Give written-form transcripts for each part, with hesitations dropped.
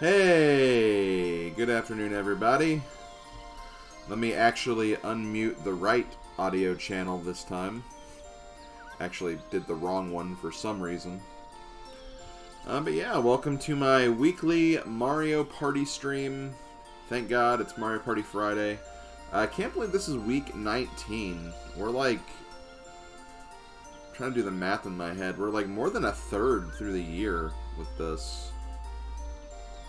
Hey, good afternoon, everybody. Let me actually unmute the right audio channel this time. Actually, did the wrong one for some reason. But yeah, welcome to my weekly Mario Party stream. Thank God it's Mario Party Friday. I can't believe this is week 19. We're like, trying to do the math in my head, we're like more than a third through the year with this.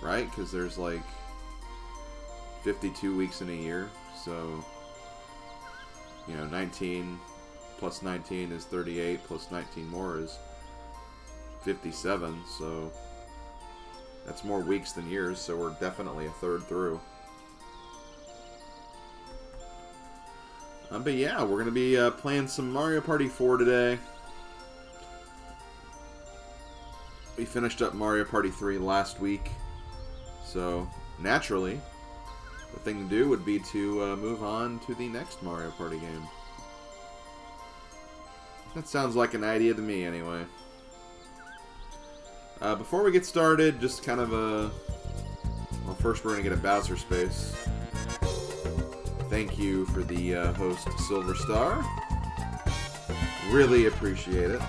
Right? Because there's like 52 weeks in a year, so 19 plus 19 is 38, plus 19 more is 57, so that's more weeks than years, so we're definitely a third through. But yeah, we're going to be playing some Mario Party 4 today. We finished up Mario Party 3 last week. So, naturally, the thing to do would be to move on to the next Mario Party game. That sounds like an idea to me, anyway. Before we get started, just kind of a... Well, first we're going to get a Bowser Space. Thank you for the host, Silver Star. Really appreciate it.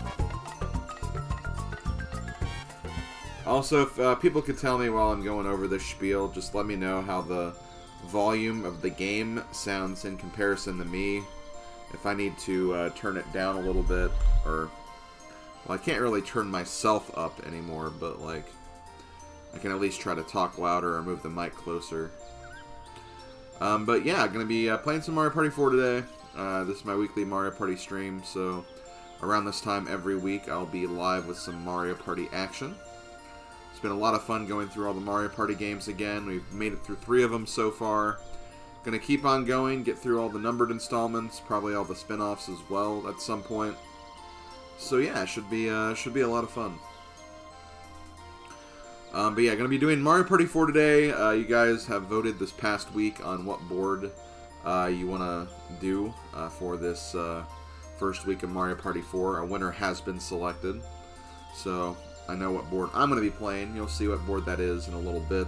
Also, if people could tell me while I'm going over this spiel, just let me know how the volume of the game sounds in comparison to me. If I need to turn it down a little bit, or... Well, I can't really turn myself up anymore, but, like, I can at least try to talk louder or move the mic closer. But yeah, I'm going to be playing some Mario Party 4 today. This is my weekly Mario Party stream, so around this time every week I'll be live with some Mario Party action. It's been a lot of fun going through all the Mario Party games again. We've made it through 3 of them so far. Gonna keep on going, get through all the numbered installments, probably all the spin-offs as well at some point. So yeah, it should be a lot of fun. But yeah, gonna be doing Mario Party 4 today. You guys have voted this past week on what board you wanna do for this first week of Mario Party 4. A winner has been selected. So I know what board I'm going to be playing. You'll see what board that is in a little bit.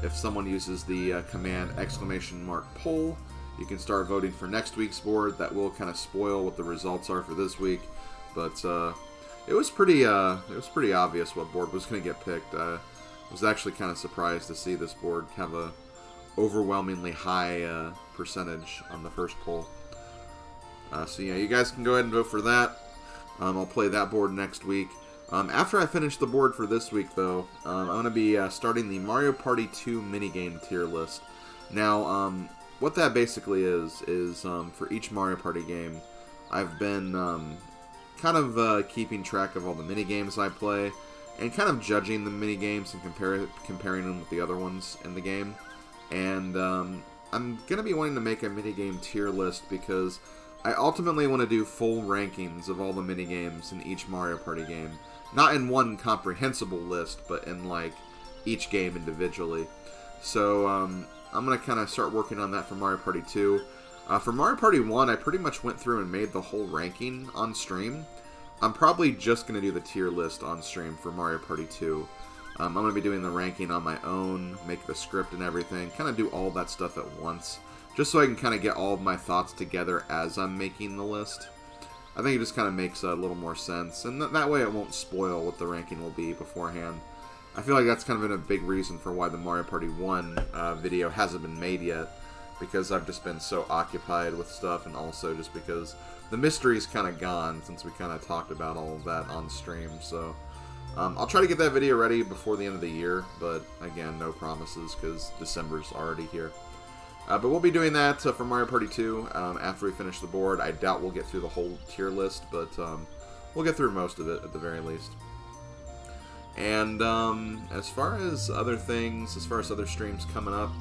If someone uses the command !poll, you can start voting for next week's board. That will kind of spoil what the results are for this week, but it was pretty obvious what board was going to get picked. I was actually kind of surprised to see this board have a overwhelmingly high percentage on the first poll. So yeah, you guys can go ahead and vote for that. I'll play that board next week. After I finish the board for this week, though, I'm going to be starting the Mario Party 2 minigame tier list. Now, what that basically is for each Mario Party game, I've been kind of keeping track of all the minigames I play, and kind of judging the minigames and comparing them with the other ones in the game. And I'm going to be wanting to make a minigame tier list because I ultimately want to do full rankings of all the minigames in each Mario Party game. Not in one comprehensible list, but in, like, each game individually. So, I'm going to kind of start working on that for Mario Party 2. For Mario Party 1, I pretty much went through and made the whole ranking on stream. I'm probably just going to do the tier list on stream for Mario Party 2. I'm going to be doing the ranking on my own, make the script and everything, kind of do all that stuff at once, just so I can kind of get all of my thoughts together as I'm making the list. I think it just kind of makes a little more sense, and that way it won't spoil what the ranking will be beforehand. I feel like that's kind of been a big reason for why the Mario Party 1 video hasn't been made yet, because I've just been so occupied with stuff, and also just because the mystery's kind of gone since we kind of talked about all of that on stream. So I'll try to get that video ready before the end of the year, but again, no promises because December's already here. But we'll be doing that for Mario Party 2 after we finish the board. I doubt we'll get through the whole tier list, but we'll get through most of it at the very least. And as far as other things, as far as other streams coming up,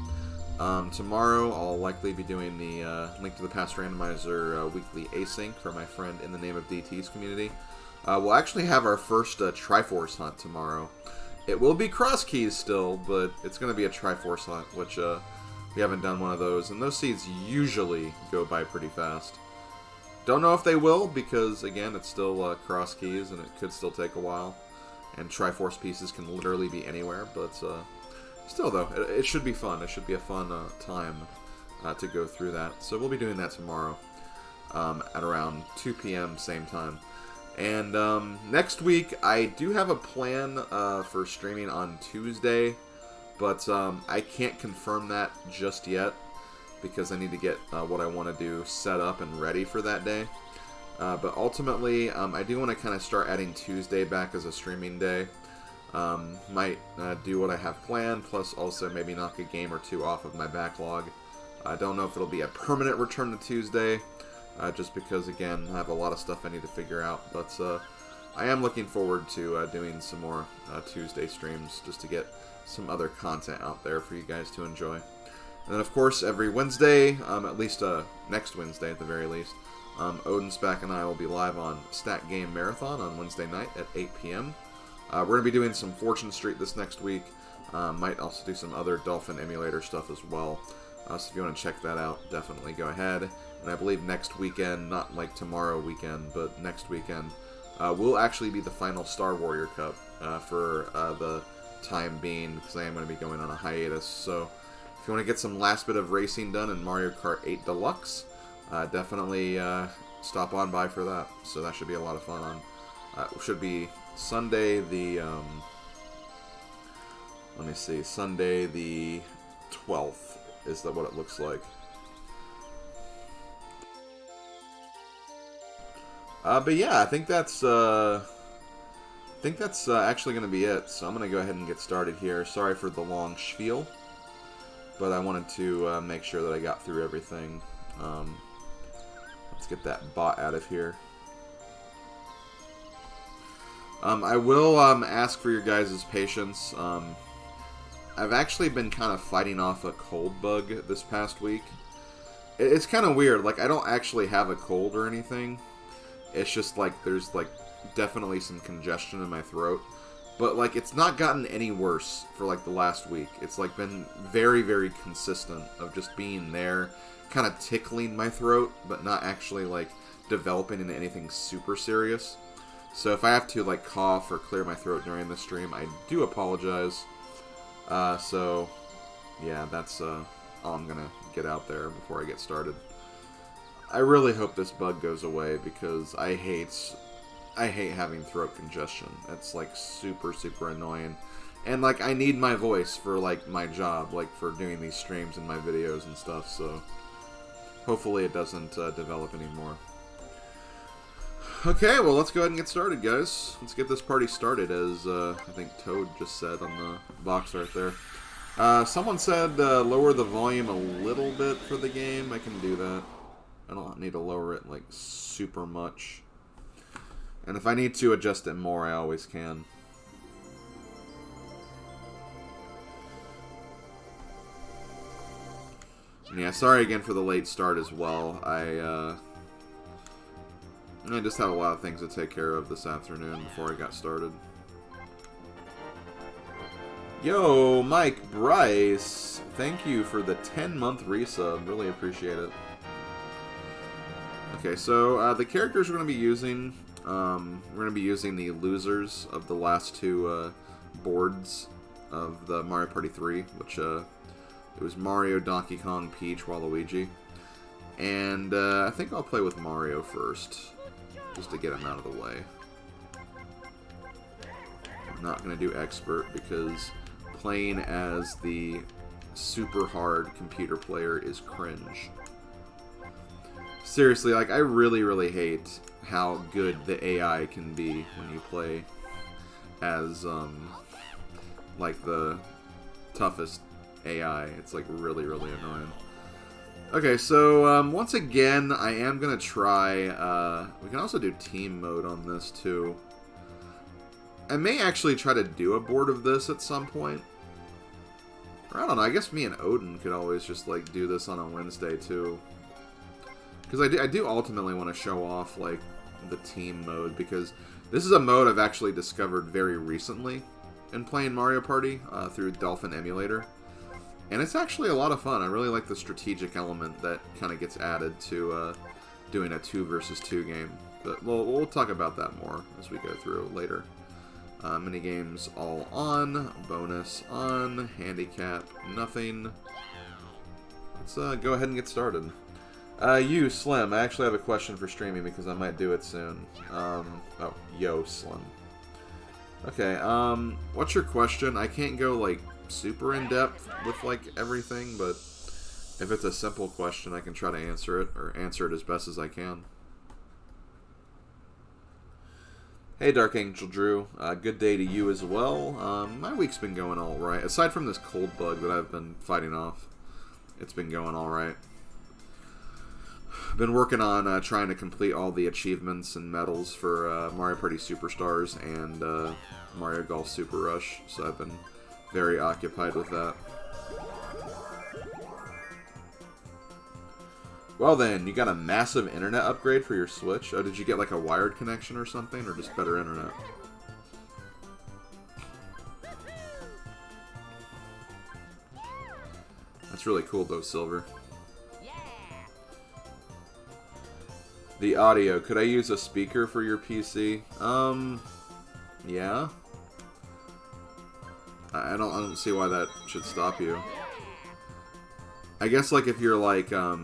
tomorrow I'll likely be doing the Link to the Past Randomizer weekly async for my friend In the Name of DT's community. We'll actually have our first Triforce hunt tomorrow. It will be cross keys still, but it's going to be a Triforce hunt, which we haven't done one of those, and those seeds usually go by pretty fast. Don't know if they will, because, again, it's still cross keys, and it could still take a while. And Triforce pieces can literally be anywhere, but still though, it should be fun. It should be a fun time to go through that. So we'll be doing that tomorrow at around 2 p.m. same time. And next week, I do have a plan for streaming on Tuesday, but I can't confirm that just yet because I need to get what I want to do set up and ready for that day. But ultimately, I do want to kind of start adding Tuesday back as a streaming day. Might do what I have planned, plus also maybe knock a game or two off of my backlog. I don't know if it'll be a permanent return to Tuesday, just because, again, I have a lot of stuff I need to figure out. But I am looking forward to doing some more Tuesday streams, just to get some other content out there for you guys to enjoy. And then, of course, every Wednesday, at least next Wednesday at the very least, Odin, Spack, and I will be live on Stat Game Marathon on Wednesday night at 8 p.m. We're going to be doing some Fortune Street this next week. Might also do some other Dolphin Emulator stuff as well. So if you want to check that out, definitely go ahead. And I believe next weekend, not like tomorrow weekend, but next weekend, will actually be the final Star Warrior Cup for the time being, because I am going to be going on a hiatus. So if you want to get some last bit of racing done in Mario Kart 8 Deluxe, definitely stop on by for that. So that should be a lot of fun. It should be Sunday the, let me see, Sunday the 12th is that what it looks like. But yeah, I think that's actually going to be it. So I'm going to go ahead and get started here. Sorry for the long spiel, but I wanted to make sure that I got through everything. Let's get that bot out of here. I will ask for your guys' patience. I've actually been kind of fighting off a cold bug this past week. It's kind of weird. Like, I don't actually have a cold or anything. It's just like there's like definitely some congestion in my throat. But like it's not gotten any worse for like the last week. It's like been very, very consistent of just being there, kind of tickling my throat, but not actually like developing into anything super serious. So if I have to like cough or clear my throat during the stream, I do apologize. So yeah, that's all I'm gonna get out there before I get started. I really hope this bug goes away because I hate having throat congestion. It's like super, super annoying. And like I need my voice for like my job, like for doing these streams and my videos and stuff, so hopefully it doesn't develop anymore. Okay, well, let's go ahead and get started, guys. Let's get this party started, as I think Toad just said on the box right there. Someone said lower the volume a little bit for the game. I can do that. I don't need to lower it, like, super much. And if I need to adjust it more, I always can. And yeah, sorry again for the late start as well. I just had a lot of things to take care of this afternoon before I got started. Yo, Mike Bryce, thank you for the 10-month resub. Really appreciate it. Okay, so the characters we're going to be using, the losers of the last two boards of the Mario Party 3, which it was Mario, Donkey Kong, Peach, Waluigi. And I think I'll play with Mario first, just to get him out of the way. I'm not going to do Expert because playing as the super hard computer player is cringe. Seriously, like, I really, really hate how good the AI can be when you play as, like, the toughest AI. It's, like, really, really annoying. Okay, so, once again, I am going to try, we can also do team mode on this, too. I may actually try to do a board of this at some point. Or, I don't know, I guess me and Odin could always just, like, do this on a Wednesday, too. Because I do ultimately want to show off, like, the team mode, because this is a mode I've actually discovered very recently in playing Mario Party through Dolphin Emulator. And it's actually a lot of fun. I really like the strategic element that kind of gets added to doing a 2 versus 2 game. But we'll talk about that more as we go through later. Minigames all on. Bonus on. Handicap nothing. Let's go ahead and get started. You, Slim, I actually have a question for streaming because I might do it soon. Oh, yo, Slim. Okay, what's your question? I can't go, like, super in-depth with, like, everything, but if it's a simple question, I can try to answer it, or answer it as best as I can. Hey, Dark Angel Drew. Good day to you as well. My week's been going alright. Aside from this cold bug that I've been fighting off, it's been going alright. I've been working on trying to complete all the achievements and medals for Mario Party Superstars and Mario Golf Super Rush, so I've been very occupied with that. Well then, you got a massive internet upgrade for your Switch? Oh, did you get like a wired connection or something, or just better internet? That's really cool though, Silver. The audio, could I use a speaker for your PC? Yeah. I don't see why that should stop you. I guess like if you're like, I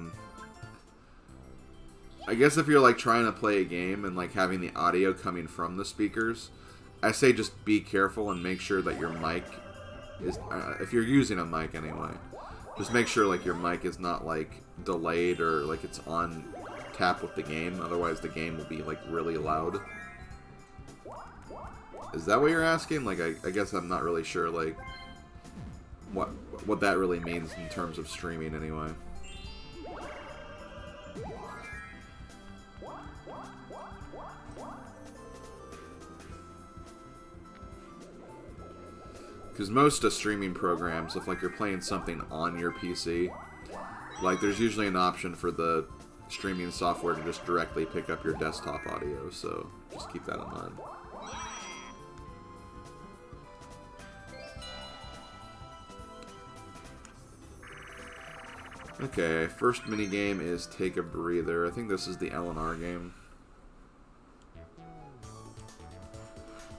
guess if you're like trying to play a game and like having the audio coming from the speakers, I say just be careful and make sure that your mic is, if you're using a mic anyway, just make sure like your mic is not like delayed or like it's on tap with the game, otherwise the game will be like really loud. Is that what you're asking? Like I guess I'm not really sure like what that really means in terms of streaming anyway. Because most streaming programs, if like you're playing something on your PC, like there's usually an option for the streaming software to just directly pick up your desktop audio, so just keep that in mind. Okay, first minigame is Take a Breather. I think this is the LNR game.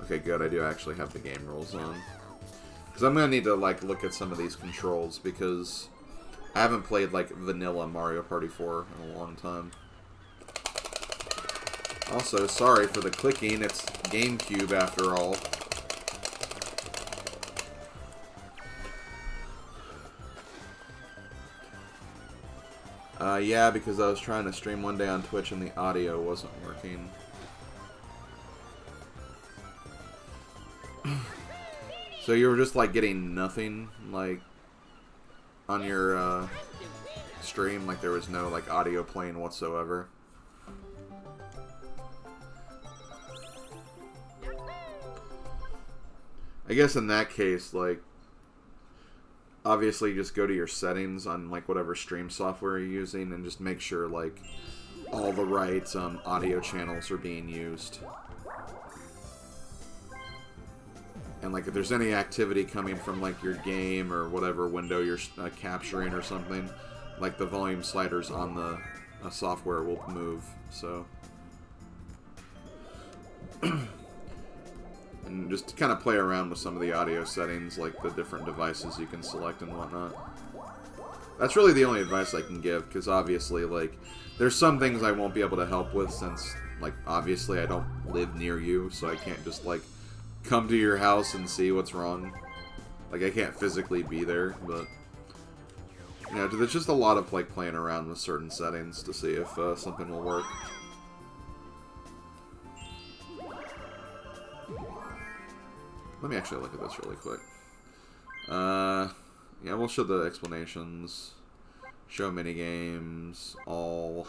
Okay, good, I do actually have the game rules on. Because I'm going to need to like look at some of these controls, because I haven't played like vanilla Mario Party 4 in a long time. Also, sorry for the clicking, it's GameCube after all. Yeah, because I was trying to stream one day on Twitch and the audio wasn't working. So you were just like getting nothing like on your stream, like there was no like audio playing whatsoever. I guess in that case, like obviously just go to your settings on like whatever stream software you're using and just make sure like all the right audio channels are being used. And like if there's any activity coming from like your game or whatever window you're capturing or something, like the volume sliders on the software will move, so. And just kind of play around with some of the audio settings, like the different devices you can select and whatnot. That's really the only advice I can give, because obviously, like, there's some things I won't be able to help with since, like, obviously I don't live near you, so I can't just, like, come to your house and see what's wrong. Like, I can't physically be there, but, you know, there's just a lot of, like, playing around with certain settings to see if something will work. Let me actually look at this really quick. Yeah, we'll show the explanations. Show minigames. All.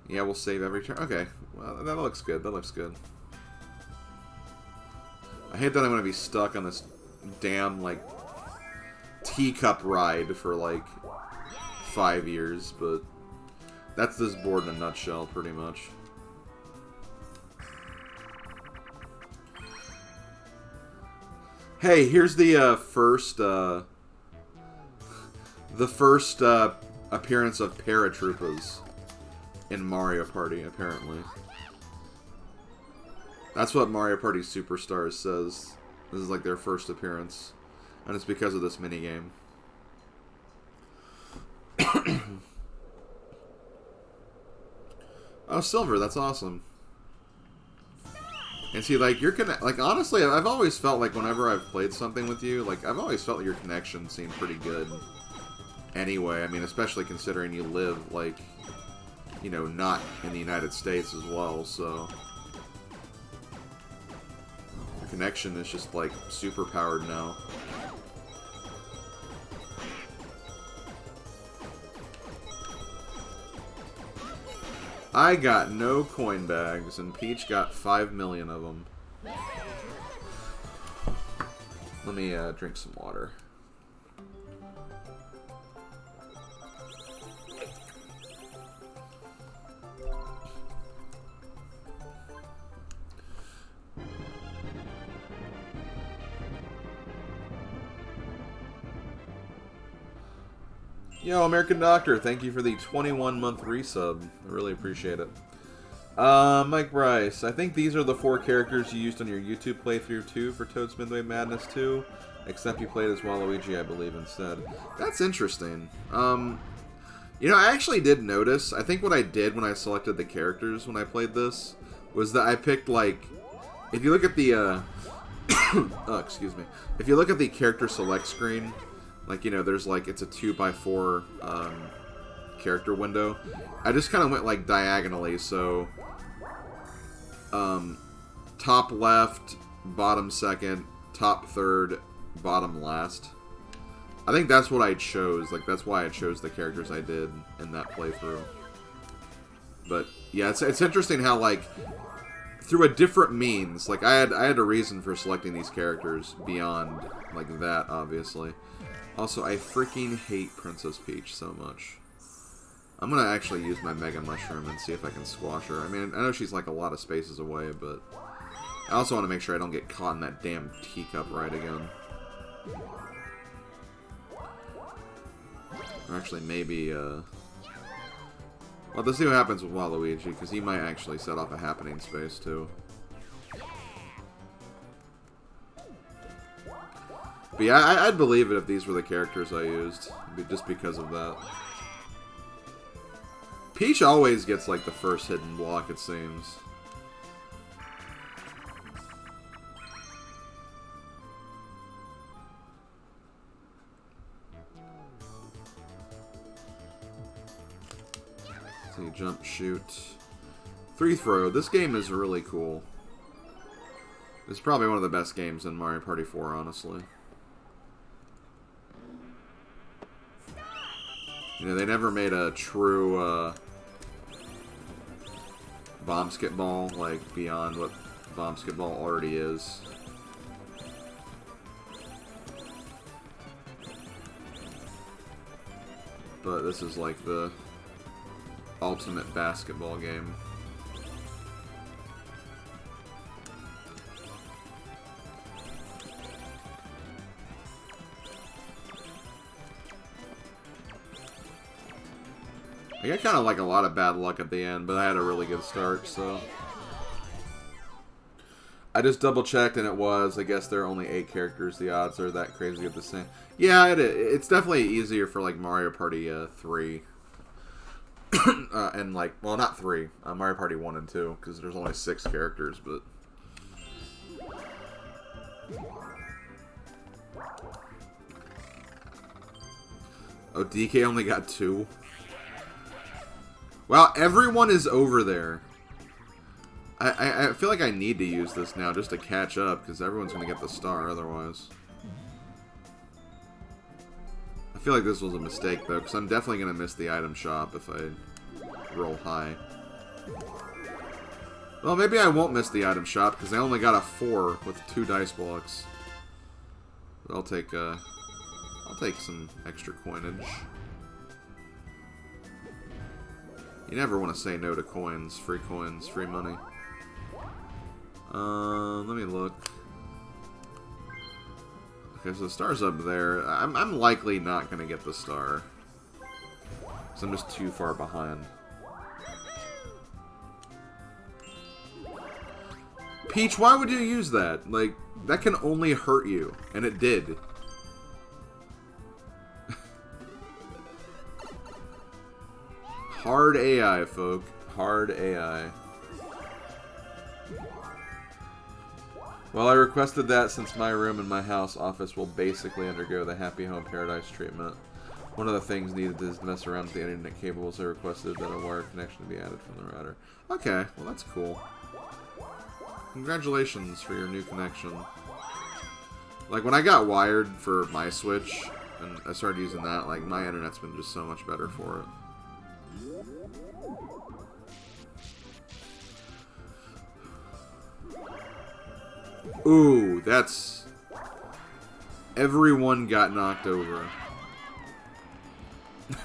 Yeah, we'll save every turn. Okay, well, that looks good. That looks good. I hate that I'm going to be stuck on this damn, like, teacup ride for, like, 5 years, but that's this board in a nutshell, pretty much. Hey, here's the first appearance of Paratroopas in Mario Party, apparently. That's what Mario Party Superstars says. This is like their first appearance. And it's because of this minigame. Oh, Silver, that's awesome. And see, like, like, honestly, I've always felt like whenever I've played something with you, like, I've always felt like your connection seemed pretty good. Anyway, I mean, especially considering you live, like, you know, not in the United States as well, so... Your connection is just, like, super powered now. I got no coin bags, and Peach got 5 million of them. Let me drink some water. Yo, American Doctor, thank you for the 21-month resub. I really appreciate it. Mike Bryce, I think these are the 4 characters you used on your YouTube playthrough too for Toad's Midway Madness 2, except you played as Waluigi, I believe, instead. That's interesting. You know, I actually did notice, I think what I did when I selected the characters when I played this, was that I picked, like, if you look at the, oh, excuse me. If you look at the character select screen, like, you know, there's, like, it's a 2x4 character window. I just kind of went, like, diagonally, so top left, bottom second, top third, bottom last. I think that's what I chose. Like, that's why I chose the characters I did in that playthrough. But, yeah, it's interesting how, like, through a different means, like, I had a reason for selecting these characters beyond, like, that, obviously. Also, I freaking hate Princess Peach so much. I'm gonna actually use my Mega Mushroom and see if I can squash her. I mean, I know she's like a lot of spaces away, but I also want to make sure I don't get caught in that damn teacup ride again. Or actually, maybe, well, let's see what happens with Waluigi, because he might actually set off a happening space, too. But yeah, I'd believe it if these were the characters I used, just because of that. Peach always gets, like, the first hidden block, it seems. So you jump, shoot. 3-throw. This game is really cool. It's probably one of the best games in Mario Party 4, honestly. You know, they never made a true, Bombskitball, like, beyond what Bombskitball already is. But this is like the ultimate basketball game. I got kind of like a lot of bad luck at the end, but I had a really good start, so... I just double-checked, and it was. I guess there are only 8 characters. The odds are that crazy of the same. Yeah, it's definitely easier for, like, Mario Party 3. And, like, well, not 3. Mario Party 1 and 2, because there's only 6 characters, but... Oh, DK only got 2? Wow, everyone is over there. I feel like I need to use this now just to catch up, because everyone's going to get the star otherwise. I feel like this was a mistake, though, because I'm definitely going to miss the item shop if I roll high. Well, maybe I won't miss the item shop, because I only got a 4 with 2 dice blocks. But I'll take some extra coinage. You never want to say no to coins, free money. Let me look. Okay, so the star's up there. I'm likely not going to get the star. Because I'm just too far behind. Peach, why would you use that? Like, that can only hurt you. And it did. Hard AI, folk. Hard AI. Well, I requested that since my room in my house office will basically undergo the Happy Home Paradise treatment. One of the things needed to mess around with the internet cables. I requested that a wire connection be added from the router. Okay, well that's cool. Congratulations for your new connection. Like, when I got wired for my Switch, and I started using that, like, my internet's been just so much better for it. Ooh, that's... Everyone got knocked over.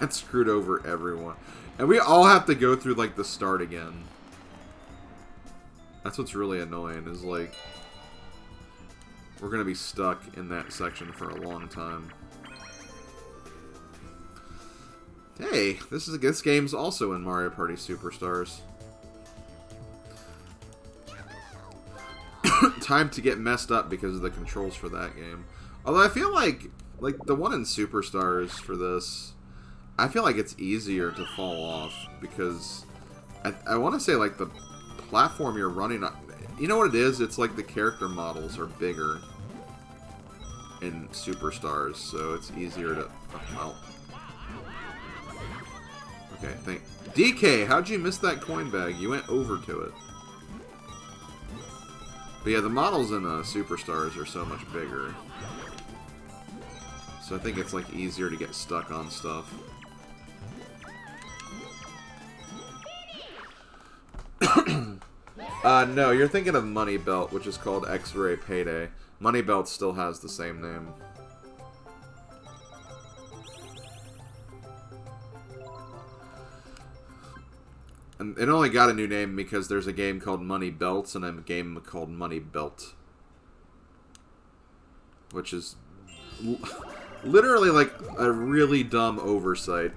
That screwed over everyone. And we all have to go through, like, the start again. That's what's really annoying, is, like... We're gonna be stuck in that section for a long time. Hey, this game's also in Mario Party Superstars. Time to get messed up because of the controls for that game. Although I feel like the one in Superstars for this, I feel like it's easier to fall off because I want to say like the platform you're running on, you know what it is? It's like the character models are bigger in Superstars, so it's easier to, well. Okay, DK, how'd you miss that coin bag? You went over to it. But yeah, the models in Superstars are so much bigger. So I think it's like easier to get stuck on stuff. No, you're thinking of Money Belt, which is called X-Ray Payday. Money Belt still has the same name. And it only got a new name because there's a game called Money Belts and a game called Money Belt. Which is literally like a really dumb oversight.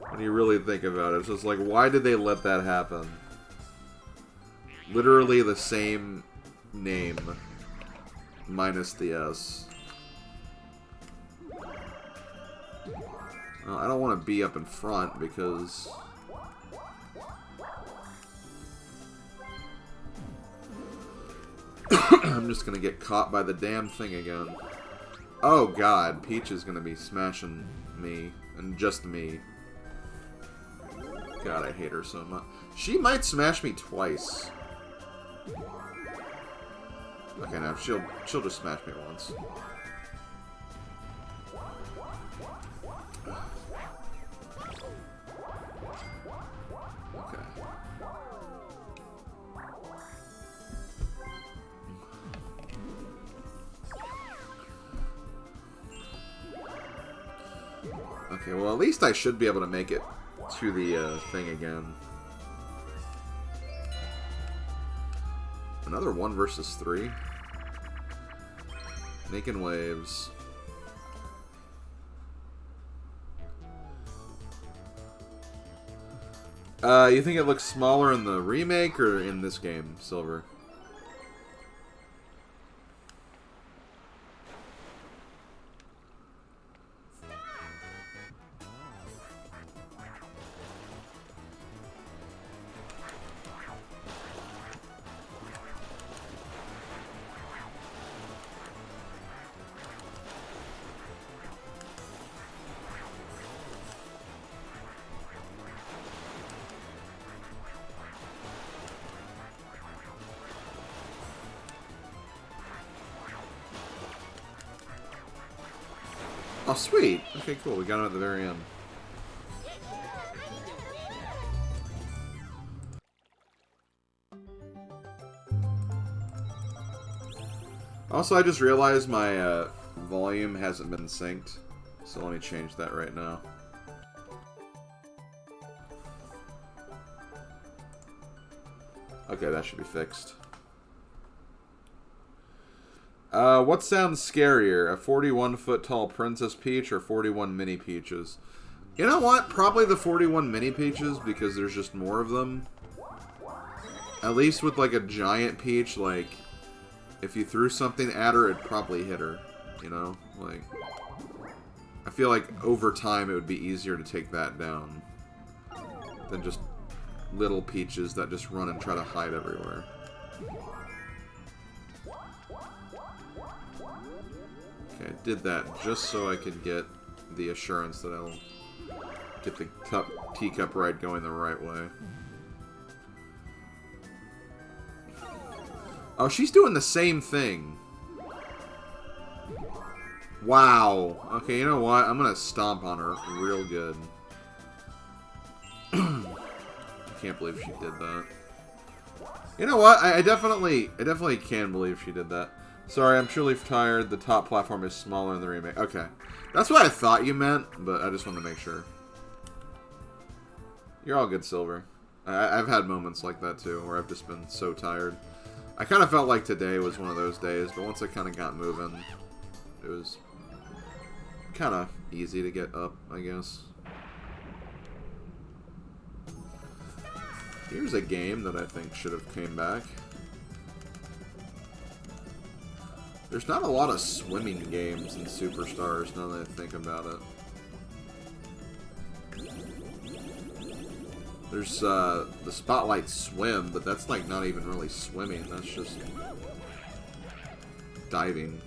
When you really think about it. It's just like, why did they let that happen? Literally the same name. Minus the S. Well, I don't want to be up in front because... I'm just gonna get caught by the damn thing again. Oh god, Peach is gonna be smashing me. And just me. God, I hate her so much. She might smash me twice. Okay, no, she'll just smash me once. Okay, well, at least I should be able to make it to the thing again. Another 1 versus 3. Making waves. You think it looks smaller in the remake or in this game, Silver? Oh, sweet. Okay, cool. We got him at the very end. Also, I just realized my volume hasn't been synced, so let me change that right now. Okay, that should be fixed. What sounds scarier, a 41-foot tall Princess Peach or 41 mini Peaches? You know what? Probably the 41 mini Peaches, because there's just more of them. At least with like a giant Peach, like if you threw something at her, it'd probably hit her. You know, like I feel like over time it would be easier to take that down than just little Peaches that just run and try to hide everywhere. Okay, I did that just so I could get the assurance that I'll get the teacup ride going the right way. Oh, she's doing the same thing. Wow. Okay, you know what? I'm gonna stomp on her real good. I can't believe she did that. You know what? I definitely can believe she did that. Sorry, I'm truly tired. The top platform is smaller in the remake. Okay. That's what I thought you meant, but I just wanted to make sure. You're all good, Silver. I've had moments like that too, where I've just been so tired. I kind of felt like today was one of those days, but once I kind of got moving, it was kind of easy to get up, I guess. Here's a game that I think should have came back. There's not a lot of swimming games in Superstars, now that I think about it. There's the Spotlight Swim, but that's like not even really swimming, that's just diving.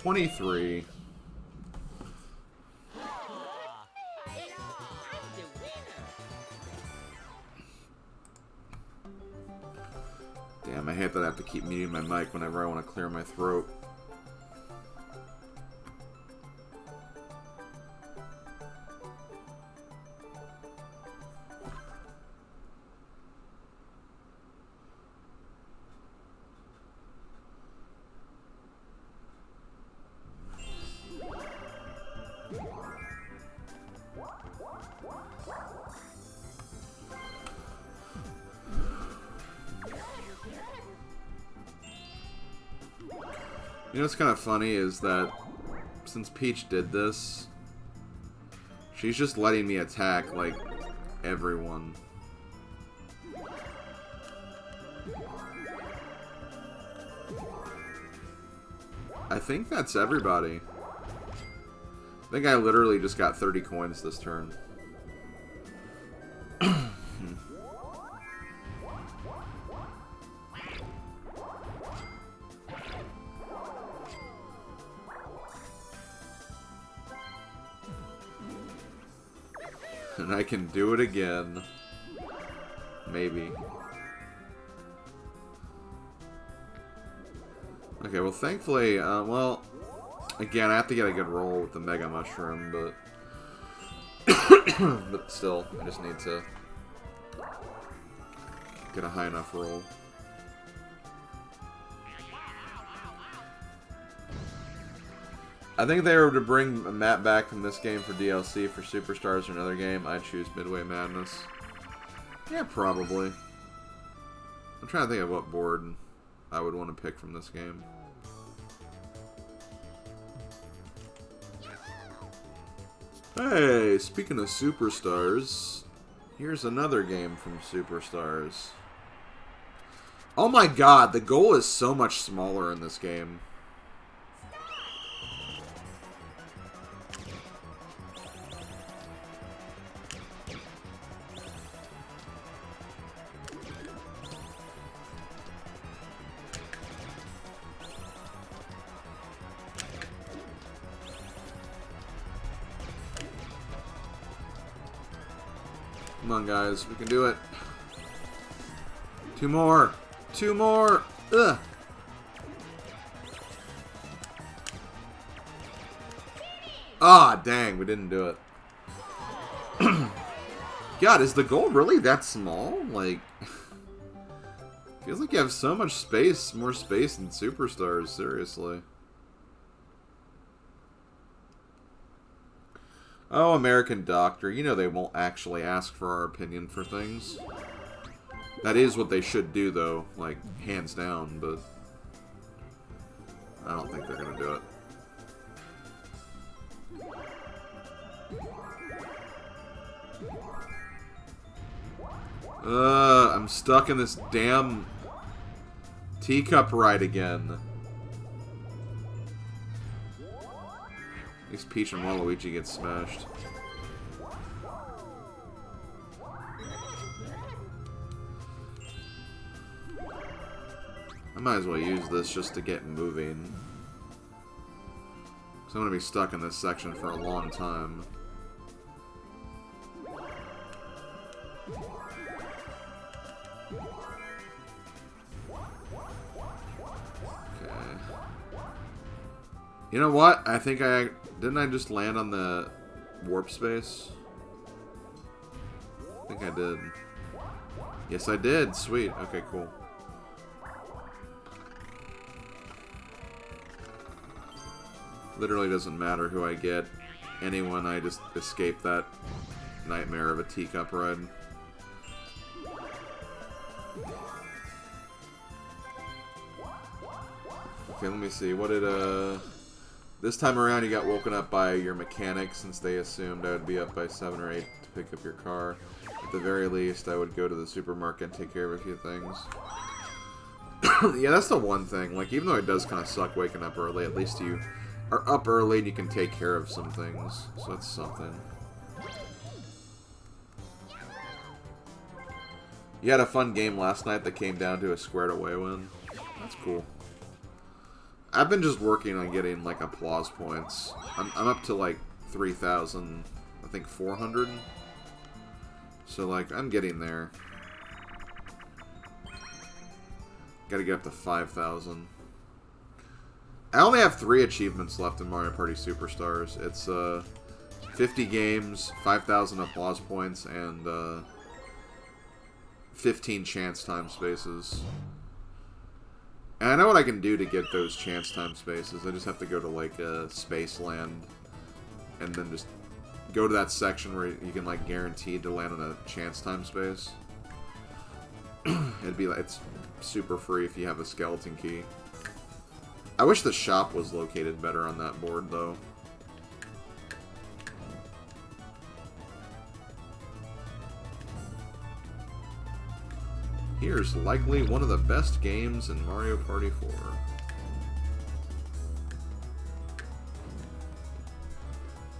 $23. Damn, I hate that I have to keep muting my mic whenever I want to clear my throat. You know what's kind of funny is that since Peach did this, she's just letting me attack, like, everyone. I think that's everybody. I think I literally just got 30 coins this turn. And I can do it again. Maybe. Okay, well, thankfully, well, again, I have to get a good roll with the Mega Mushroom, but... but still, I just need to get a high enough roll. I think if they were to bring a map back from this game for DLC for Superstars or another game, I'd choose Midway Madness. Yeah, probably. I'm trying to think of what board I would want to pick from this game. Hey, speaking of Superstars, here's another game from Superstars. Oh my god, the goal is so much smaller in this game. Come on, guys. We can do it. 2 more. 2 more. Ugh. Ah, dang. We didn't do it. God, is the goal really that small? Like, Feels like you have so much space, more space than Superstars, seriously. Oh, American Doctor, you know they won't actually ask for our opinion for things. That is what they should do, though, like, hands down, but I don't think they're gonna do it. I'm stuck in this damn teacup ride again. At least Peach and Waluigi get smashed. I might as well use this just to get moving. Because I'm going to be stuck in this section for a long time. You know what? I think didn't I just land on the warp space? I think I did. Yes, I did. Sweet. Okay, cool. Literally doesn't matter who I get. Anyone, I just escape that nightmare of a teacup ride. Okay, let me see. What did, this time around you got woken up by your mechanic since they assumed I would be up by 7 or 8 to pick up your car. At the very least, I would go to the supermarket and take care of a few things. Yeah, that's the one thing. Like, even though it does kind of suck waking up early, at least you are up early and you can take care of some things. So that's something. You had a fun game last night that came down to a squared away win. That's cool. I've been just working on getting, like, applause points. I'm up to, like, 3,000, I think 400. So, like, I'm getting there. Gotta get up to 5,000. I only have 3 achievements left in Mario Party Superstars. It's, 50 games, 5,000 applause points, and, 15 chance time spaces. And I know what I can do to get those chance time spaces. I just have to go to, like, Spaceland and then just go to that section where you can, like, guaranteed to land on a chance time space. It'd be like, it's super free if you have a skeleton key. I wish the shop was located better on that board, though. Here's likely one of the best games in Mario Party 4.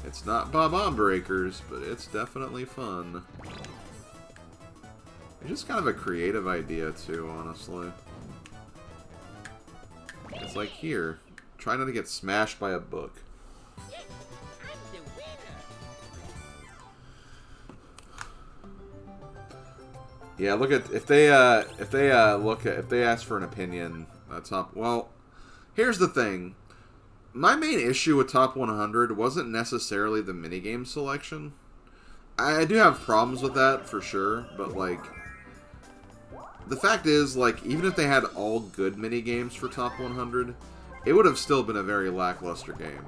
It's not Bob-omb Breakers, but it's definitely fun. It's just kind of a creative idea, too, honestly. It's like, here, try not to get smashed by a book. Yeah, look at if they ask for an opinion, top. Well, here's the thing. My main issue with Top 100 wasn't necessarily the minigame selection. I do have problems with that for sure, but like the fact is, like, even if they had all good minigames for Top 100, it would have still been a very lackluster game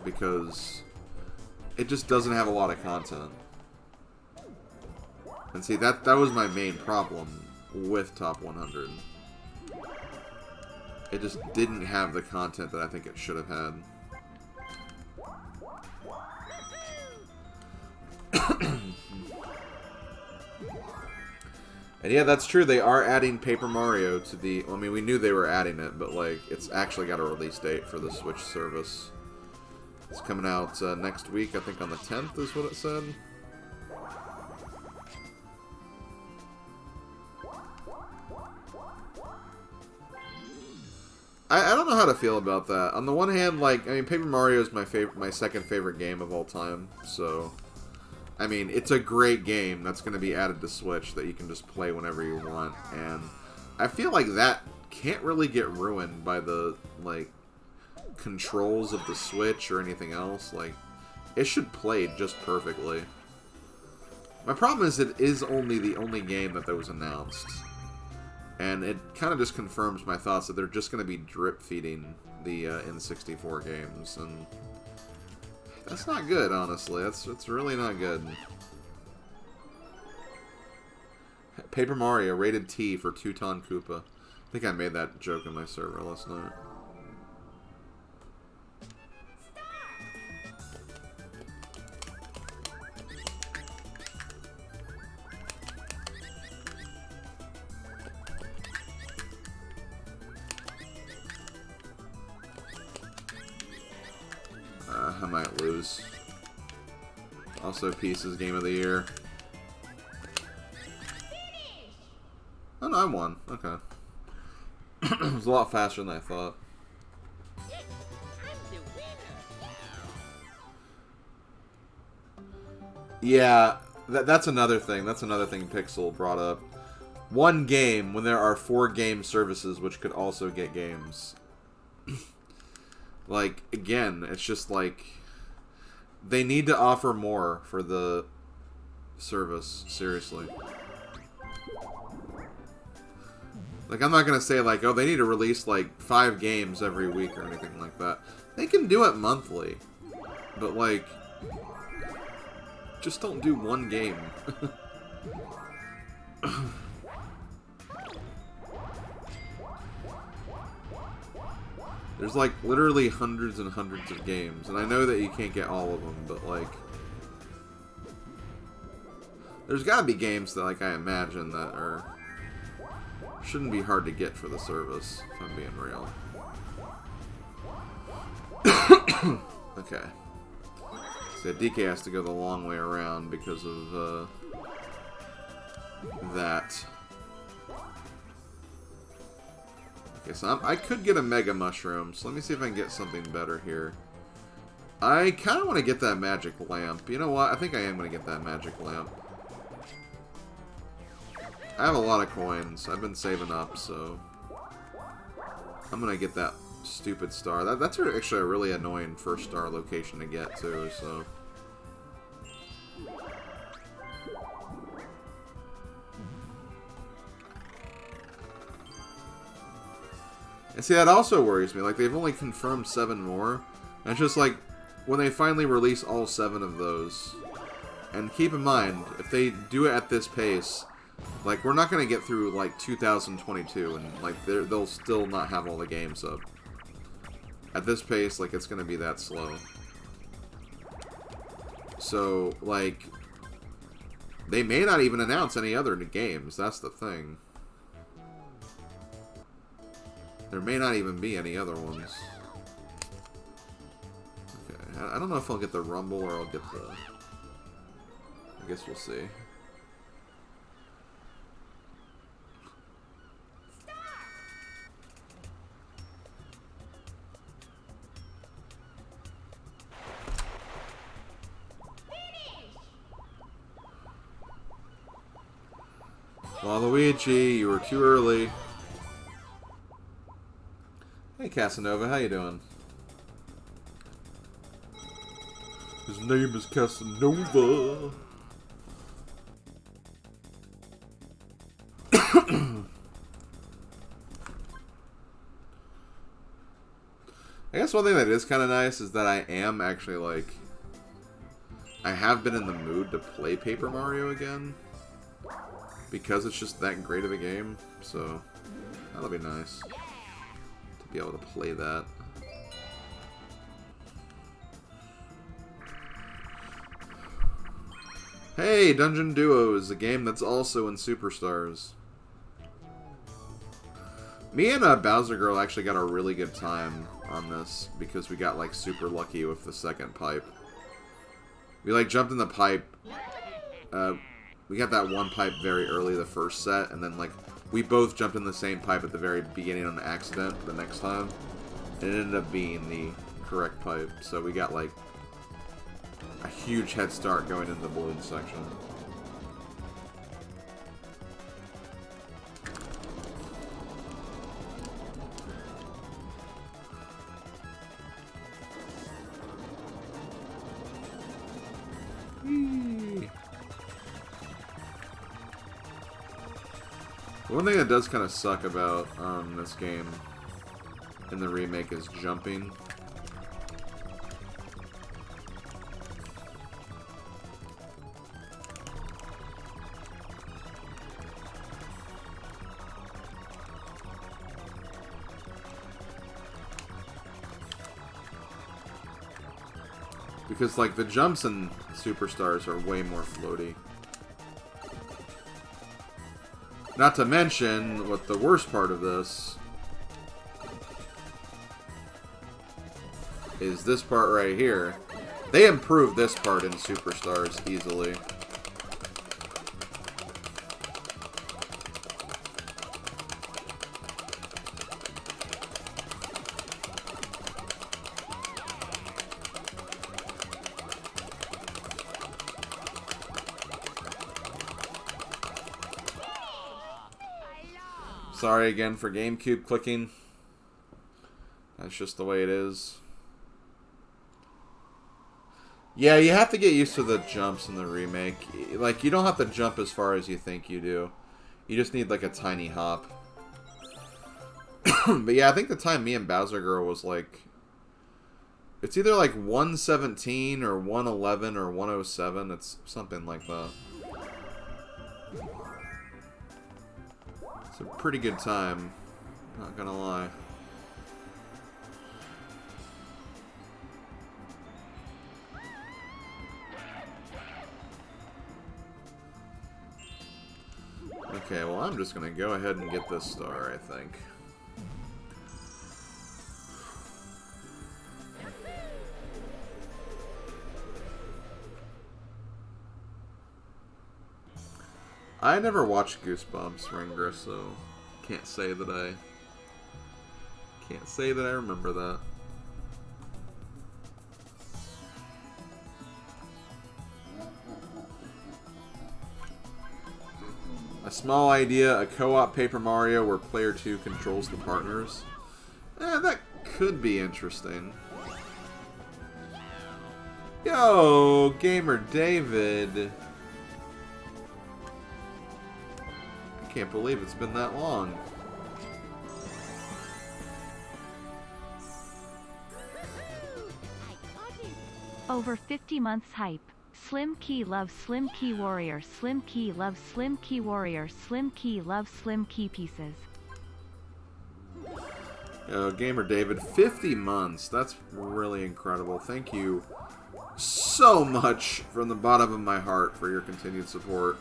because it just doesn't have a lot of content. And see, that was my main problem with Top 100. It just didn't have the content that I think it should have had. And yeah, that's true. They are adding Paper Mario to the... I mean, we knew they were adding it, but, like, it's actually got a release date for the Switch service. It's coming out next week, I think on the 10th is what it said. I don't know how to feel about that. On the one hand, like, I mean, Paper Mario is my second favorite game of all time, so... I mean, it's a great game that's going to be added to Switch that you can just play whenever you want, and I feel like that can't really get ruined by the, like, controls of the Switch or anything else. Like, it should play just perfectly. My problem is it is only the only game that was announced. And it kind of just confirms my thoughts that they're just going to be drip feeding the N64 games, and that's not good, honestly. It's really not good. Paper Mario rated T for Teuton Koopa. I think I made that joke in my server last night. I might lose. Also, Pieces Game of the Year. Oh no, I won. Okay. It was a lot faster than I thought. Yeah, that's another thing. That's another thing Pixel brought up. One game when there are 4 game services which could also get games. Like, again, it's just like they need to offer more for the service, seriously. Like, I'm not going to say, like, oh, they need to release, like, 5 games every week or anything like that. They can do it monthly. But, like, just don't do one game. There's, like, literally hundreds and hundreds of games. And I know that you can't get all of them, but, like, there's got to be games that, like, I imagine that are... shouldn't be hard to get for the service, if I'm being real. Okay. So DK has to go the long way around because of that. Okay, so I could get a Mega Mushroom, so let me see if I can get something better here. I kind of want to get that Magic Lamp. You know what? I think I am going to get that Magic Lamp. I have a lot of coins. I've been saving up, so I'm going to get that stupid star. That's actually a really annoying first star location to get, too, so... And see, that also worries me. Like, they've only confirmed 7 more. And it's just like, when they finally release all 7 of those... And keep in mind, if they do it at this pace... Like, we're not going to get through, like, 2022, and, like, they'll still not have all the games up. At this pace, like, it's going to be that slow. So, like, they may not even announce any other games. That's the thing. There may not even be any other ones. Okay, I don't know if I'll get the Rumble or I'll get the... I guess we'll see. Waluigi, you were too early. Hey Casanova, how you doing? His name is Casanova. I guess one thing that is kind of nice is that I am actually, like... I have been in the mood to play Paper Mario again. Because it's just that great of a game, so that'll be nice to be able to play that. Hey, Dungeon Duos, a game that's also in Superstars. Me and Bowser Girl actually got a really good time on this because we got like super lucky with the second pipe. We like jumped in the pipe. We got that one pipe very early the first set, and then, like, we both jumped in the same pipe at the very beginning on accident the next time. And it ended up being the correct pipe, so we got, like, a huge head start going into the balloon section. One thing that does kind of suck about this game in the remake is jumping. Because, like, the jumps in Superstars are way more floaty. Not to mention, what the worst part of this is this part right here. They improved this part in Superstars easily. Sorry again for GameCube clicking. That's just the way it is. Yeah, you have to get used to the jumps in the remake. Like, you don't have to jump as far as you think you do. You just need, like, a tiny hop. But yeah, I think the time me and Bowser Girl was, like... It's either, like, 117 or 111 or 107. It's something like that. It's a pretty good time, not gonna lie. Okay, well, I'm just gonna go ahead and get this star, I think. I never watched Goosebumps, Ringer, so can't say that I remember that. A small idea, a co-op Paper Mario where player 2 controls the partners. That could be interesting. Yo, Gamer David. Can't believe it's been that long. Over 50 months hype. Slim Key loves Slim Key Warrior. Slim Key loves Slim Key Warrior. Slim Key loves Slim Key pieces. Yo, Gamer David, 50 months. That's really incredible. Thank you so much from the bottom of my heart for your continued support.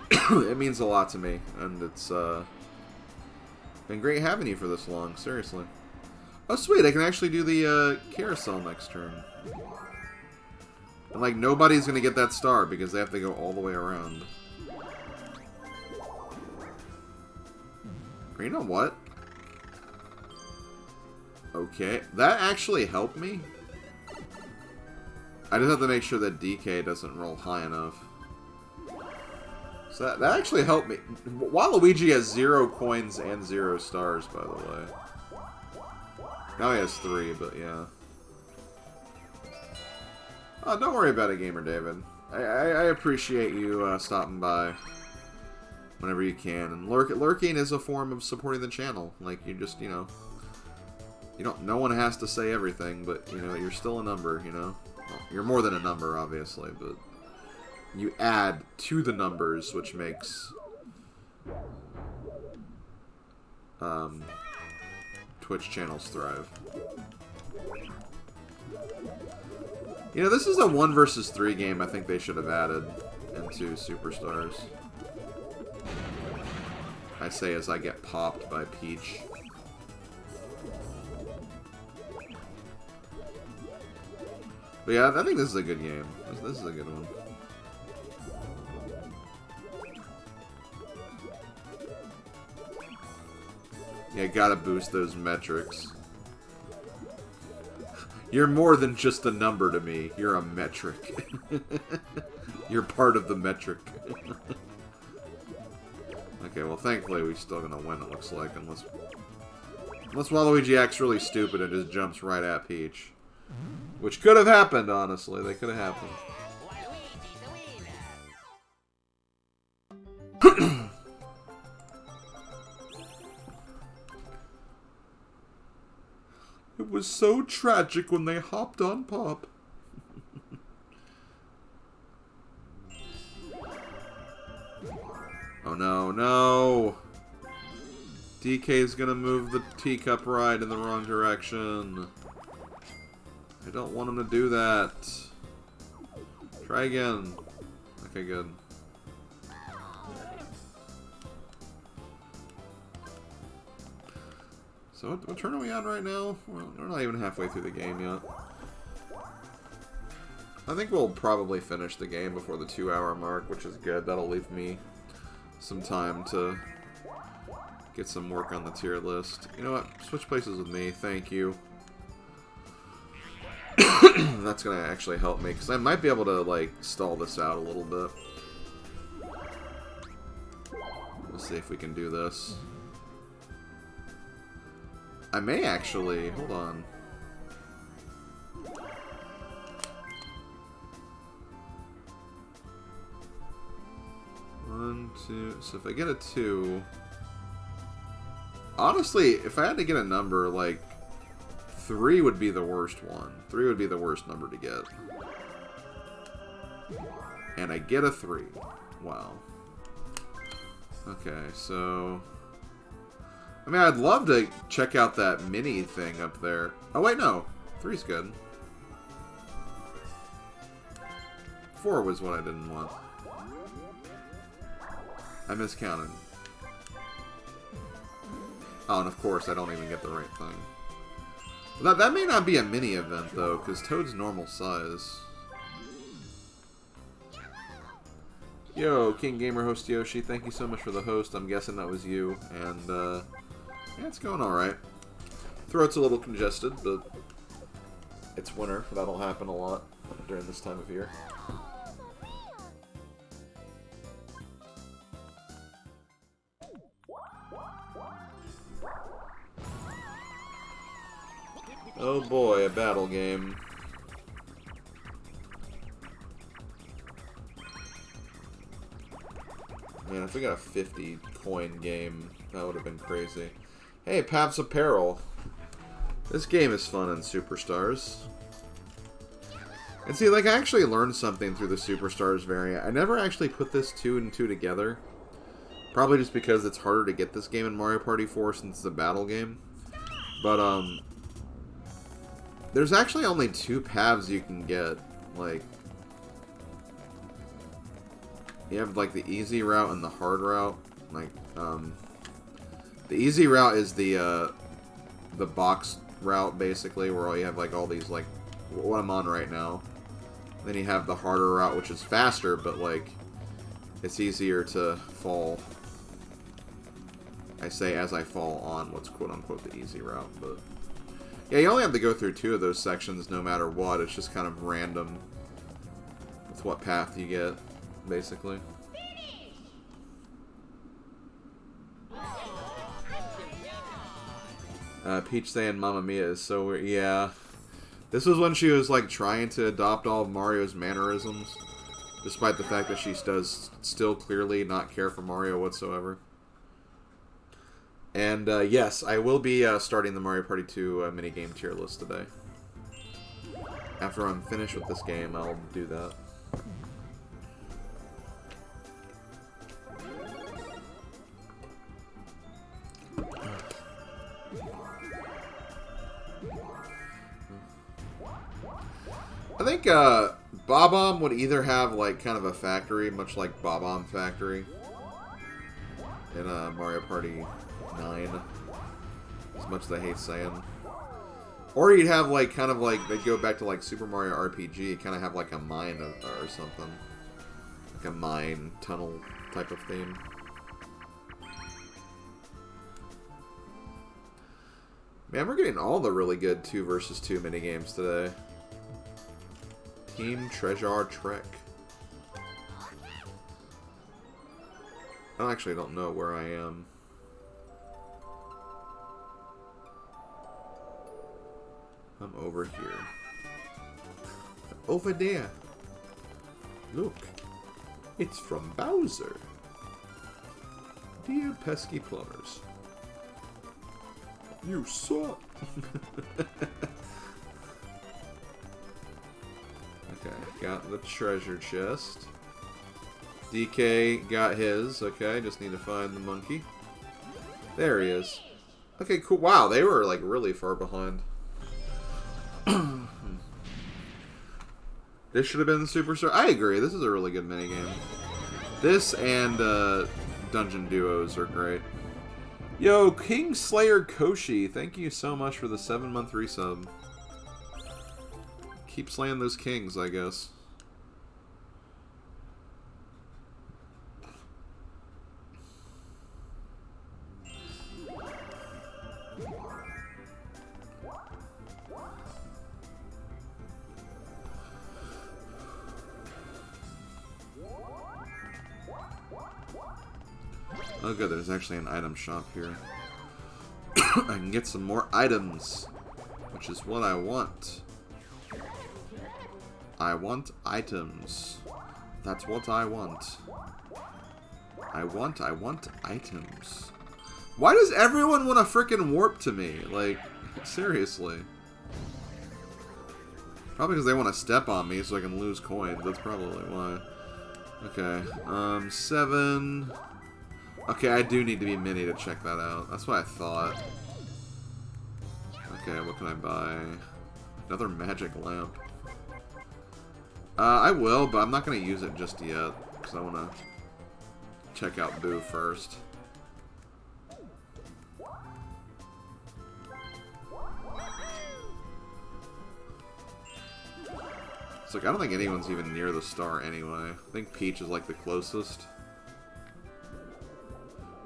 It means a lot to me, and it's been great having you for this long, seriously. Oh, sweet, I can actually do the carousel next turn. And, like, nobody's gonna get that star because they have to go all the way around. Or you know what? Okay, that actually helped me. I just have to make sure that DK doesn't roll high enough. So that actually helped me. Waluigi has 0 coins and 0 stars, by the way. Now he has 3, but yeah. Oh, don't worry about it, Gamer David. I appreciate you stopping by whenever you can. And lurking is a form of supporting the channel. Like, you just, you know... no one has to say everything, but, you know, you're still a number, you know? Well, you're more than a number, obviously, but... You add to the numbers, which makes Twitch channels thrive. You know, this is a 1 versus 3 game I think they should have added into Superstars. I say as I get popped by Peach. But yeah, I think this is a good game. This is a good one. Yeah, gotta boost those metrics. You're more than just a number to me. You're a metric. You're part of the metric. Okay, well, thankfully we're still gonna win, it looks like, unless Waluigi acts really stupid and just jumps right at Peach. Which could have happened, honestly. They could have happened. It was so tragic when they hopped on Pop. Oh no, no! DK's gonna move the teacup ride in the wrong direction. I don't want him to do that. Try again. Okay, good. So what turn are we on right now? We're not even halfway through the game yet. I think we'll probably finish the game before the 2-hour mark, which is good. That'll leave me some time to get some work on the tier list. You know what? Switch places with me. Thank you. That's going to actually help me, because I might be able to, like, stall this out a little bit. Let's see if we can do this. I may actually... Hold on. One, two... So if I get a 2... Honestly, if I had to get a number, like... 3 would be the worst one. 3 would be the worst number to get. And I get a 3. Wow. Okay, so... I mean, I'd love to check out that mini thing up there. Oh, wait, no. 3's good. 4 was what I didn't want. I miscounted. Oh, and of course, I don't even get the right thing. That may not be a mini event, though, because Toad's normal size. Yo, King Gamer Host Yoshi, thank you so much for the host. I'm guessing that was you, and, yeah, it's going alright. Throat's a little congested, but it's winter. That'll happen a lot during this time of year. Oh boy, a battle game. Man, if we got a 50 coin game, that would have been crazy. Hey, Pav's Apparel. This game is fun in Superstars. And see, like, I actually learned something through the Superstars variant. I never actually put this 2 and 2 together. Probably just because it's harder to get this game in Mario Party 4 since it's a battle game. But, there's actually only 2 paths you can get. Like, you have, like, the easy route and the hard route. Like, the easy route is the box route, basically, where all you have, like, all these, like, what I'm on right now. Then you have the harder route, which is faster, but, like, it's easier to fall. I say as I fall on what's quote-unquote the easy route, but... Yeah, you only have to go through 2 of those sections no matter what. It's just kind of random with what path you get, basically. Peach saying Mamma Mia is so weird. Yeah. This was when she was, like, trying to adopt all of Mario's mannerisms, despite the fact that she does still clearly not care for Mario whatsoever. And, yes, I will be starting the Mario Party 2 minigame tier list today. After I'm finished with this game, I'll do that. I think Bob-omb would either have, like, kind of a factory, much like Bob-omb Factory in Mario Party 9, as much as I hate saying. Or you'd have, like, kind of like, they'd go back to, like, Super Mario RPG, kind of have, like, a mine or something. Like a mine, tunnel type of theme. Man, we're getting all the really good 2 versus 2 minigames today. Team Treasure Trek. I actually don't know where I am. I'm over here. Over there. Look. It's from Bowser. Dear pesky plumbers. You suck. Okay, got the treasure chest. DK got his. Okay, just need to find the monkey. There he is. Okay, cool. Wow, they were like really far behind. This should have been the Superstar. I agree. This is a really good minigame. This and Dungeon Duos are great. Yo, King Slayer Koshi, thank you so much for the 7-month resub. Keep slaying those kings, I guess. Oh good, there's actually an item shop here. I can get some more items, which is what I want. I want items. That's what I want. I want items. Why does everyone want to frickin' warp to me? Like, seriously. Probably because they want to step on me so I can lose coins. That's probably why. Okay, 7... Okay, I do need to be mini to check that out. That's what I thought. Okay, what can I buy? Another magic lamp. I will, but I'm not going to use it just yet. Because I want to check out Boo first. It's like, I don't think anyone's even near the star anyway. I think Peach is like the closest.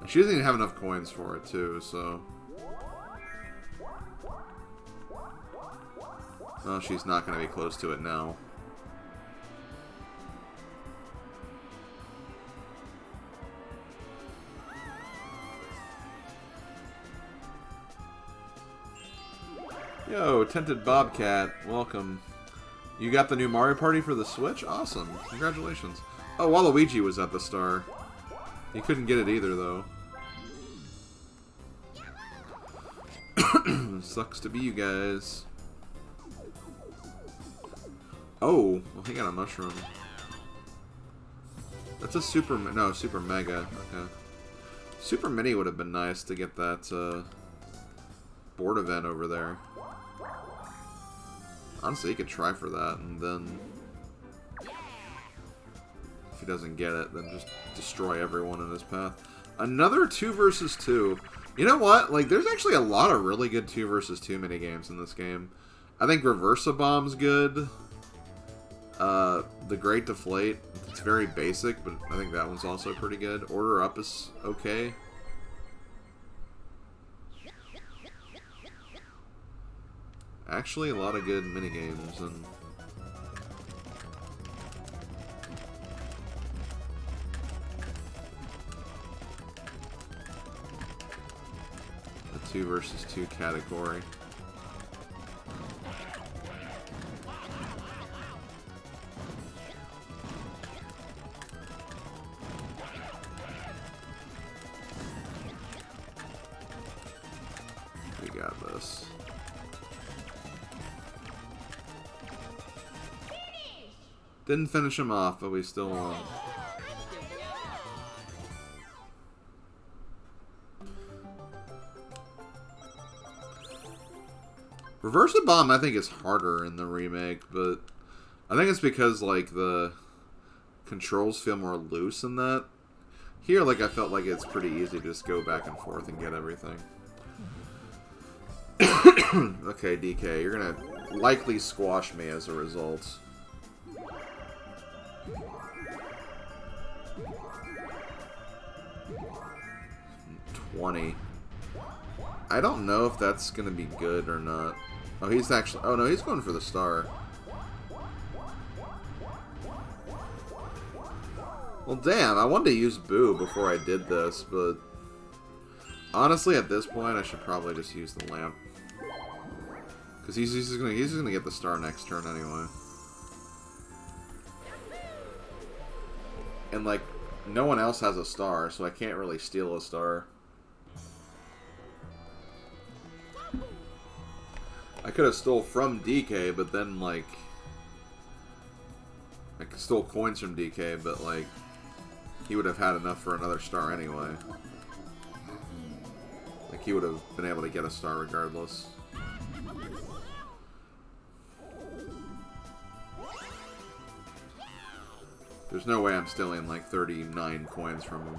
She doesn't even have enough coins for it, too, so... Oh, she's not going to be close to it now. Yo, Tented Bobcat, welcome. You got the new Mario Party for the Switch? Awesome. Congratulations. Oh, Waluigi was at the star. He couldn't get it either, though. Sucks to be you guys. Oh, well, he got a mushroom. That's a super... No, super mega. Okay. Super mini would have been nice to get that board event over there. Honestly, he could try for that, and then... If he doesn't get it, then just destroy everyone in his path. Another 2 versus 2. You know what? Like, there's actually a lot of really good 2 versus 2 minigames in this game. I think Reversa-Bomb's good. The Great Deflate, it's very basic, but I think that one's also pretty good. Order Up is okay. Actually, a lot of good minigames, and... the 2 versus 2 category. We got this. Didn't finish him off, but we still won. Reversa-Bomb, I think, is harder in the remake, but I think it's because, like, the controls feel more loose in that. Here, like, I felt like it's pretty easy to just go back and forth and get everything. Okay, DK, you're gonna likely squash me as a result. 20. I don't know if that's gonna be good or not. Oh, he's actually... Oh, no, he's going for the star. Well, damn, I wanted to use Boo before I did this, but... honestly, at this point, I should probably just use the lamp. Because he's just gonna get the star next turn anyway. And, like, no one else has a star, so I can't really steal a star. could have stole from DK, but then, like... I stole coins from DK, but, like... He would have had enough for another star anyway. Like, he would have been able to get a star regardless. There's no way I'm stealing, like, 39 coins from him.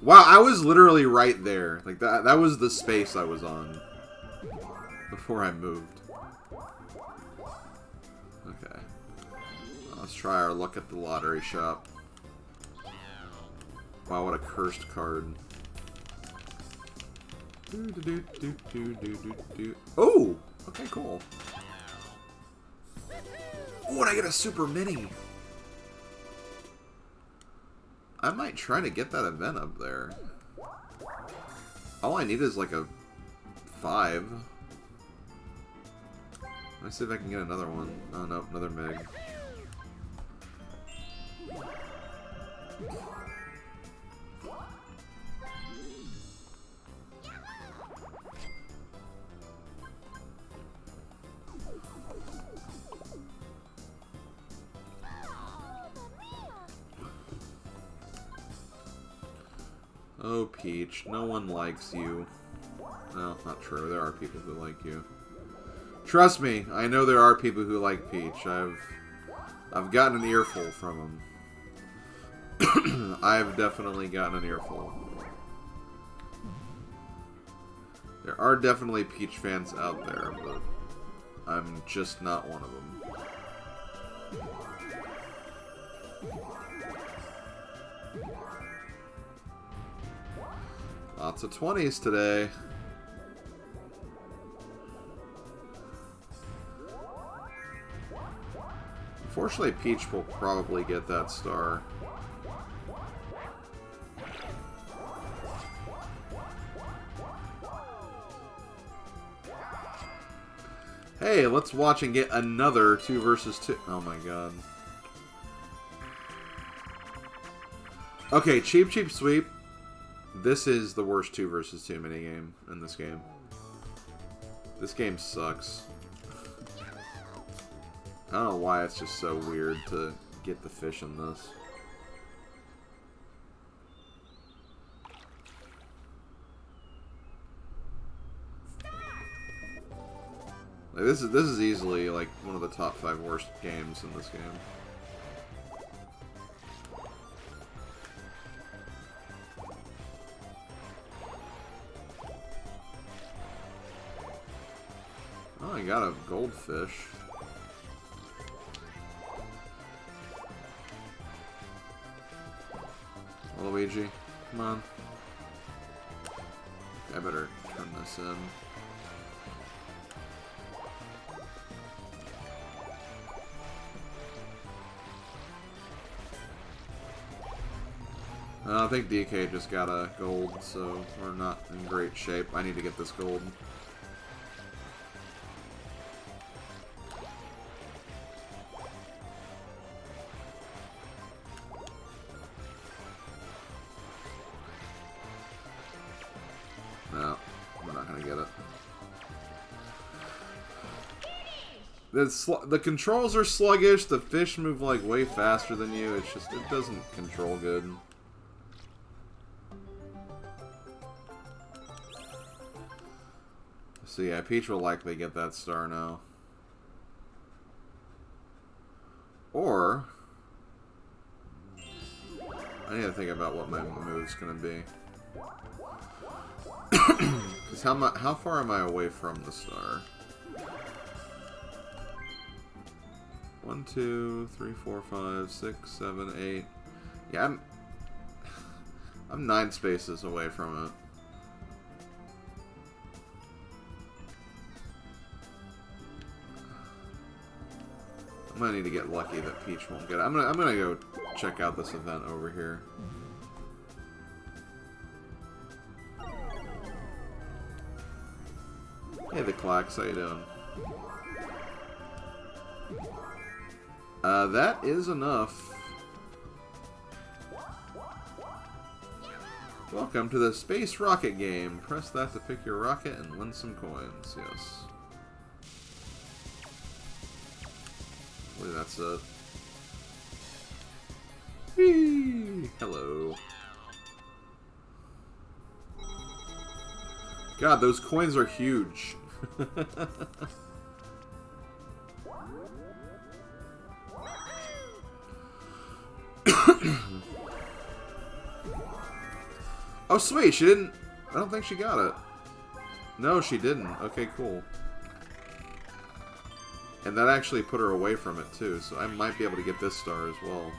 Wow, I was literally right there. Like, that was the space I was on before I moved. Okay. Let's try our luck at the lottery shop. Wow, what a cursed card. Oh! Okay, cool. Oh, and I get a super mini! I might try to get that event up there. All I need is like a 5. Let's see if I can get another one. Oh no, another Meg. Oh, Peach, no one likes you. No, not true. There are people who like you. Trust me, I know there are people who like Peach. I've gotten an earful from them. I've definitely gotten an earful. There are definitely Peach fans out there, but I'm just not one of them. Lots of 20s today. Unfortunately, Peach will probably get that star. Hey, let's watch and get another 2 versus 2. Oh my god. Okay, Cheap Cheap Sweep. This is the worst 2 versus 2 minigame in this game. This game sucks. I don't know why it's just so weird to get the fish in this. Like, this is easily like one of the top 5 worst games in this game. Oh, I got a goldfish. Luigi, come on. I better turn this in. I think DK just got a gold, so we're not in great shape. I need to get this gold. No, we're not gonna get it. The controls are sluggish, the fish move like way faster than you, it's just, it doesn't control good. So yeah, Peach will likely get that star now. Or I need to think about what my move's gonna be. Because how far am I away from the star? 1, 2, 3, 4, 5, 6, 7, 8. Yeah, I'm 9 spaces away from it. I'm gonna need to get lucky that Peach won't get it. I'm gonna go check out this event over here. Hey, the Clax, how you doing? That is enough. Welcome to the Space Rocket game. Press that to pick your rocket and win some coins. Yes. I believe that's it. Whee! Hello. God, those coins are huge. Oh, sweet. She didn't... I don't think she got it. No, she didn't. Okay, cool. And that actually put her away from it, too. So I might be able to get this star as well.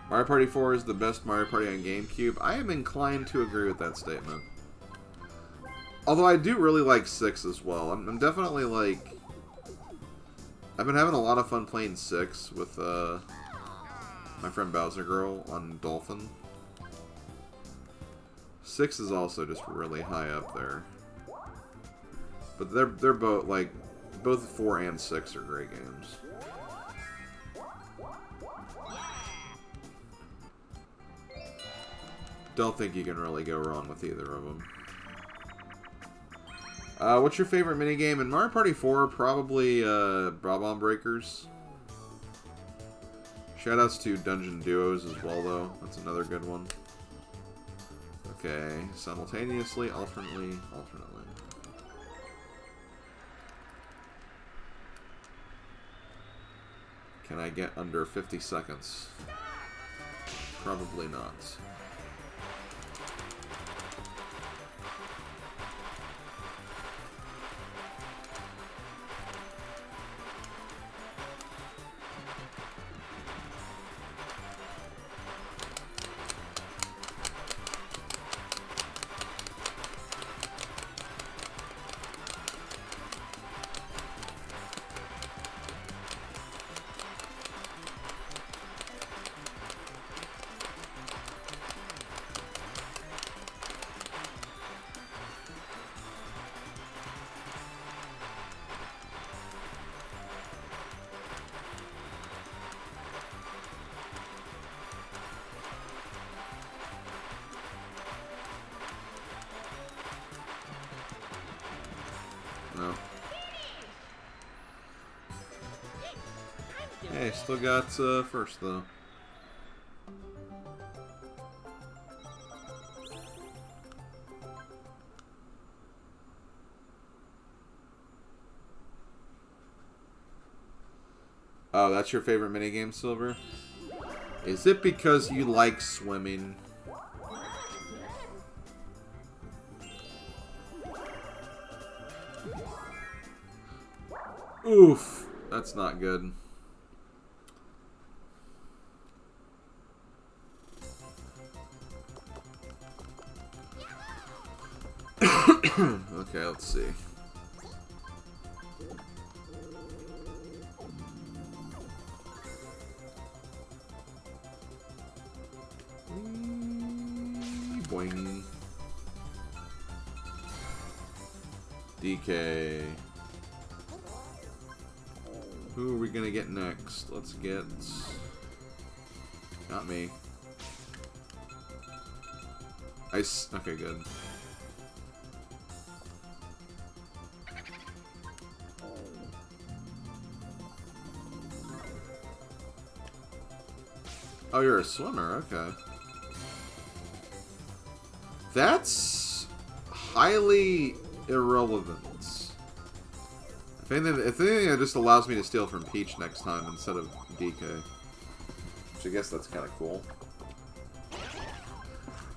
Mario Party 4 is the best Mario Party on GameCube. I am inclined to agree with that statement. Although I do really like 6 as well. I'm definitely like... I've been having a lot of fun playing 6 with my friend Bowser Girl on Dolphin. 6 is also just really high up there. But they're both like both 4 and 6 are great games. Don't think you can really go wrong with either of them. What's your favorite minigame? In Mario Party 4, probably Bob-omb Breakers. Shoutouts to Dungeon Duos as well, though. That's another good one. Okay, simultaneously, alternately. Can I get under 50 seconds? Probably not. No. Hey, still got first though. Oh, that's your favorite minigame, Silver? Is it because you like swimming? Oof, that's not good. Okay, let's see. Boing. DK. Who are we gonna get next? Let's get... Not me. Ice. Okay, good. Oh, you're a swimmer. Okay. That's highly irrelevant. If anything, it just allows me to steal from Peach next time instead of DK. Which I guess that's kind of cool.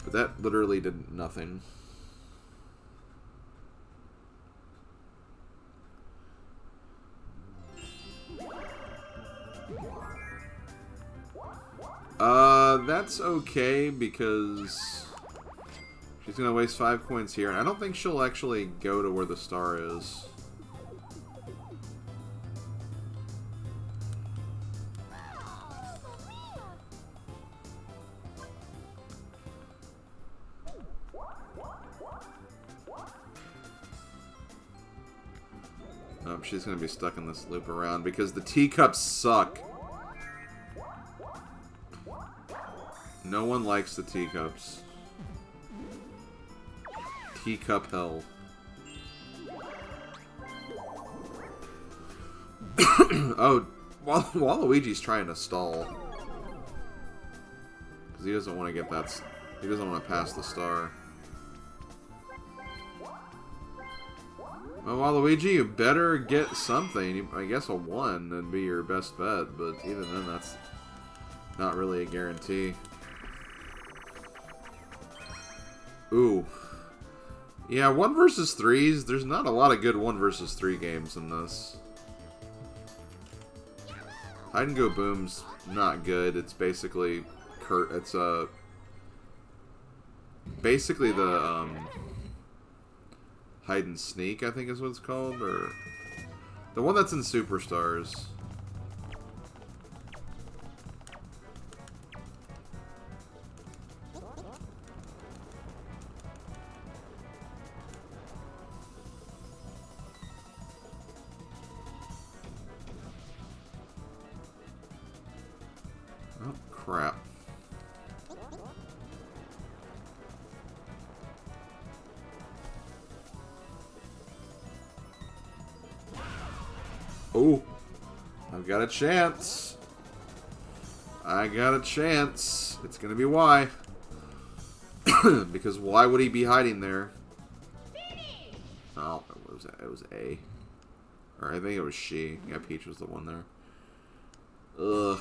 But that literally did nothing. That's okay because she's gonna waste 5 coins here, and I don't think she'll actually go to where the star is. Yep, she's gonna be stuck in this loop around because the teacups suck. No one likes the teacups. Teacup hell. Oh, Waluigi's trying to stall. Because he doesn't want to get that... He doesn't want to pass the star. Well, Waluigi, you better get something. I guess a 1 would be your best bet, but even then, that's not really a guarantee. Ooh. Yeah, 1 versus 3s. There's not a lot of good 1 versus 3 games in this. Hide and Go Boom's not good. It's basically... It's basically the hide and sneak, I think is what it's called, or the one that's in Superstars. Oh crap. Oh, I've got a chance. I got a chance. It's gonna be Y. Because why would he be hiding there? Oh, what was that? It was A. Or I think it was she. Yeah, Peach was the one there. Ugh.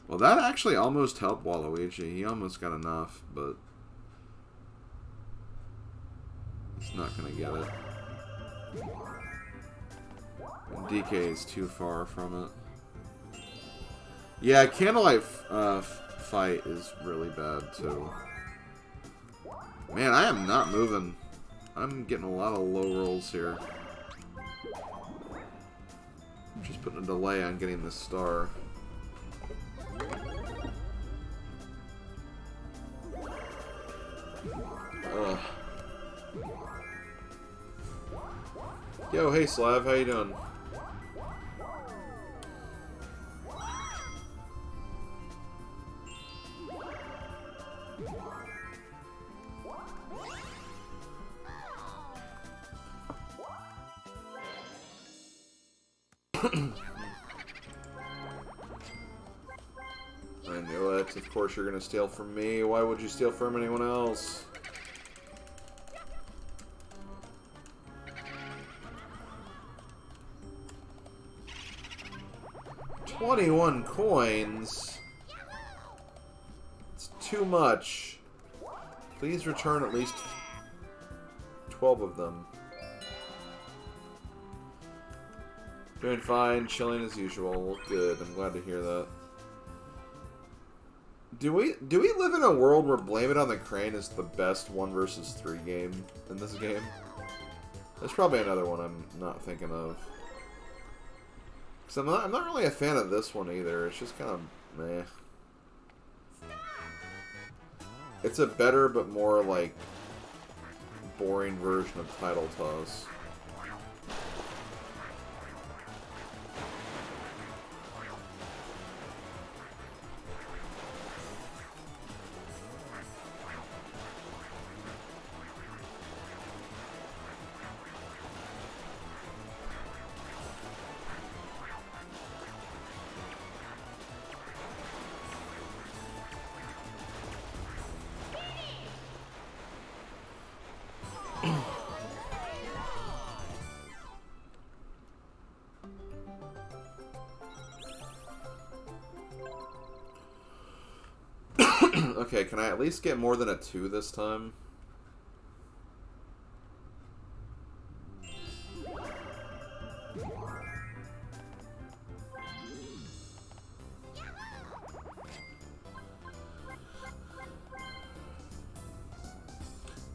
Well, that actually almost helped Waluigi. He almost got enough, but he's not going to get it. And DK is too far from it. Yeah, Candlelight Fight is really bad, too. Man, I am not moving. I'm getting a lot of low rolls here. I'm just putting a delay on getting this star. Ugh. Yo, hey Slav, how you doing? I knew it. Of course you're gonna steal from me. Why would you steal from anyone else? 21 coins? It's too much. Please return at least 12 of them. Doing fine, chilling as usual. Good, I'm glad to hear that. Do we live in a world where Blame It on the Crane is the best 1 versus 3 game in this game? There's probably another one I'm not thinking of. Because I'm not really a fan of this one either. It's just kind of meh. It's a better but more like boring version of Title Toss. Okay, can I at least get more than a 2 this time?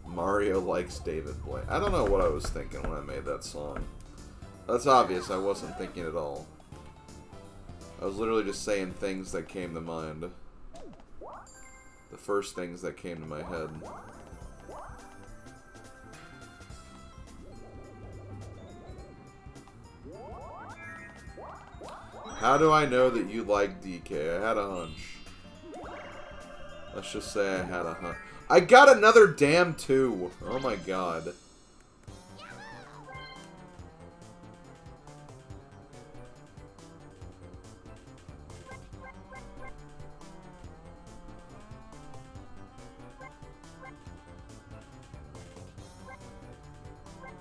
Mario likes David Blaine. I don't know what I was thinking when I made that song. That's obvious, I wasn't thinking at all. I was literally just saying things that came to mind. the first things that came to my head. How do I know that you like DK? I had a hunch. Let's just say I had a hunch. I got another damn 2. Oh my god.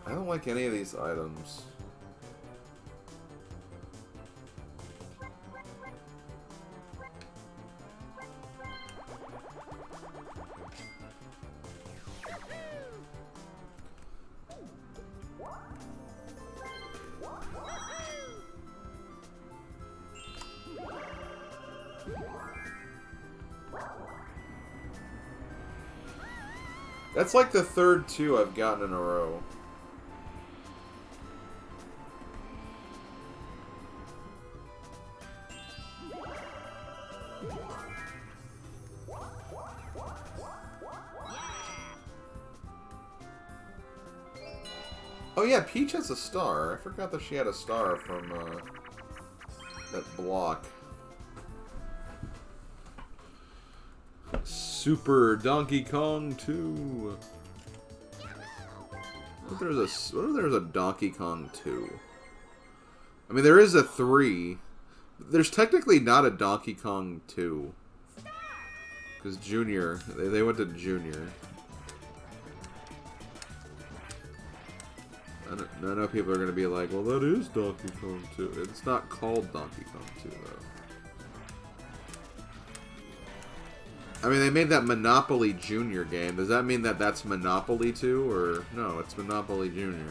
I don't like any of these items. That's like the third 2 I've gotten in a row. Oh yeah, Peach has a star. I forgot that she had a star from that block. Super Donkey Kong 2. What if there's a Donkey Kong 2? I mean, there is a 3. There's technically not a Donkey Kong 2. Because Junior, they went to Junior. I know people are going to be like, well, that is Donkey Kong 2. It's not called Donkey Kong 2, though. I mean, they made that Monopoly Junior game. Does that mean that that's Monopoly 2? Or, no, it's Monopoly Junior.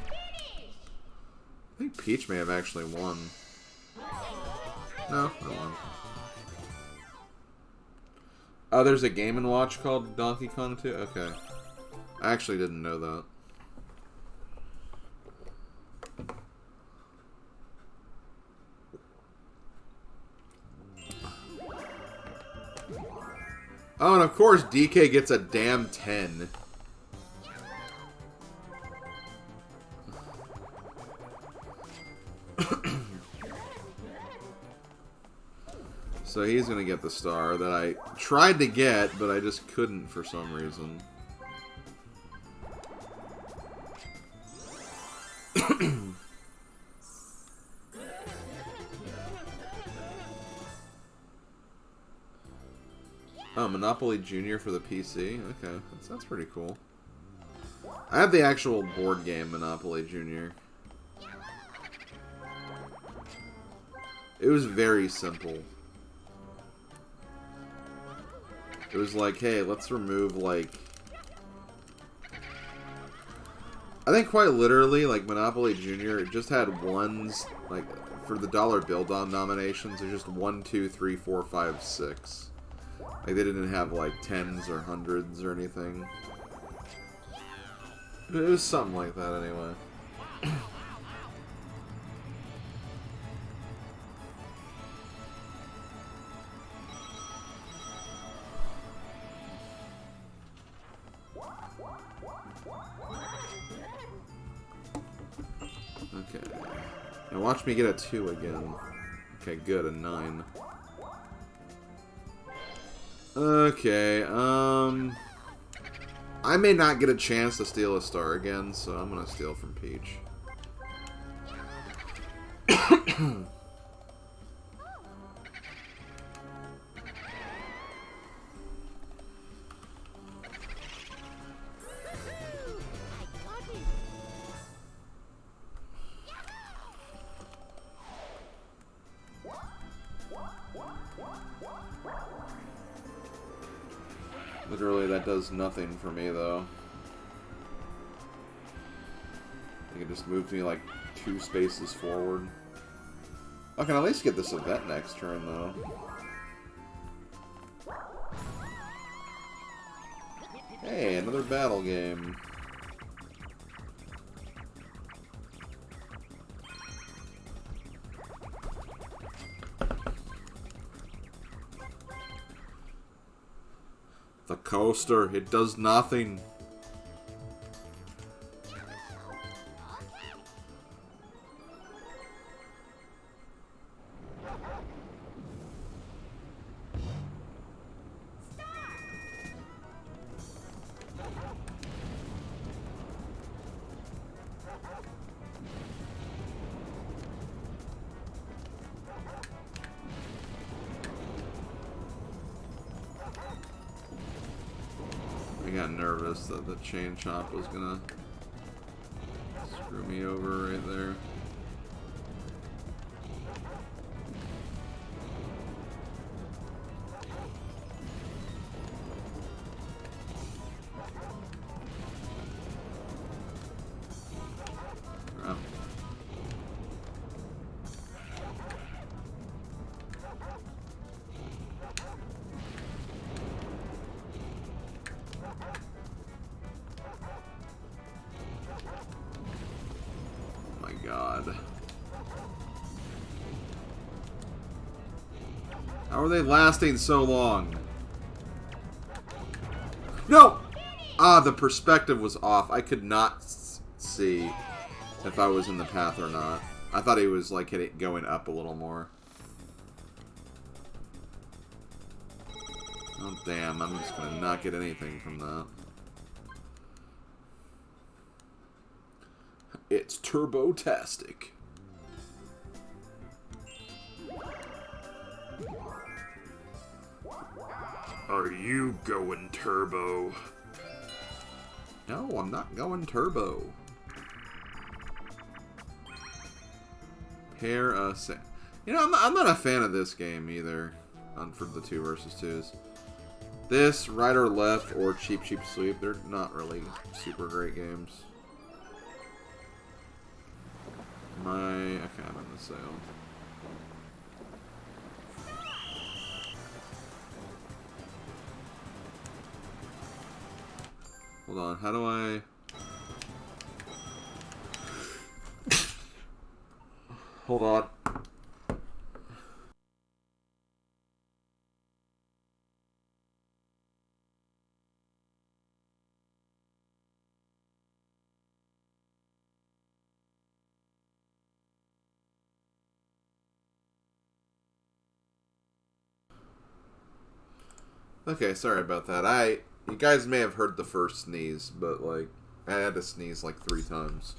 I think Peach may have actually won. No, I won. Oh, there's a Game & Watch called Donkey Kong 2? Okay. I actually didn't know that. Oh, and of course DK gets a damn 10. So he's gonna get the star that I tried to get, but I just couldn't for some reason. Oh, Monopoly Junior for the PC? Okay, that's pretty cool. I have the actual board game Monopoly Junior. It was very simple. It was like, hey, let's remove, like... I think quite literally, like, Monopoly Junior, it just had ones, like, for the dollar bill nominations, it's just 1, 2, 3, 4, 5, 6. Like, they didn't have, like, tens or hundreds or anything. It was something like that, anyway. Okay. Now watch me get a 2 again. Okay, good, a 9. Okay, I may not get a chance to steal a star again, so I'm gonna steal from Peach. Literally, that does nothing for me, though. I think it just moves me, like, 2 spaces forward. I can at least get this event next turn, though. Hey, another battle game. coaster. It does nothing. I got nervous that the chain chomp was gonna screw me over right there. Oh. My God. How are they lasting so long? No! Ah, the perspective was off. I could not see if I was in the path or not. I thought he was like going up a little more. Oh damn, I'm just gonna not get anything from that. It's turbo-tastic. Are you going turbo? No, I'm not going turbo. Pair you know, I'm not a fan of this game either. For the 2 versus 2s. This, right or left, or Cheap Cheap Sweep, they're not really super great games. Okay, I'm in the sale. Hold on, how do I... Hold on. Okay, sorry about that. You guys may have heard the first sneeze, but like, I had to sneeze like 3 times.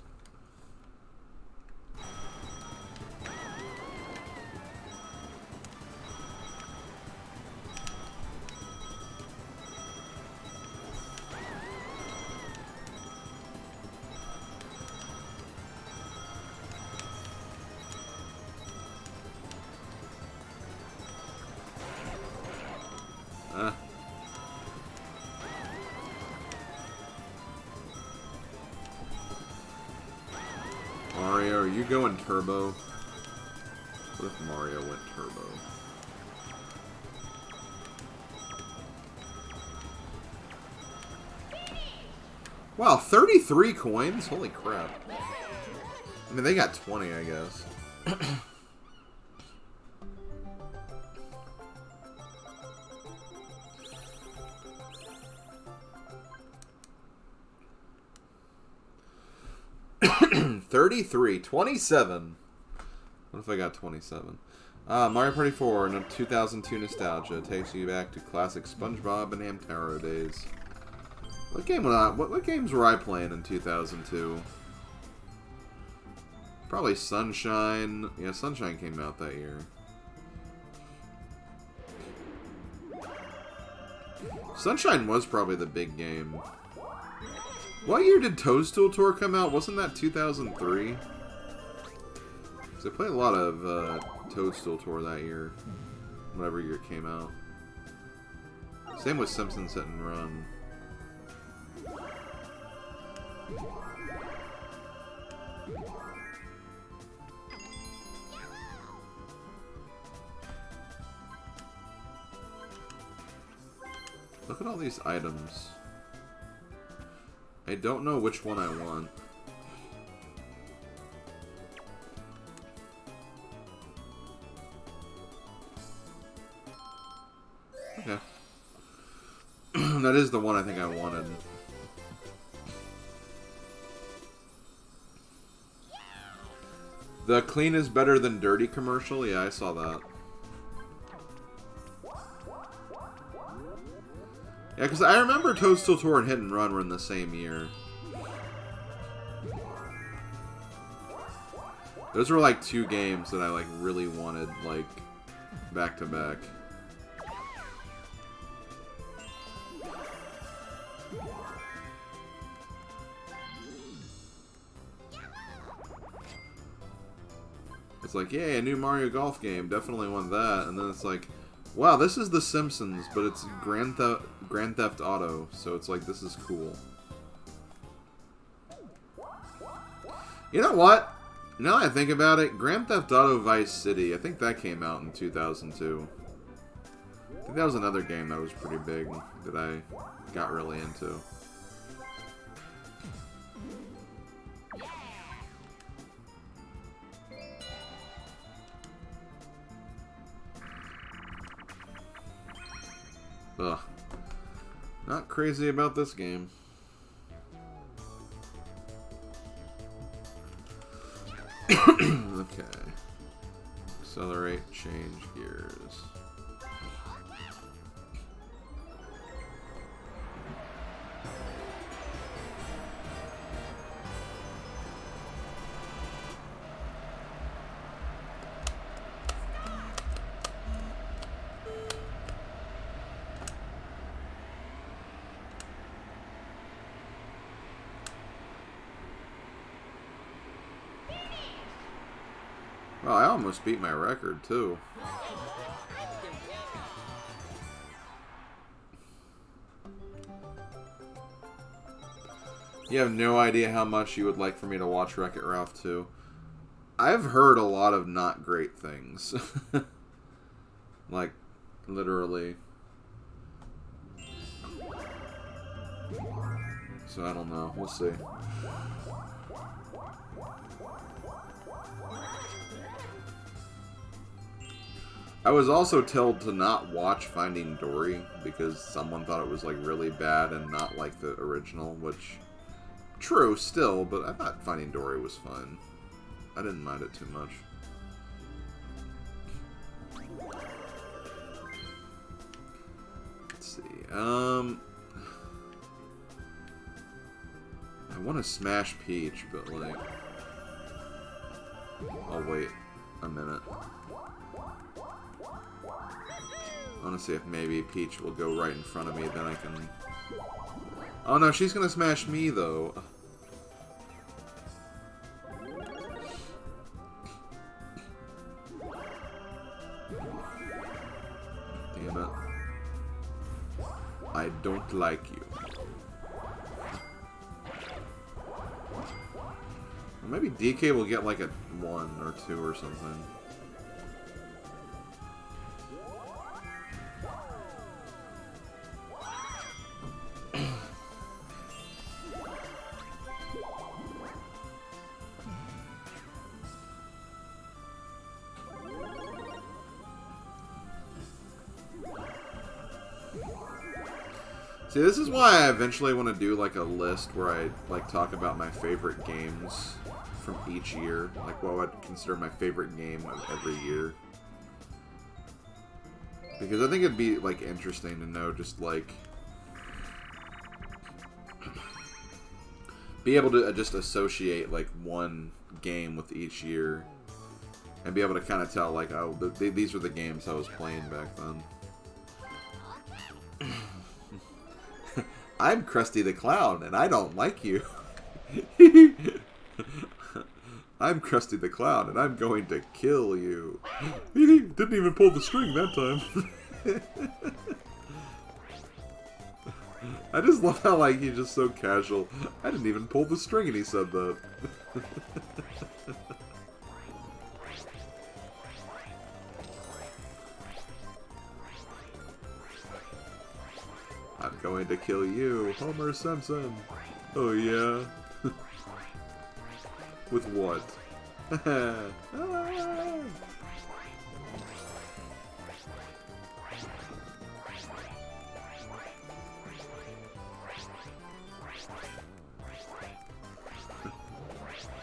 Mario, are you going turbo? What if Mario went turbo? Wow, 33 coins? Holy crap. I mean, they got 20, I guess. $33, 27. What if I got 27? Mario Party 4 and 2002 nostalgia takes you back to classic SpongeBob and Hamtaro days. What game what games were I playing in 2002? Probably Sunshine. Yeah, Sunshine came out that year. Sunshine was probably the big game. What year did Toadstool Tour come out? Wasn't that 2003? Because I played a lot of Toadstool Tour that year. Whatever year it came out. Same with Simpsons Hit and Run. Look at all these items. I don't know which one I want. Okay. That is the one I think I wanted. The clean is better than dirty commercial? Yeah, I saw that. Yeah, because I remember Toadstool Tour and Hit and Run were in the same year. Those were like two games that I like really wanted, like, back to back. It's like, yay, a new Mario Golf game. Definitely want that. And then it's like, wow, this is The Simpsons, but it's Grand Theft Auto. So it's like, this is cool. You know what? Now that I think about it, Grand Theft Auto Vice City, I think that came out in 2002. I think that was another game that was pretty big that I got really into. Ugh. Not crazy about this game. Okay. Accelerate, change gears. Well, I almost beat my record, too. You have no idea how much you would like for me to watch Wreck-It Ralph 2. I've heard a lot of not great things. Like, literally. So I don't know. We'll see. I was also told to not watch Finding Dory because someone thought it was like really bad and not like the original, which true still, but I thought Finding Dory was fun. I didn't mind it too much. Let's see. I want to smash Peach, but like, I'll wait a minute. I want to see if maybe Peach will go right in front of me, then I can... Oh no, she's gonna smash me, though. Damn it. I don't like you. Maybe DK will get like a 1 or 2 or something. See, this is why I eventually want to do like a list where I like talk about my favorite games from each year, like what I'd consider my favorite game of every year. Because I think it'd be like interesting to know just like be able to just associate like one game with each year and be able to kind of tell like, oh, these were the games I was playing back then. I'm Krusty the Clown, and I don't like you. I'm Krusty the Clown, and I'm going to kill you. He didn't even pull the string that time. I just love how, like, he's just so casual. I didn't even pull the string, and he said that. I'm going to kill you, Homer Simpson. Oh yeah? With what?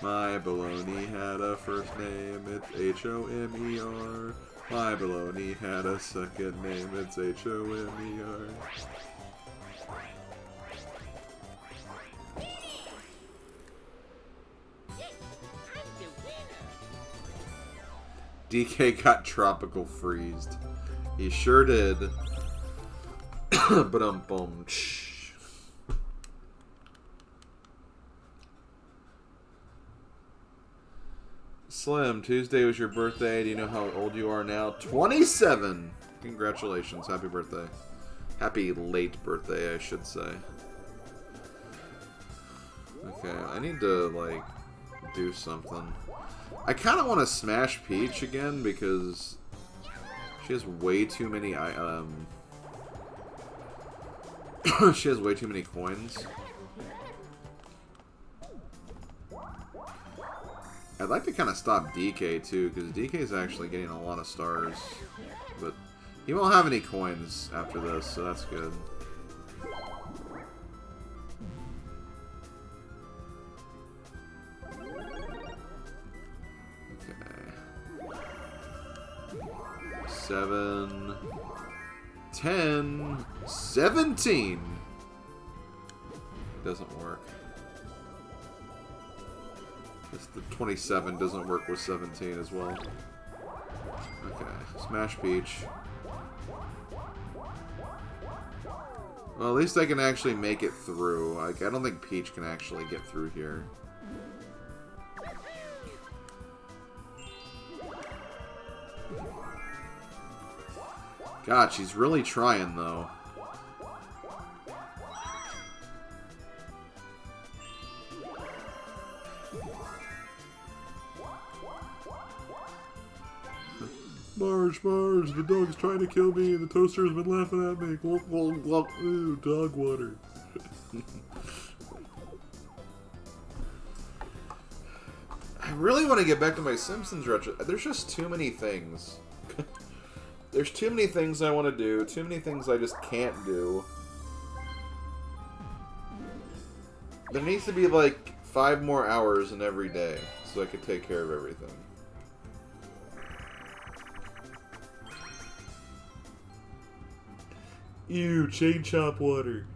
My baloney had a first name, it's H-O-M-E-R. My baloney had a second name, it's H-O-M-E-R. DK got tropical freezed. He sure did. Ba-dum-bum. Slim, Tuesday was your birthday. Do you know how old you are now? 27! Congratulations. Happy birthday. Happy late birthday, I should say. Okay, I need to, like, do something. I kind of want to smash Peach again because she has way too many, she has way too many coins. I'd like to kind of stop DK too, because DK is actually getting a lot of stars. But he won't have any coins after this, so that's good. Okay. 7, 10, 17. Doesn't work. The 27 doesn't work with 17 as well. Okay, smash Peach. Well, at least I can actually make it through. Like, I don't think Peach can actually get through here. God, she's really trying, though. Marge, the dog's trying to kill me and the toaster's been laughing at me. Glug, glug, glug. Ooh, dog water. I really want to get back to my Simpsons retro. There's just too many things. There's too many things I want to do. Too many things I just can't do. There needs to be like 5 more hours in every day so I could take care of everything. Ew, chain chomp water.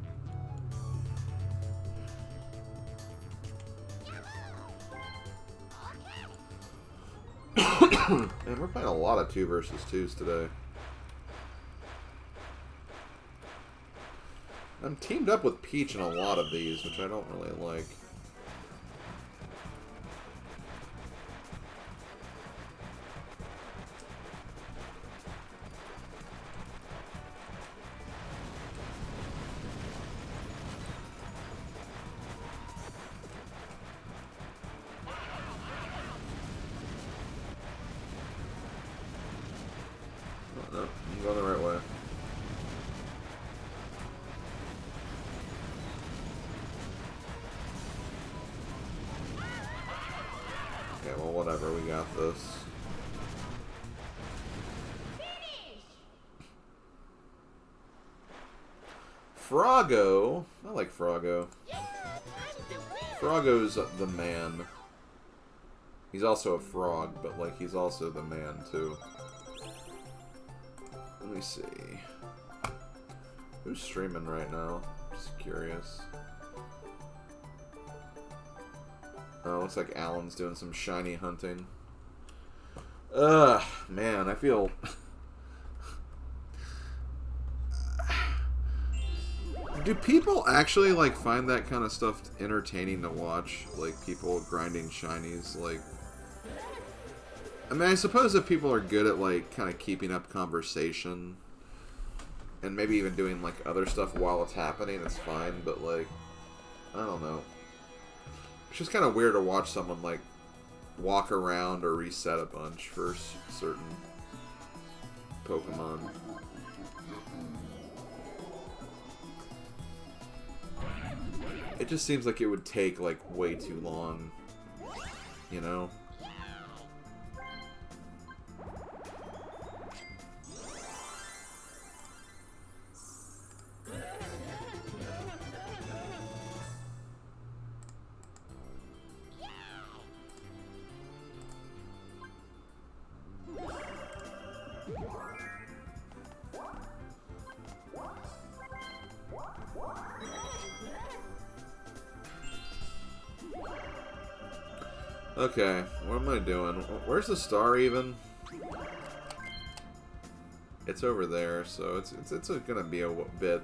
Man, we're playing a lot of 2 versus 2s today. I'm teamed up with Peach in a lot of these, which I don't really like. Oh, no, I'm going the right way. Okay, well, whatever, we got this. Froggo? I like Froggo. Froggo's the man. He's also a frog, but, like, he's also the man, too. Let me see. Who's streaming right now? Just curious. Oh, looks like Alan's doing some shiny hunting. Ugh, man, I feel... Do people actually, like, find that kind of stuff entertaining to watch? Like, people grinding shinies, like... I mean, I suppose if people are good at, like, kind of keeping up conversation, and maybe even doing, like, other stuff while it's happening, it's fine, but, like, I don't know. It's just kind of weird to watch someone, like, walk around or reset a bunch for certain Pokemon. It just seems like it would take, like, way too long, you know? Okay, what am I doing? Where's the star even? It's over there, so it's gonna be a bit.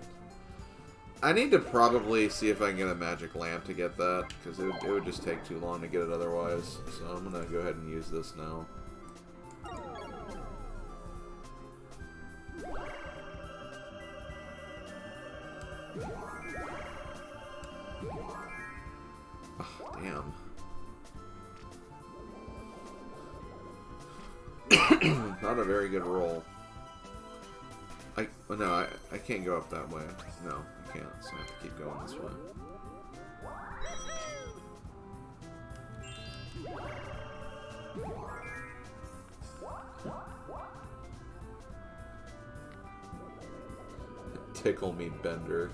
I need to probably see if I can get a magic lamp to get that, because it would just take too long to get it otherwise. So I'm gonna go ahead and use this now. Oh, damn. Not a very good roll. No, I can't go up that way. No, I can't, so I have to keep going this way. Tickle me, Bender.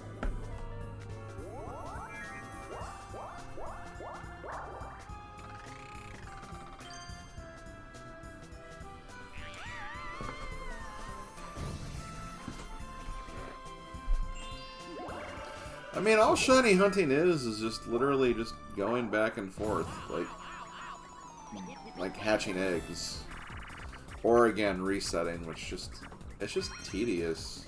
I mean, all shiny hunting is just literally just going back and forth, like hatching eggs, or again resetting, which it's just tedious.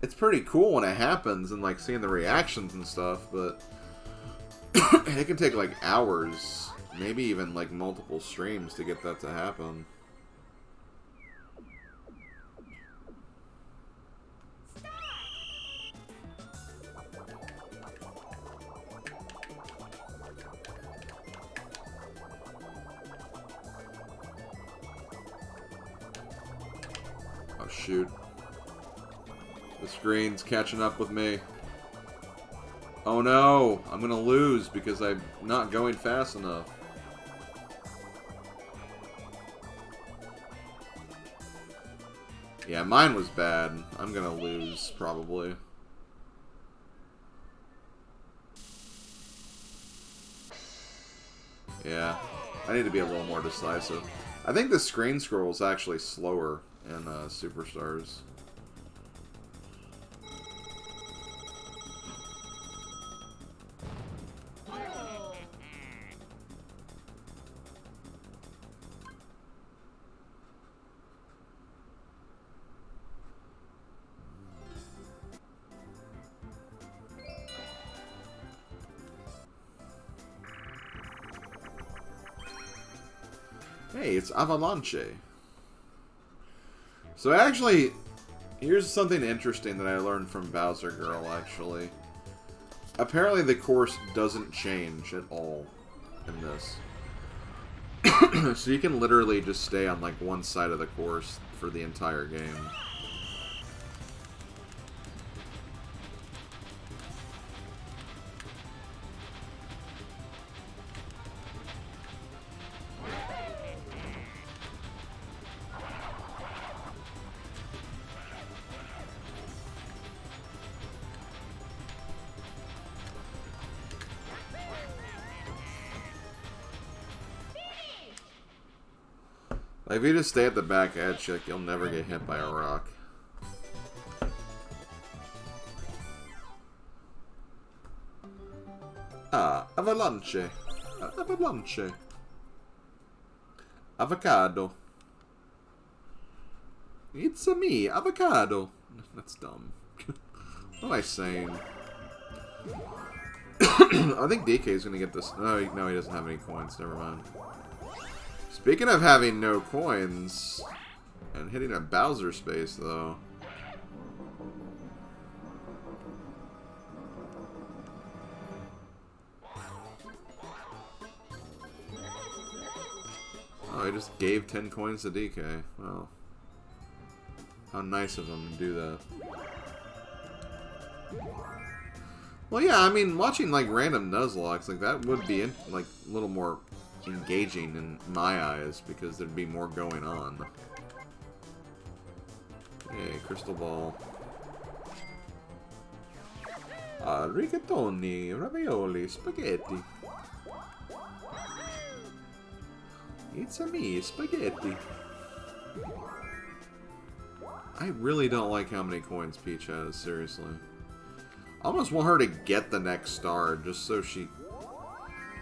It's pretty cool when it happens and like seeing the reactions and stuff, but it can take like hours, maybe even like multiple streams to get that to happen. Oh shoot. The screen's catching up with me. Oh no! I'm gonna lose because I'm not going fast enough. Yeah, mine was bad. I'm gonna lose, probably. Yeah, I need to be a little more decisive. I think the screen scroll is actually slower in Superstars. Hey, it's Avalanche. So actually, here's something interesting that I learned from Bowser Girl, actually. Apparently the course doesn't change at all in this. So you can literally just stay on like one side of the course for the entire game. Like, if you just stay at the back edge, you'll never get hit by a rock. Ah, avalanche. Avalanche. Avocado. It's a me, avocado. That's dumb. What am I saying? I think DK is going to get this. No, he doesn't have any coins. Never mind. Speaking of having no coins, and hitting a Bowser space, though. Oh, he just gave 10 coins to DK. Well, how nice of him to do that. Well, yeah, I mean, watching, like, random Nuzlockes, like, that would be, like, a little more engaging in my eyes, because there'd be more going on. Hey, crystal ball. Rigatoni, ravioli, spaghetti. It's a me, spaghetti. I really don't like how many coins Peach has, seriously. I almost want her to get the next star just so she...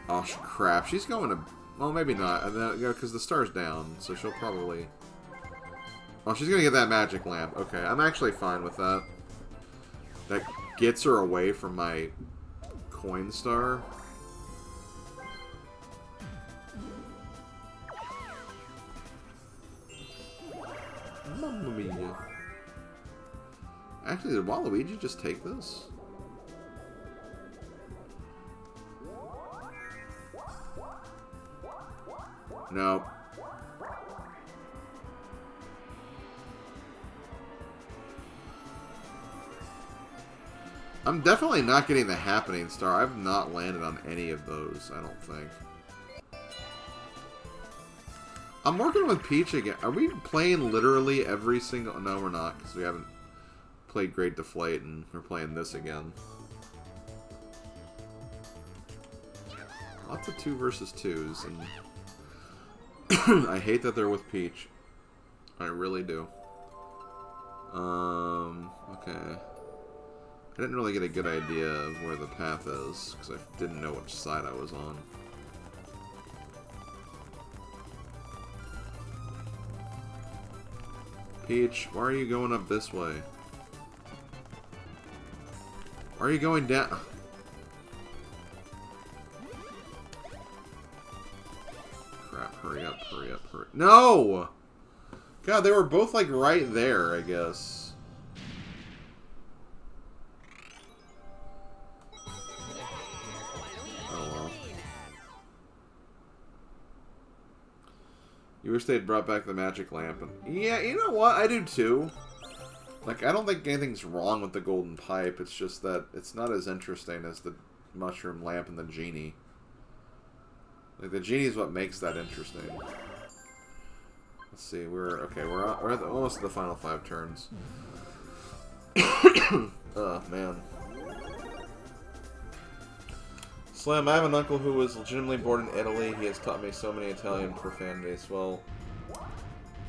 Oh, crap. She's going to... Well, maybe not. Because the star's down, so she'll probably... Oh, she's going to get that magic lamp. Okay, I'm actually fine with that. That gets her away from my coin star. Mamma mia. Actually, did Waluigi just take this? No. I'm definitely not getting the Happening Star. I've not landed on any of those, I don't think. I'm working with Peach again. Are we playing literally every single... No, we're not, because we haven't played Great Deflate, and we're playing this again. Lots of 2 versus 2s, and I hate that they're with Peach. I really do. Okay. I didn't really get a good idea of where the path is, because I didn't know which side I was on. Peach, why are you going up this way? Why are you going down? Crap, hurry up, hurry up, hurry... No! God, they were both, like, right there, I guess. You wish they'd brought back the magic lamp. And yeah, you know what? I do too. Like, I don't think anything's wrong with the golden pipe. It's just that it's not as interesting as the mushroom lamp and the genie. Like, the genie is what makes that interesting. Let's see. We're at almost the final 5 turns. Oh, man. Slim, I have an uncle who was legitimately born in Italy. He has taught me so many Italian profanities. Well,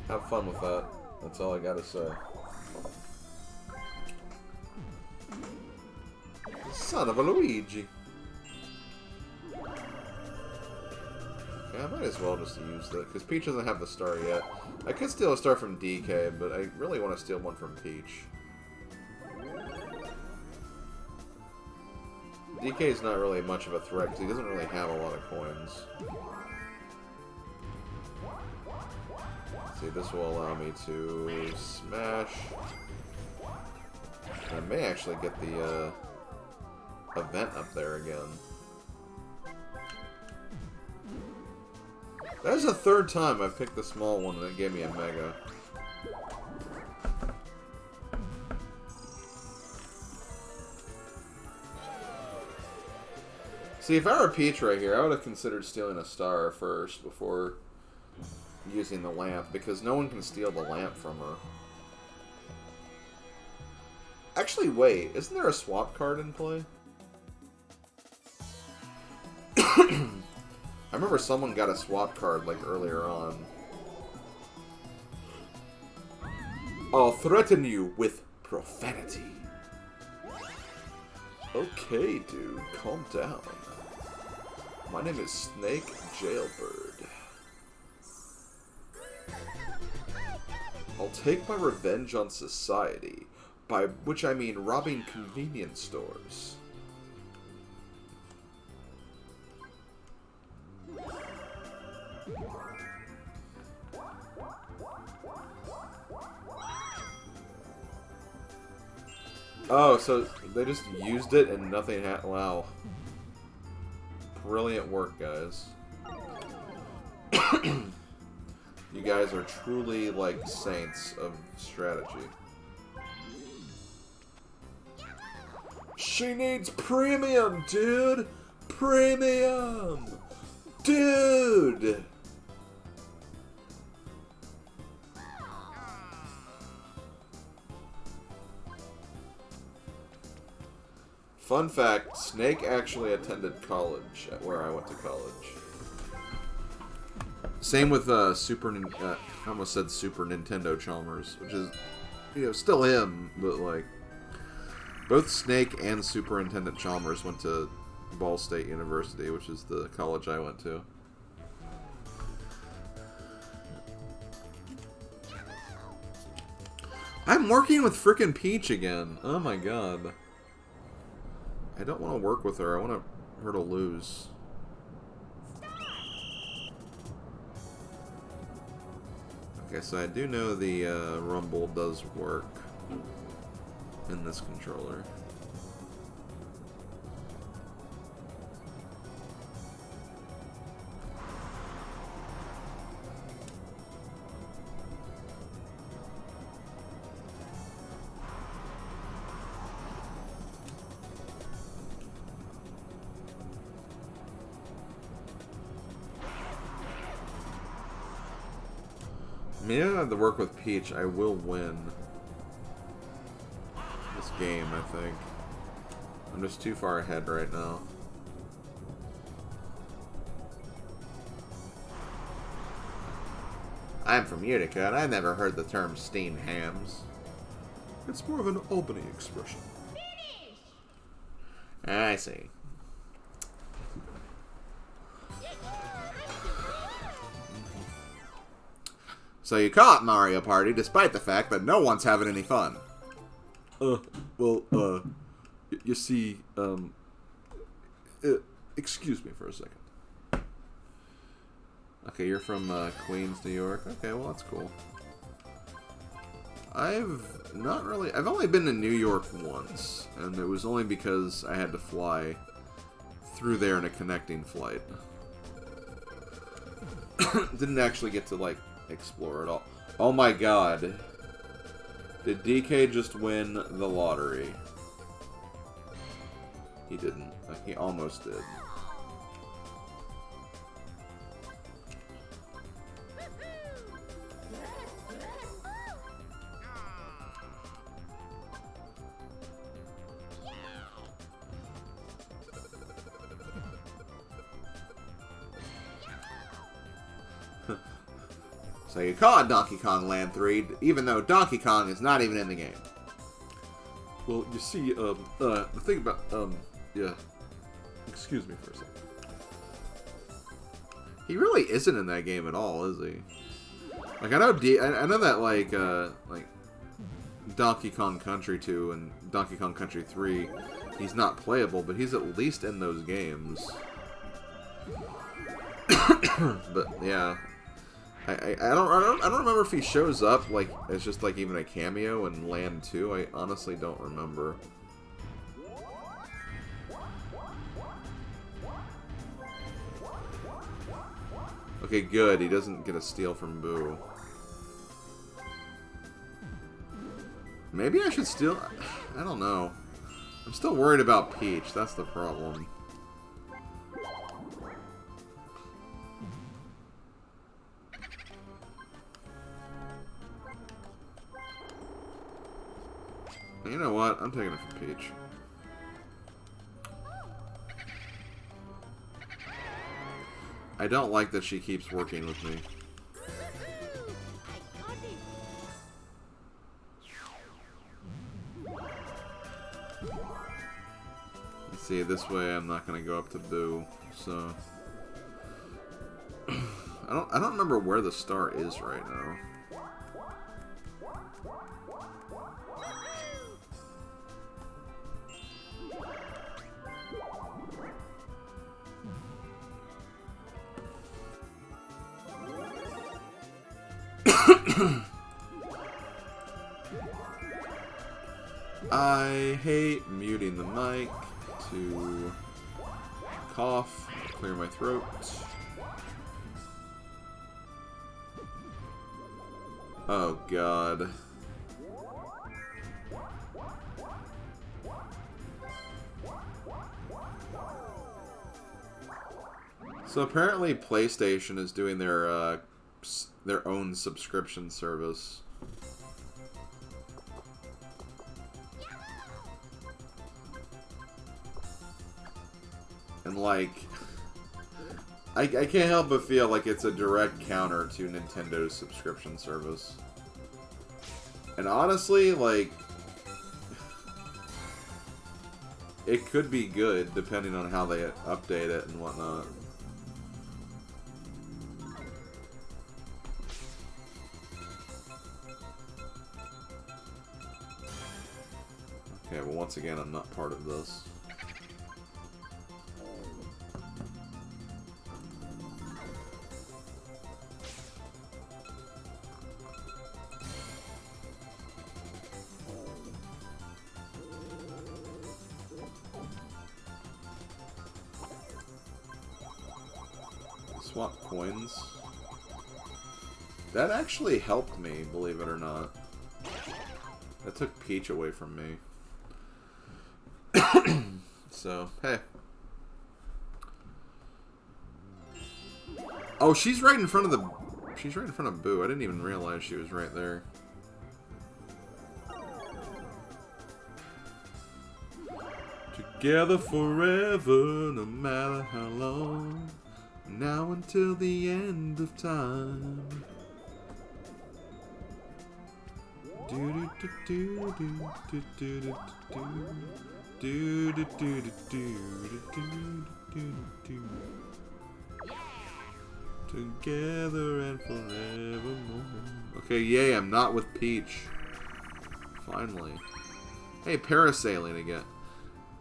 have fun with that. That's all I gotta say. Son of a Luigi. Okay, I might as well just use that, because Peach doesn't have the star yet. I could steal a star from DK, but I really want to steal one from Peach. DK is not really much of a threat, because he doesn't really have a lot of coins. Let's see, this will allow me to smash. And I may actually get the event up there again. That is the 3rd time I've picked the small one and it gave me a mega. See, if I were Peach right here, I would have considered stealing a star first before using the lamp, because no one can steal the lamp from her. Actually, wait, isn't there a swap card in play? I remember someone got a swap card, like, earlier on. I'll threaten you with profanity. Okay, dude, calm down. My name is Snake Jailbird. I'll take my revenge on society, by which I mean robbing convenience stores. Oh, so they just used it and nothing happened. Wow. Brilliant work, guys. You guys are truly, like, saints of strategy. She needs premium, dude! Premium! Dude! Fun fact, Snake actually attended college at where I went to college. Same with I almost said Super Nintendo Chalmers, which is, you know, still him, but like, Both Snake and Superintendent Chalmers went to Ball State University, which is the college I went to. I'm working with frickin' Peach again. Oh my god. I don't want to work with her. I want her to lose. Okay, so I do know the rumble does work in this controller. I mean, I don't have to work with Peach. I will win this game, I think. I'm just too far ahead right now. I'm from Utica, and I never heard the term steamed hams. It's more of an Albany expression. Finish! I see. So you caught Mario Party despite the fact that no one's having any fun. You see, excuse me for a second. Okay, you're from Queens, New York. Okay, well that's cool. I've only been to New York once, and it was only because I had to fly through there in a connecting flight. Didn't actually get to, like, explore it all. Oh my god. Did DK just win the lottery? He didn't. He almost did. So you caught Donkey Kong Land 3, even though Donkey Kong is not even in the game. Well, you see, the thing about, yeah. Excuse me for a second. He really isn't in that game at all, is he? Like, I know that, like Donkey Kong Country 2 and Donkey Kong Country 3, he's not playable, but he's at least in those games. But, yeah. I don't remember if he shows up, like, it's just, like, even a cameo in Land 2. I honestly don't remember. Okay, good. He doesn't get a steal from Boo. Maybe I should steal... I don't know. I'm still worried about Peach. That's the problem. You know what? I'm taking it from Peach. I don't like that she keeps working with me. You see, this way I'm not gonna go up to Boo, so I don't remember where the star is right now. I hate muting the mic to cough, clear my throat. Oh god. So apparently PlayStation is doing their own subscription service. And, like, I can't help but feel like it's a direct counter to Nintendo's subscription service. And honestly, like, it could be good depending on how they update it and whatnot. Okay, well, once again, I'm not part of this. Swap coins. That actually helped me, believe it or not. That took Peach away from me. So, hey. Oh, she's right in front of the... She's right in front of Boo. I didn't even realize she was right there. Together forever, no matter how long. Now until the end of time. Do do do do do do do do do do do do do do. Together and forevermore. Okay, yay! I'm not with Peach. Finally. Hey, parasailing again.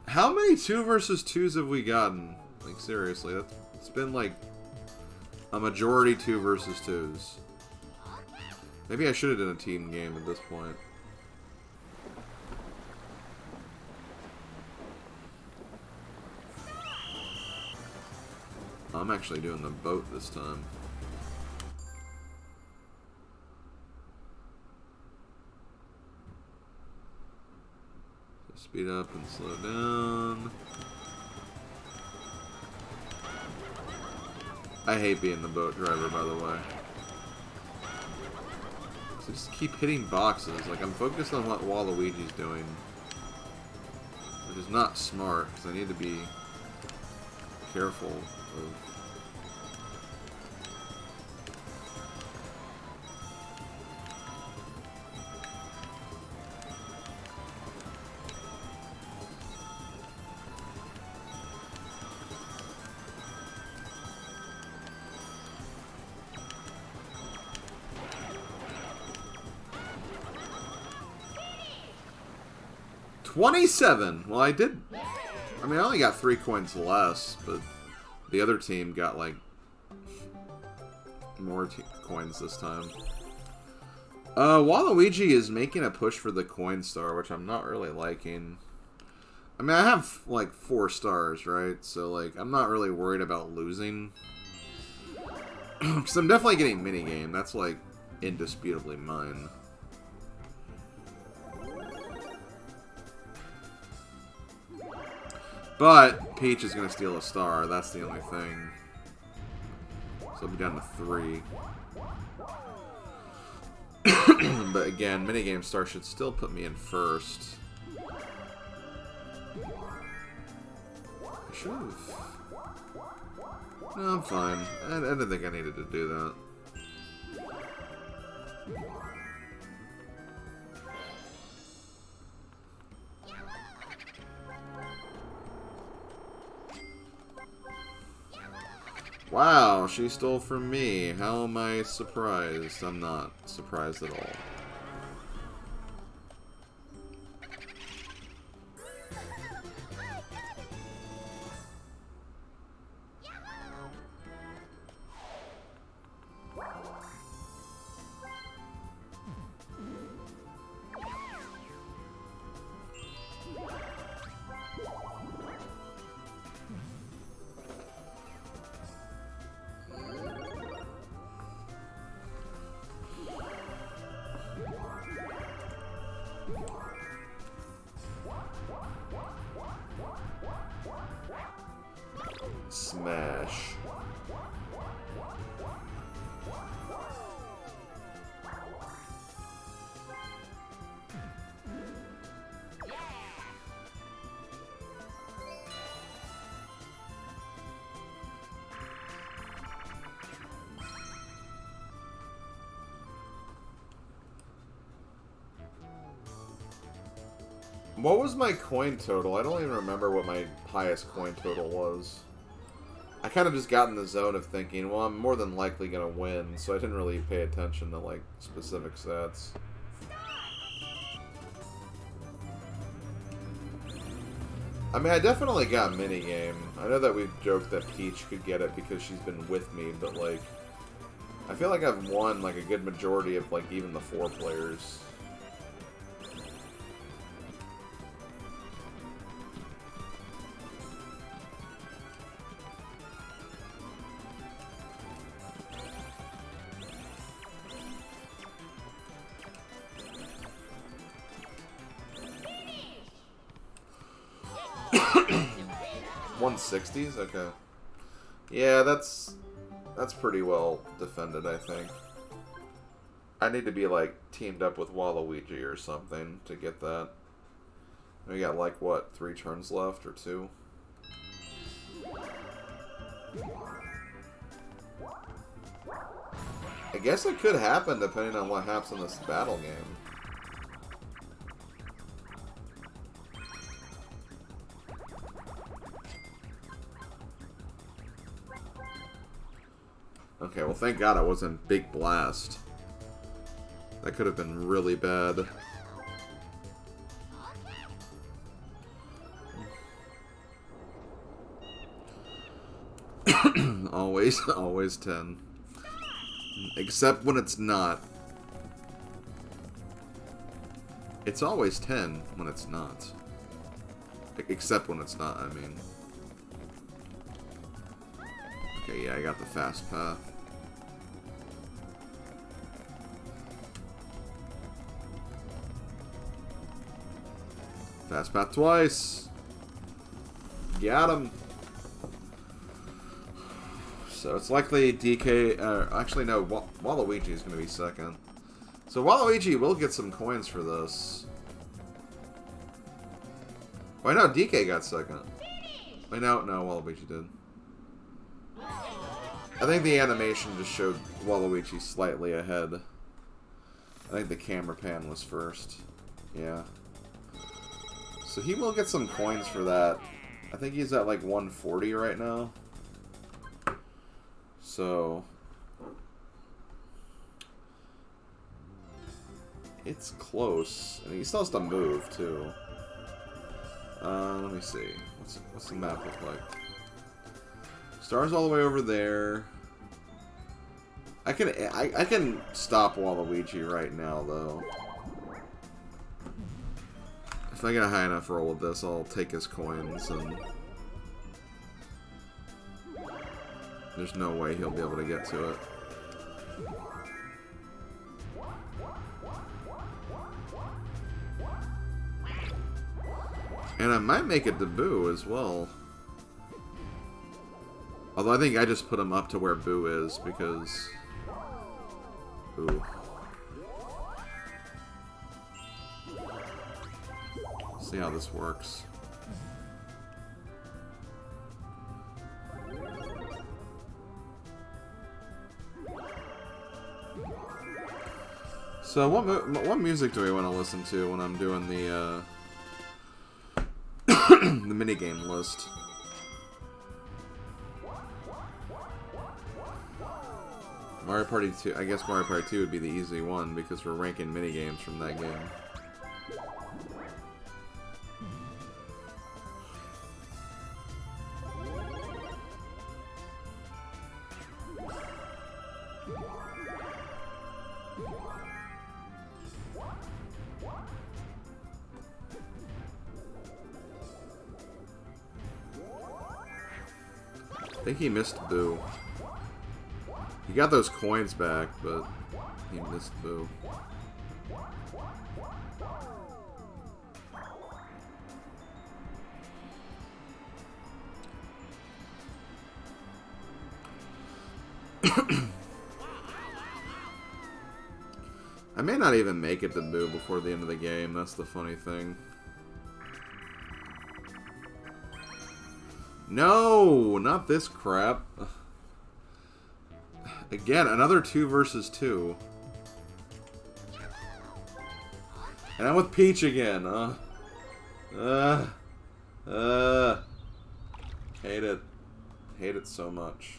How many 2 versus 2s have we gotten? Like seriously, it's been like a majority 2 versus 2s. Maybe I should have done a team game at this point. I'm actually doing the boat this time. So speed up and slow down. I hate being the boat driver, by the way. So just keep hitting boxes. Like, I'm focused on what Waluigi's doing. Which is not smart, because I need to be careful of... $27! Well, I did... I mean, I only got 3 coins less, but the other team got, like, more coins this time. Waluigi is making a push for the coin star, which I'm not really liking. I mean, I have, like, 4 stars, right? So, like, I'm not really worried about losing. Because I'm definitely getting minigame. That's, like, indisputably mine. But Peach is going to steal a star. That's the only thing. So I'll be down to 3. But again, minigame star should still put me in first. I should have. No, I'm fine. I didn't think I needed to do that. Wow, she stole from me. How am I surprised? I'm not surprised at all. Smash. What was my coin total? I don't even remember what my highest coin total was. I kind of just got in the zone of thinking, well, I'm more than likely going to win, so I didn't really pay attention to, like, specific stats. I mean, I definitely got minigame. I know that we've joked that Peach could get it because she's been with me, but, like, I feel like I've won, like, a good majority of, like, even the 4 players. $160s? Okay. Yeah, that's pretty well defended, I think. I need to be, like, teamed up with Waluigi or something to get that. We got, like, what, 3 turns left or 2? I guess it could happen depending on what happens in this battle game. Okay, well, thank God I wasn't Big Blast. That could have been really bad. always 10. Except when it's not. It's always 10 when it's not. Except when it's not, I mean. Okay, yeah, I got the fast path. Fast path twice. Got him. So it's likely DK... actually, no. Waluigi is going to be second. So Waluigi will get some coins for this. Wait, no. DK got second. Wait, no. No, Waluigi did. I think the animation just showed Waluigi slightly ahead. I think the camera pan was first. Yeah. So he will get some coins for that. I think he's at like 140 right now. So it's close. And he still has to move too. Let me see. What's the map look like? Stars all the way over there. I can stop Waluigi right now though. If I get a high enough roll with this, I'll take his coins, and there's no way he'll be able to get to it. And I might make it to Boo as well. Although I think I just put him up to where Boo is, because... Ooh. See how this works. So what music do we want to listen to when I'm doing the the minigame list? Mario Party 2. I guess Mario Party 2 would be the easy one because we're ranking minigames from that game. I think he missed Boo. He got those coins back, but he missed Boo. I may not even make it to Boo before the end of the game. That's the funny thing. No, not this crap. Again, another 2 versus 2. And I'm with Peach again. Hate it. Hate it so much.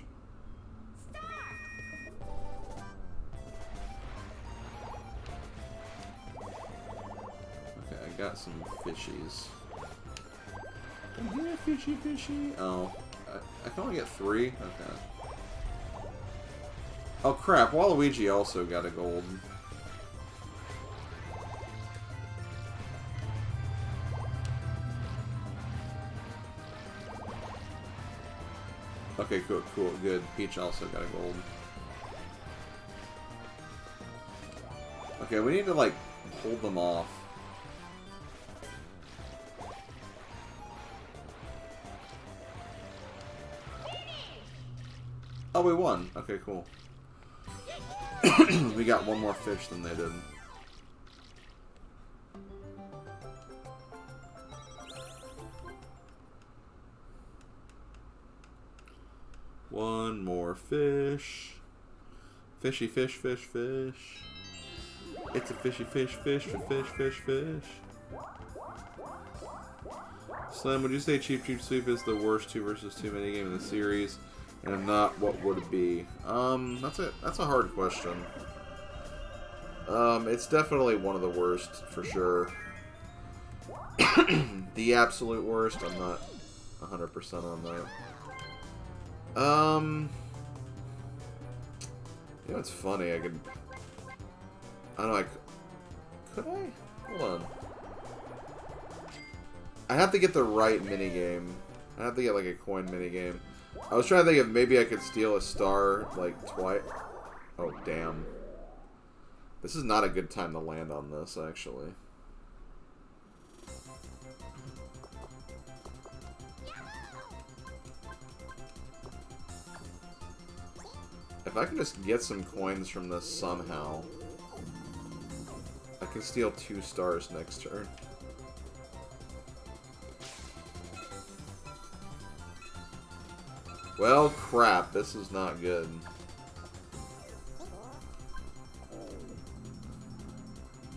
Okay, I got some fishies. Yeah, fishy. Oh. I can only get 3? Okay. Oh crap, Waluigi also got a gold. Okay, cool, good. Peach also got a gold. Okay, we need to, like, hold them off. Oh, we won. Okay, cool. We got one more fish than they did. One more fish. Fishy fish. It's a fishy fish. Slim, would you say Cheep Sweep is the worst 2 versus 2 minigame in the series? And if not, what would it be? That's a hard question. It's definitely one of the worst, for sure. The absolute worst, I'm not 100% on that. You know, it's funny, I don't know, could I? Hold on. I have to get the right minigame. I have to get, like, a coin minigame. I was trying to think if maybe I could steal a star, like, twice. Oh, damn. This is not a good time to land on this, actually. If I can just get some coins from this somehow, I can steal 2 stars next turn. Well, crap. This is not good.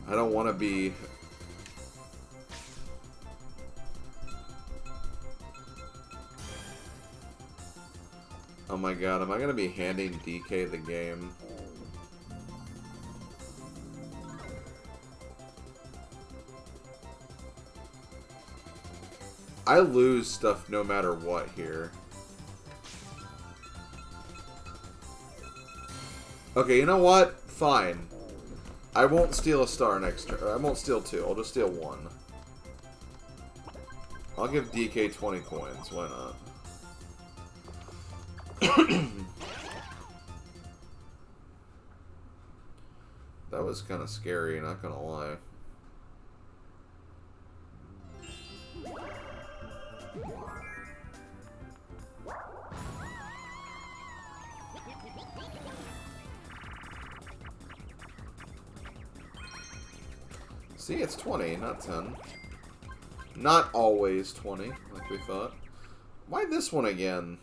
I don't want to be... Oh my god, am I going to be handing DK the game? I lose stuff no matter what here. Okay, you know what? Fine. I won't steal a star next turn. I won't steal 2. I'll just steal 1. I'll give DK 20 coins. Why not? That was kind of scary, not gonna lie. See, it's 20, not 10. Not always 20, like we thought. Why this one again?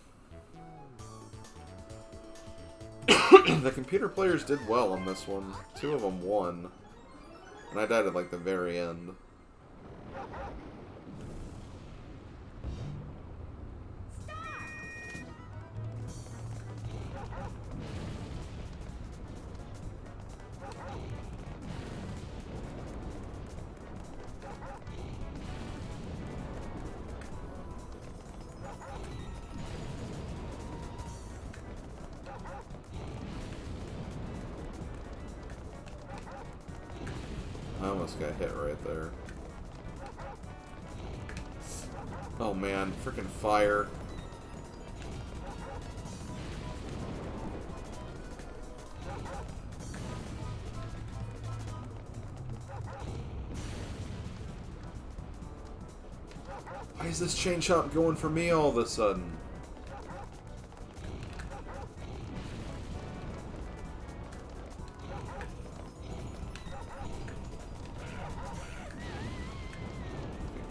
The computer players did well on this one. 2 of them won. And I died at, like, the very end. I almost got hit right there. Oh man, freaking fire. Why is this chain shot going for me all of a sudden?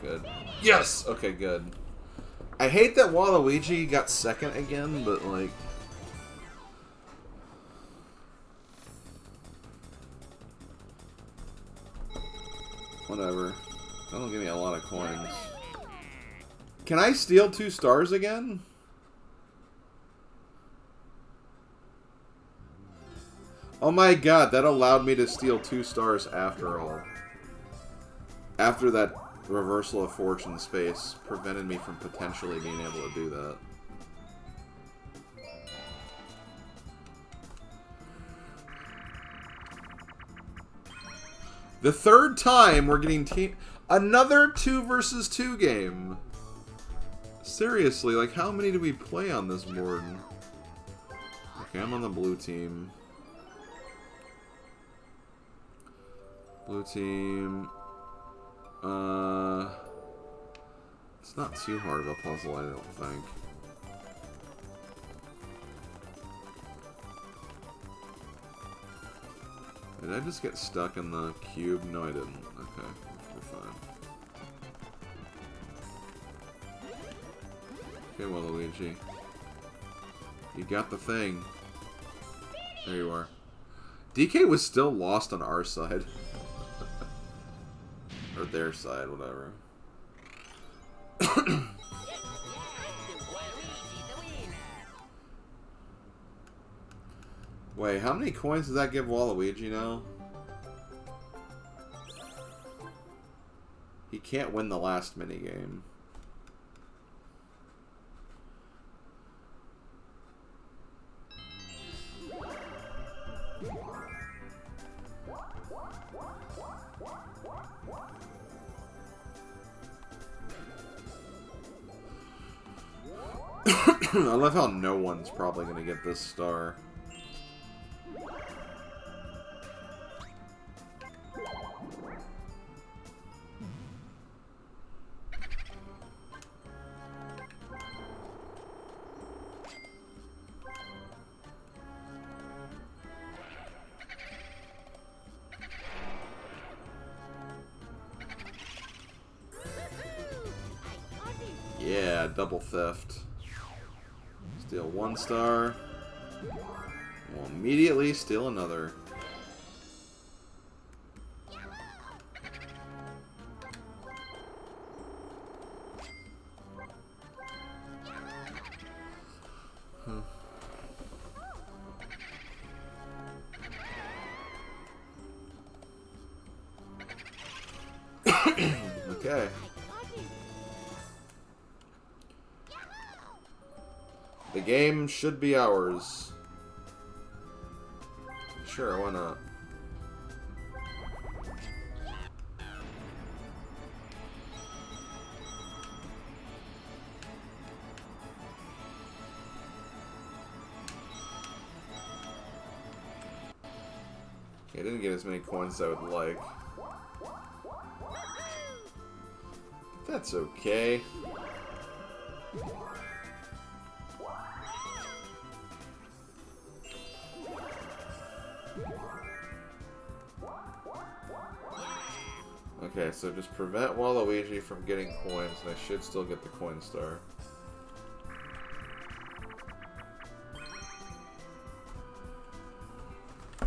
Good. Yes! Okay, good. I hate that Waluigi got second again, but, like... Whatever. That'll give me a lot of coins. Can I steal 2 stars again? Oh my god, that allowed me to steal 2 stars after all. After that reversal of fortune space prevented me from potentially being able to do that. The third time we're getting another 2 versus 2 game. Seriously, like how many do we play on this board? Okay, I'm on the blue team. Blue team. It's not too hard of a puzzle, I don't think. Did I just get stuck in the cube? No, I didn't. Okay, we're fine. Okay, Waluigi. You got the thing. There you are. DK was still lost on our side. Or their side, whatever. Wait, how many coins does that give Waluigi now? He can't win the last minigame. I love how no one's probably going to get this star. Yeah, double theft. Steal 1 star. We'll immediately steal another. Okay. The game should be ours. Sure, why not? I didn't get as many coins as I would like. That's okay. Okay, so just prevent Waluigi from getting coins, and I should still get the coin star.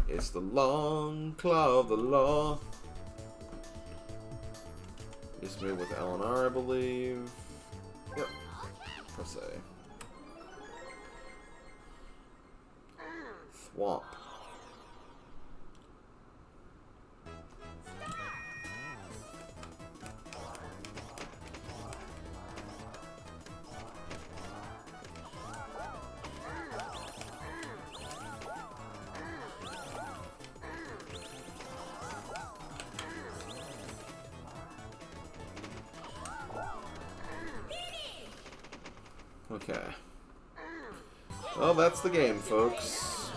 It's the long claw of the law. Just move with LNR, I believe. Yep. Press A. Thwomp. Okay. Well, that's the game, folks.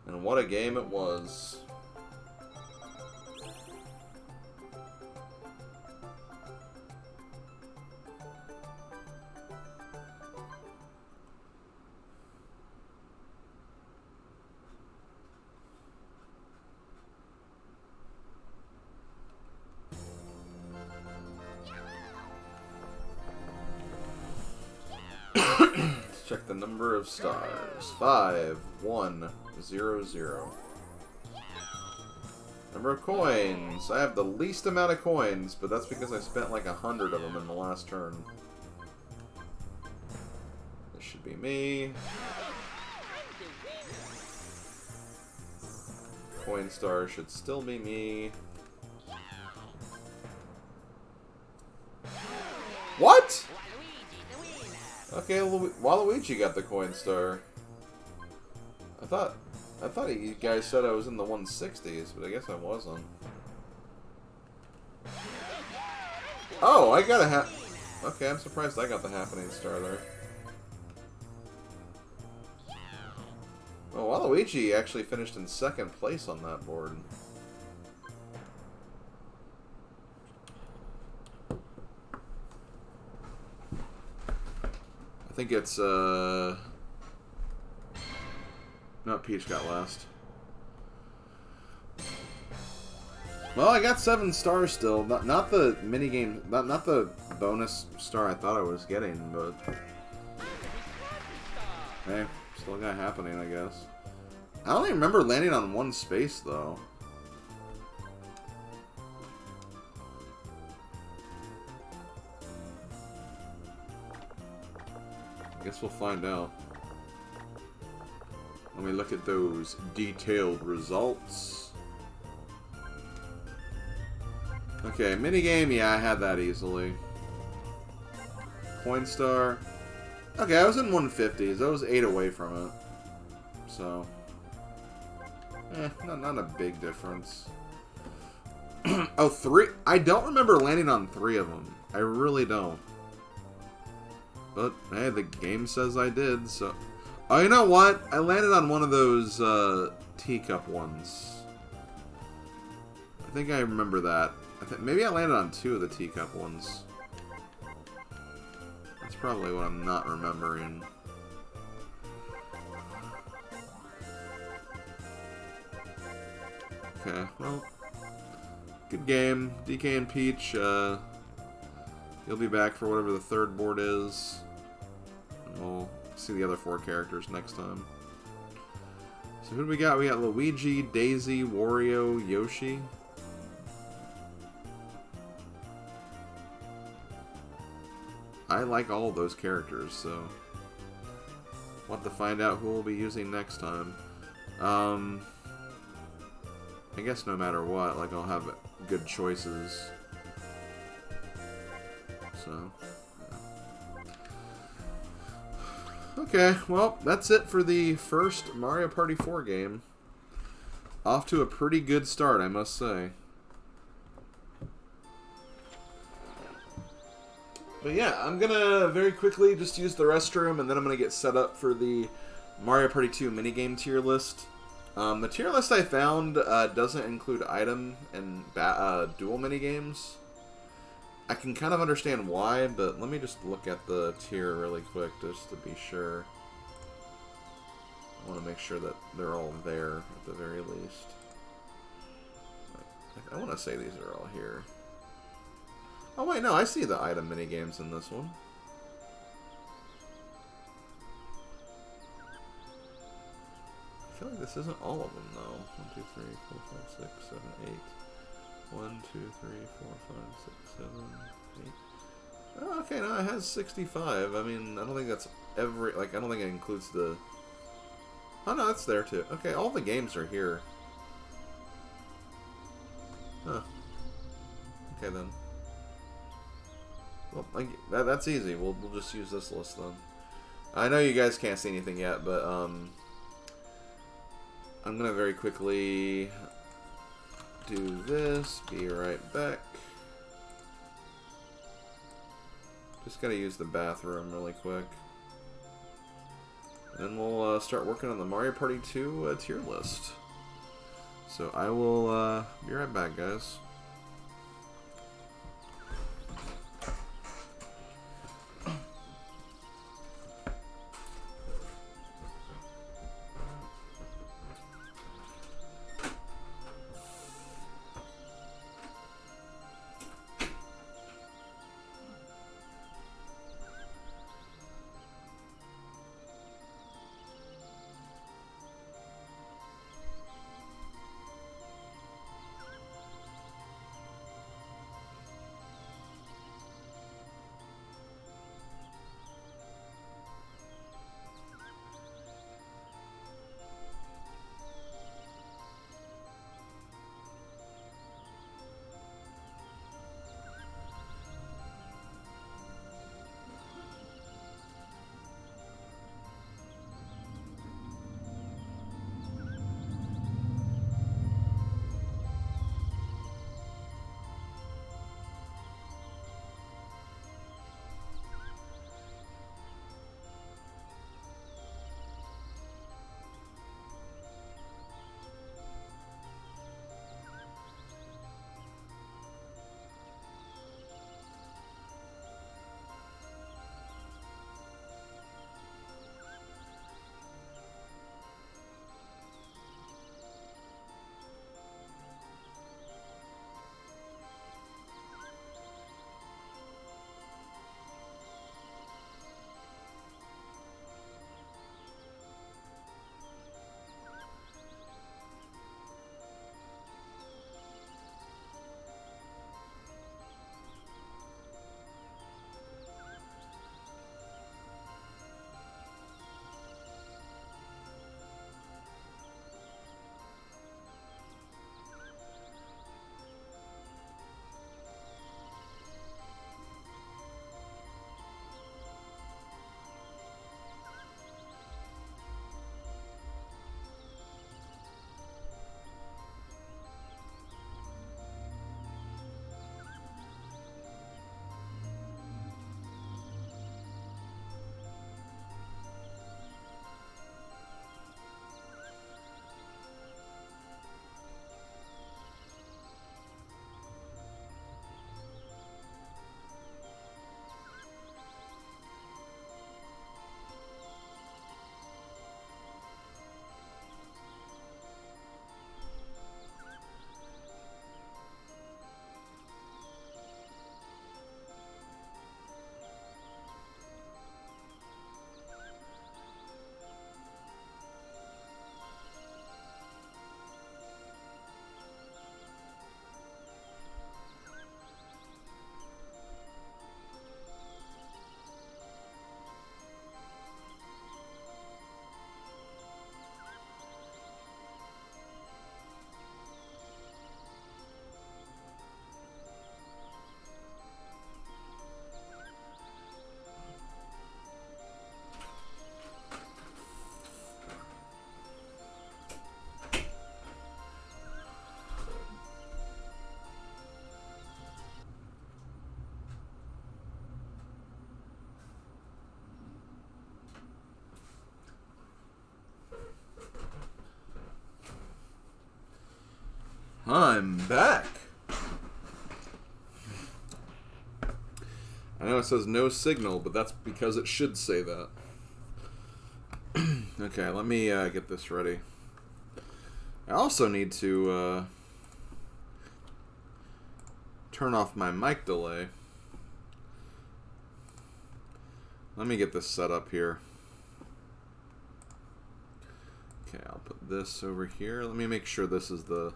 And what a game it was. Check the number of stars. 5, 1, 0, 0. Number of coins. I have the least amount of coins, but that's because I spent like 100 of them in the last turn. This should be me. Coinstar should still be me. What? Okay, Waluigi got the Coinstar. I thought you guys said I was in the 160s, but I guess I wasn't. Oh, I got a okay, I'm surprised I got the Happening Star there. Oh, Waluigi actually finished in second place on that board. I think it's, no, Peach got last. Well, I got 7 stars still. Not the minigame, not the bonus star I thought I was getting, but... Hey, still got Happening, I guess. I don't even remember landing on 1 space, though. I guess we'll find out. Let me look at those detailed results. Okay, minigame, yeah, I had that easily. Coinstar. Okay, I was in 150s. I was 8 away from it. So. Not a big difference. Oh, 3? I don't remember landing on 3 of them. I really don't. But, hey, the game says I did, so... Oh, you know what? I landed on one of those, teacup ones. I think I remember that. Maybe I landed on 2 of the teacup ones. That's probably what I'm not remembering. Okay, well... Good game. DK and Peach, you'll be back for whatever the 3rd board is. And we'll see the other 4 characters next time. So who do we got? We got Luigi, Daisy, Wario, Yoshi. I like all of those characters, so we'll have to find out who we'll be using next time. I guess no matter what, like, I'll have good choices. So, yeah. Okay, well, that's it for the first Mario Party 4 game. Off to a pretty good start, I must say. But yeah, I'm gonna very quickly just use the restroom, and then I'm gonna get set up for the Mario Party 2 minigame tier list. The tier list I found doesn't include item and dual minigames. I can kind of understand why, but let me just look at the tier really quick just to be sure. I want to make sure that they're all there at the very least. I want to say these are all here. Oh wait, no, I see the item minigames in this one. I feel like this isn't all of them though. 1, 2, 3, 4, 5, 6, 7, 8. 1, 2, 3, 4, 5, 6, 7, 8. Oh, okay, no, it has 65. I mean, I don't think that's every, like, I don't think it includes the... Oh, no, that's there, too. Okay, all the games are here. Huh. Okay, then. Well, that's easy. We'll just use this list, then. I know you guys can't see anything yet, but, I'm gonna very quickly do this. Be right back. Just gotta use the bathroom really quick. Then we'll start working on the Mario Party 2 tier list. So I will be right back, guys. I'm back. I know it says no signal, but that's because it should say that. Okay, let me get this ready. I also need to turn off my mic delay. Let me get this set up here. Okay, I'll put this over here. Let me make sure this is the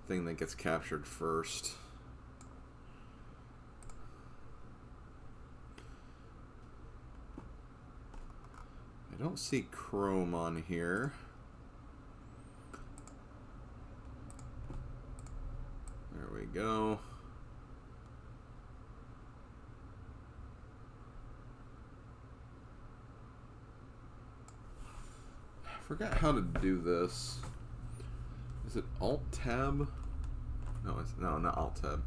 thing that gets captured first. I don't see Chrome on here. There we go. I forgot how to do this. Is it Alt-Tab? No, not Alt-Tab.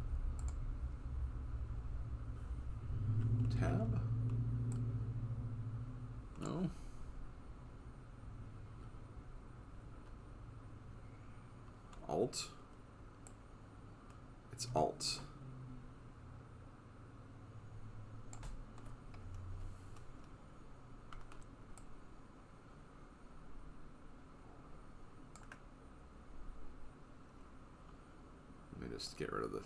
Tab? No? Alt? It's Alt. Let me just get rid of this.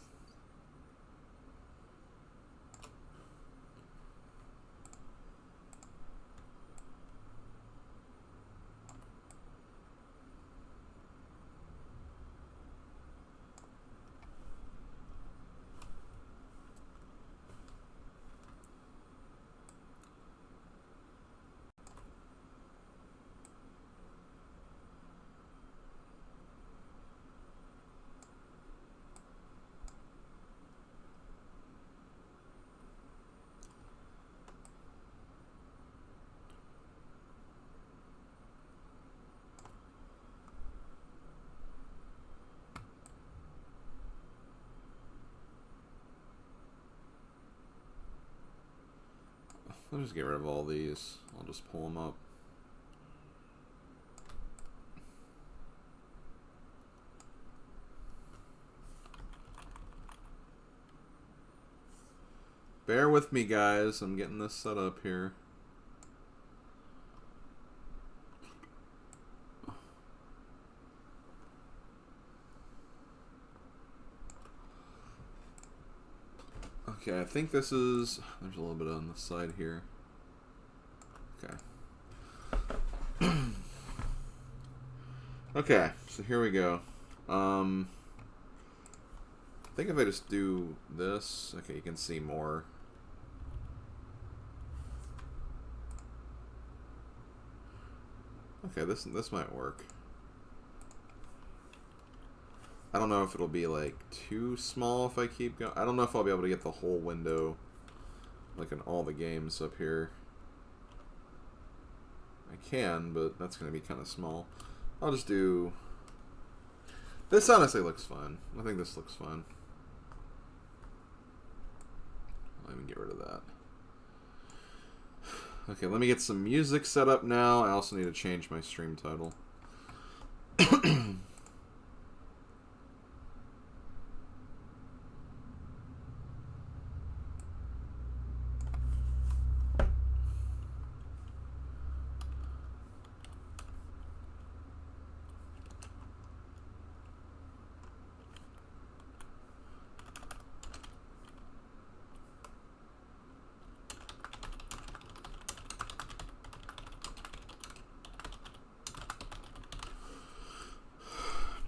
I'll just get rid of all these. I'll just pull them up. Bear with me, guys. I'm getting this set up here. Okay, I think this is... There's a little bit on the side here. Okay. Okay, so here we go. I think if I just do this... Okay, you can see more. Okay, this might work. I don't know if it'll be like too small if I keep going. I don't know if I'll be able to get the whole window like in all the games up here. I can, but that's going to be kind of small. I'll just do... This honestly looks fun. I think this looks fun. Let me get rid of that. Okay, let me get some music set up now. I also need to change my stream title.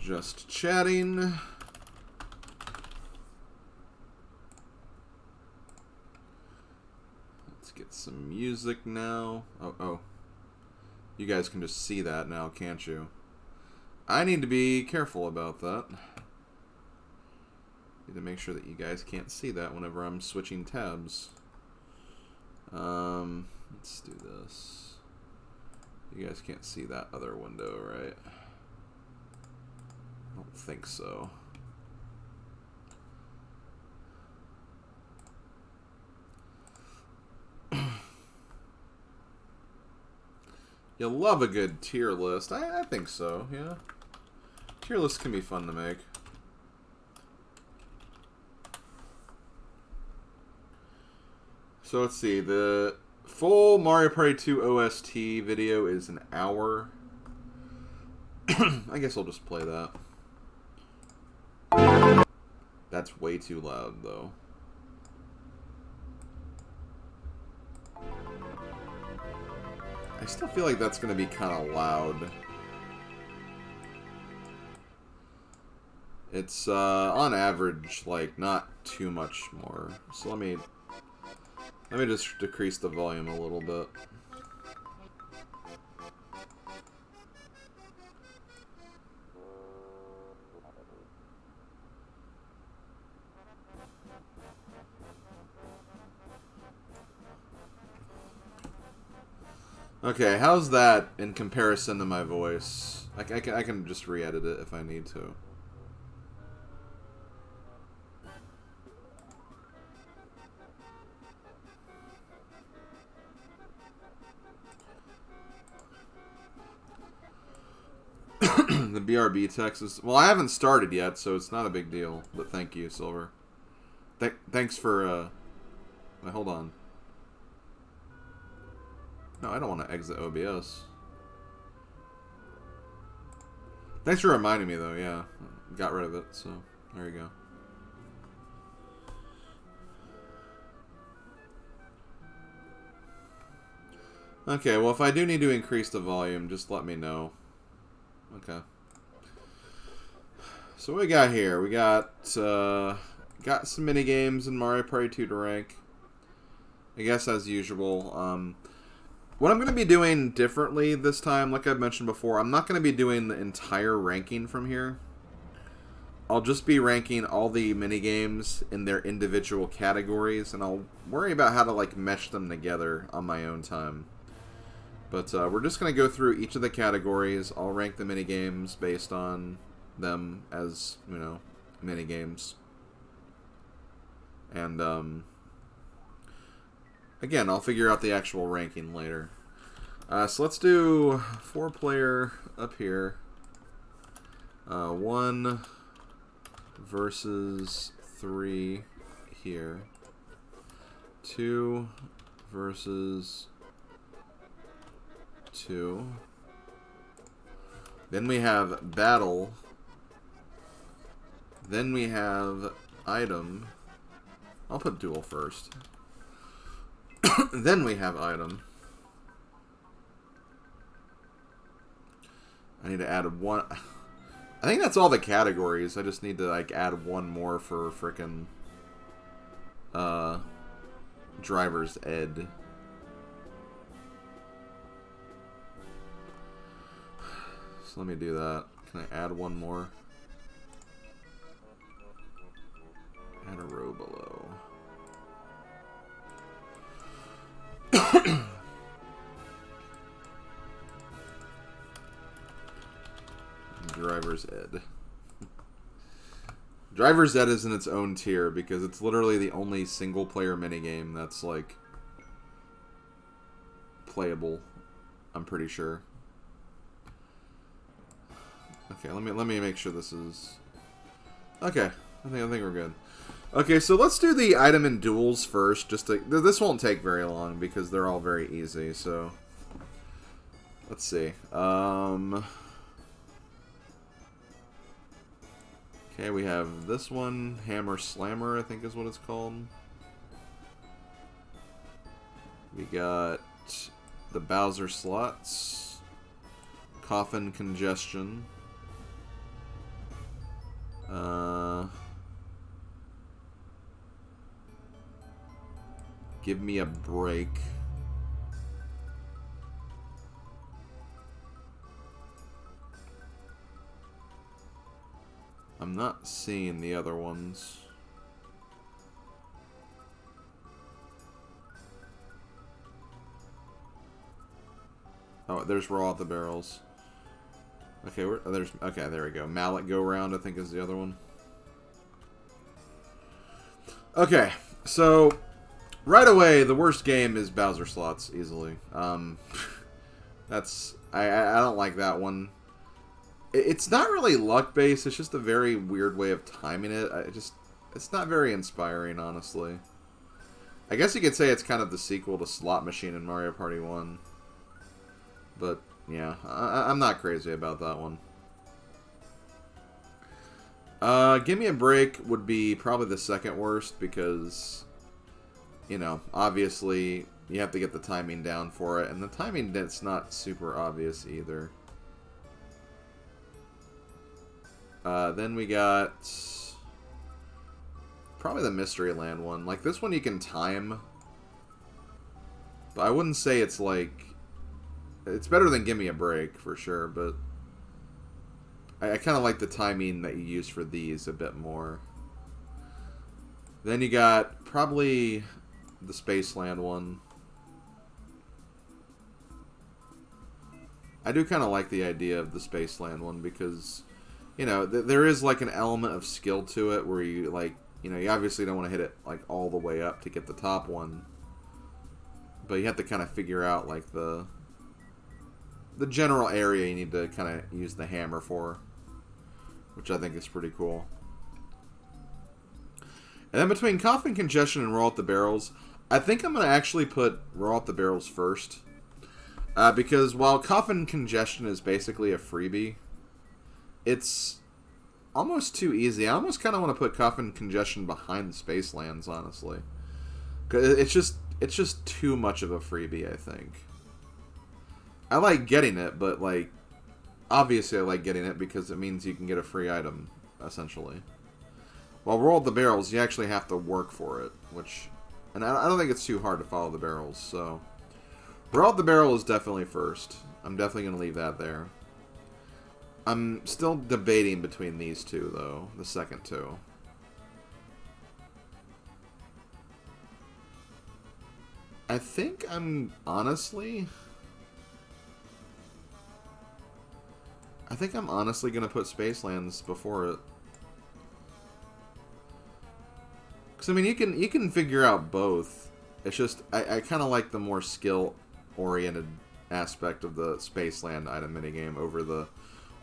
Just chatting. Let's get some music now. Oh. You guys can just see that now, can't you? I need to be careful about that. Need to make sure that you guys can't see that whenever I'm switching tabs. Let's do this. You guys can't see that other window, right? I don't think so. You'll love a good tier list. I think so, yeah. Tier lists can be fun to make. So let's see. The full Mario Party 2 OST video is an hour. I guess I'll just play that. That's way too loud, though. I still feel like that's going to be kind of loud. It's, on average, like, not too much more. So let me just decrease the volume a little bit. Okay, how's that in comparison to my voice? I can just re-edit it if I need to. The BRB text is... Well, I haven't started yet, so it's not a big deal. But thank you, Silver. Thanks for... Wait, hold on. No, I don't want to exit OBS. Thanks for reminding me, though, yeah. Got rid of it, so there you go. Okay, well, if I do need to increase the volume, just let me know. Okay. So what we got here? We got some mini games in Mario Party 2 to rank. I guess as usual. What I'm going to be doing differently this time, like I've mentioned before, I'm not going to be doing the entire ranking from here. I'll just be ranking all the mini games in their individual categories, and I'll worry about how to like mesh them together on my own time. But we're just going to go through each of the categories. I'll rank the mini games based on them as, you know, mini games. And again, I'll figure out the actual ranking later. So let's do 4-player up here. 1 versus 3 here. 2 versus 2. Then we have battle. Then we have item. I'll put duel first. Then we have item. I need to add one. I think that's all the categories. I just need to like add one more for frickin' driver's ed. So let me do that. Can I add one more? Add a row below. Driver's ed. Driver's ed is in its own tier because it's literally the only single player minigame that's like playable, I'm pretty sure. Okay, let me make sure this is okay. I think we're good. Okay, so let's do the item and duels first. Just to, this won't take very long because they're all very easy. So let's see. Okay, we have this one, Hammer Slammer, I think is what it's called. We got the Bowser Slots, Coffin Congestion. Give me a break. I'm not seeing the other ones. Oh, there's Raw at the Barrels. Okay, okay, there we go. Mallet Go Round, I think, is the other one. Okay, so right away, the worst game is Bowser Slots, easily. I don't like that one. It's not really luck-based, it's just a very weird way of timing it. It's not very inspiring, honestly. I guess you could say it's kind of the sequel to Slot Machine in Mario Party 1. But, yeah, I'm not crazy about that one. Give Me a Break would be probably the second worst because, you know, obviously you have to get the timing down for it, and the timing that's not super obvious either. Then we got probably the Mysteryland one. Like, this one you can time, but I wouldn't say it's like... It's better than Gimme a Break, for sure, but I kind of like the timing that you use for these a bit more. Then you got probably the Spaceland one. I do kind of like the idea of the Spaceland one because, you know, there is like an element of skill to it where you, like, you know, you obviously don't want to hit it like all the way up to get the top one, but you have to kind of figure out like the general area you need to kind of use the hammer for, which I think is pretty cool. And then between Cough and Congestion and Roll Out the Barrels, I think I'm going to actually put Roll Out the Barrels first. Because while Cough and Congestion is basically a freebie, it's almost too easy. I almost kind of want to put Cough and Congestion behind the Spacelands, honestly. 'Cause it's just too much of a freebie, I think. I like getting it, but, like, obviously I like getting it because it means you can get a free item, essentially. While Roll the Barrels, you actually have to work for it, which... And I don't think it's too hard to follow the barrels, so... Roll the Barrel is definitely first. I'm definitely going to leave that there. I'm still debating between these two, though. The second two. I think I'm honestly going to put Spacelands before it. Because, I mean, you can figure out both. It's just, I kind of like the more skill-oriented aspect of the Spaceland item minigame over the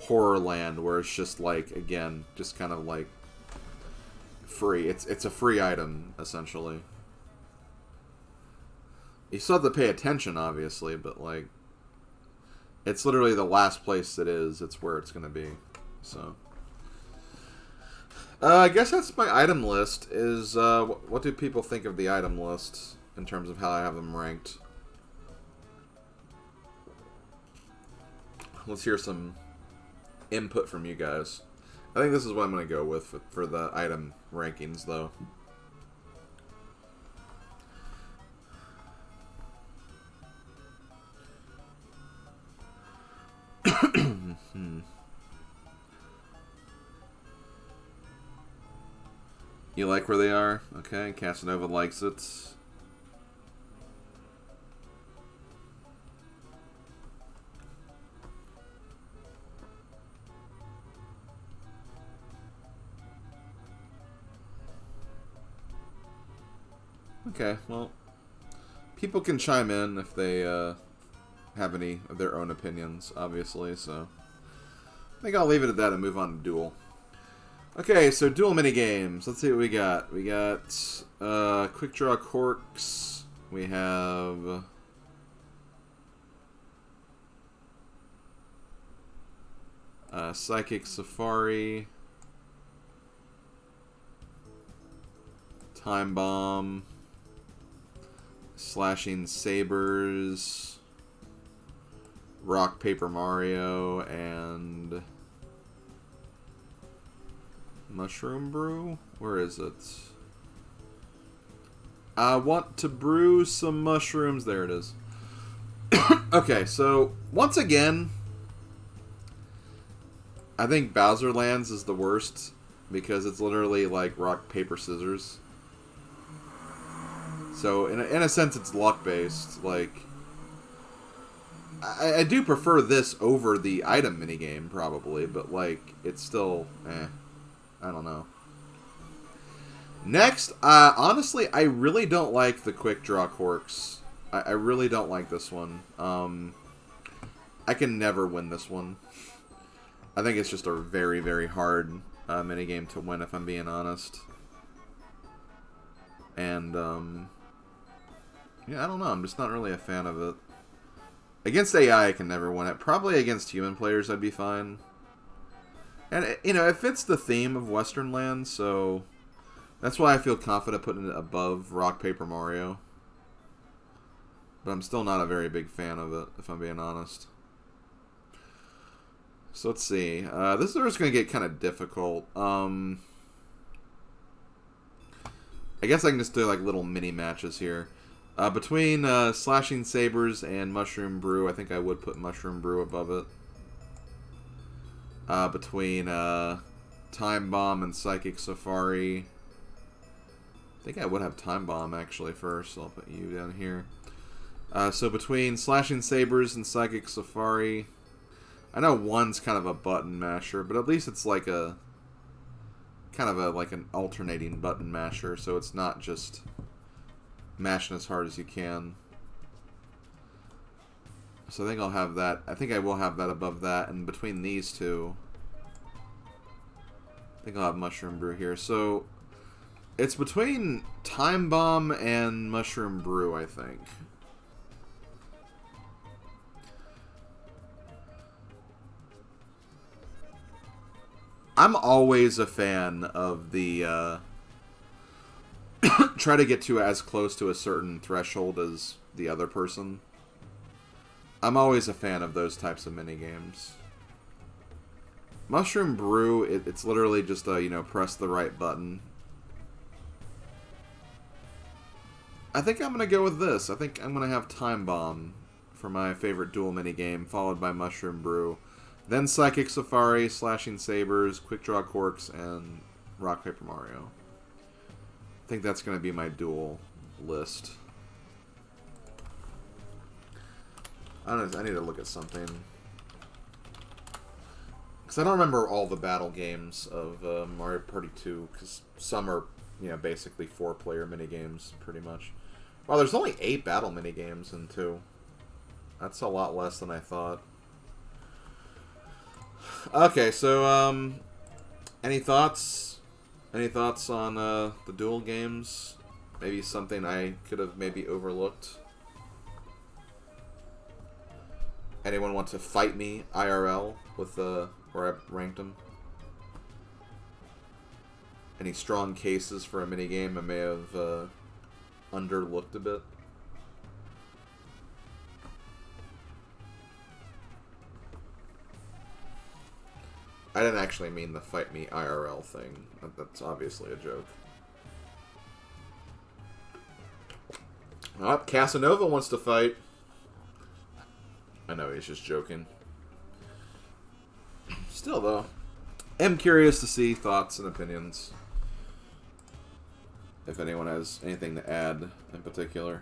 Horrorland, where it's just, like, again, just kind of, like, free. It's a free item, essentially. You still have to pay attention, obviously, but, like, it's literally the last place it is. It's where it's going to be. So, I guess that's my item list. Is what do people think of the item list in terms of how I have them ranked? Let's hear some input from you guys. I think this is what I'm going to go with for the item rankings, though. You like where they are? Okay, Casanova likes it. Okay, well, people can chime in if they have any of their own opinions, obviously, so I think I'll leave it at that and move on to Duel. Okay, so Duel minigames. Let's see what we got. We got Quick Draw Corks. We have Psychic Safari. Time Bomb. Slashing Sabers. Rock, Paper Mario, and Mushroom Brew? Where is it? I want to brew some mushrooms. There it is. Okay, so once again, I think Bowser Lands is the worst because it's literally like rock, paper, scissors. So in a sense, it's luck based. Like, I do prefer this over the item minigame probably, but like it's still I don't know. Next, honestly, I really don't like the Quick Draw Corks. I really don't like this one. I can never win this one. I think it's just a very, very hard minigame to win, if I'm being honest. And, yeah, I don't know. I'm just not really a fan of it. Against AI, I can never win it. Probably against human players, I'd be fine. And, you know, it fits the theme of Western lands, so that's why I feel confident putting it above Rock, Paper, Mario. But I'm still not a very big fan of it, if I'm being honest. So let's see. This is where it's going to get kind of difficult. I guess I can just do like little mini matches here. Between Slashing Sabers and Mushroom Brew, I think I would put Mushroom Brew above it. Between Time Bomb and Psychic Safari, I think I would have Time Bomb actually first. So I'll put you down here. So between Slashing Sabers and Psychic Safari, I know one's kind of a button masher, but at least it's like a kind of like an alternating button masher, so it's not just mashing as hard as you can. So I think I'll have that. I think I will have that above that, and between these two, I think I'll have Mushroom Brew here. So it's between Time Bomb and Mushroom Brew, I think. I'm always a fan of the try to get to as close to a certain threshold as the other person. I'm always a fan of those types of minigames. Mushroom Brew, it's literally just a, you know, press the right button. I think I'm going to go with this. I think I'm going to have Time Bomb for my favorite duel minigame, followed by Mushroom Brew. Then Psychic Safari, Slashing Sabers, Quick Draw Corks, and Rock, Paper, Mario. I think that's going to be my duel list. I need to look at something. Because I don't remember all the battle games of Mario Party 2, because some are, you know, basically 4-player minigames, pretty much. Well, there's only 8 battle minigames in 2. That's a lot less than I thought. Okay, so, any thoughts? Any thoughts on the duel games? Maybe something I could have maybe overlooked? Anyone want to fight me IRL with where I ranked them? Any strong cases for a minigame I may have underlooked a bit? I didn't actually mean the fight me IRL thing. That's obviously a joke. Oh, Casanova wants to fight. I know he's just joking. Still, though, I'm curious to see thoughts and opinions. If anyone has anything to add in particular.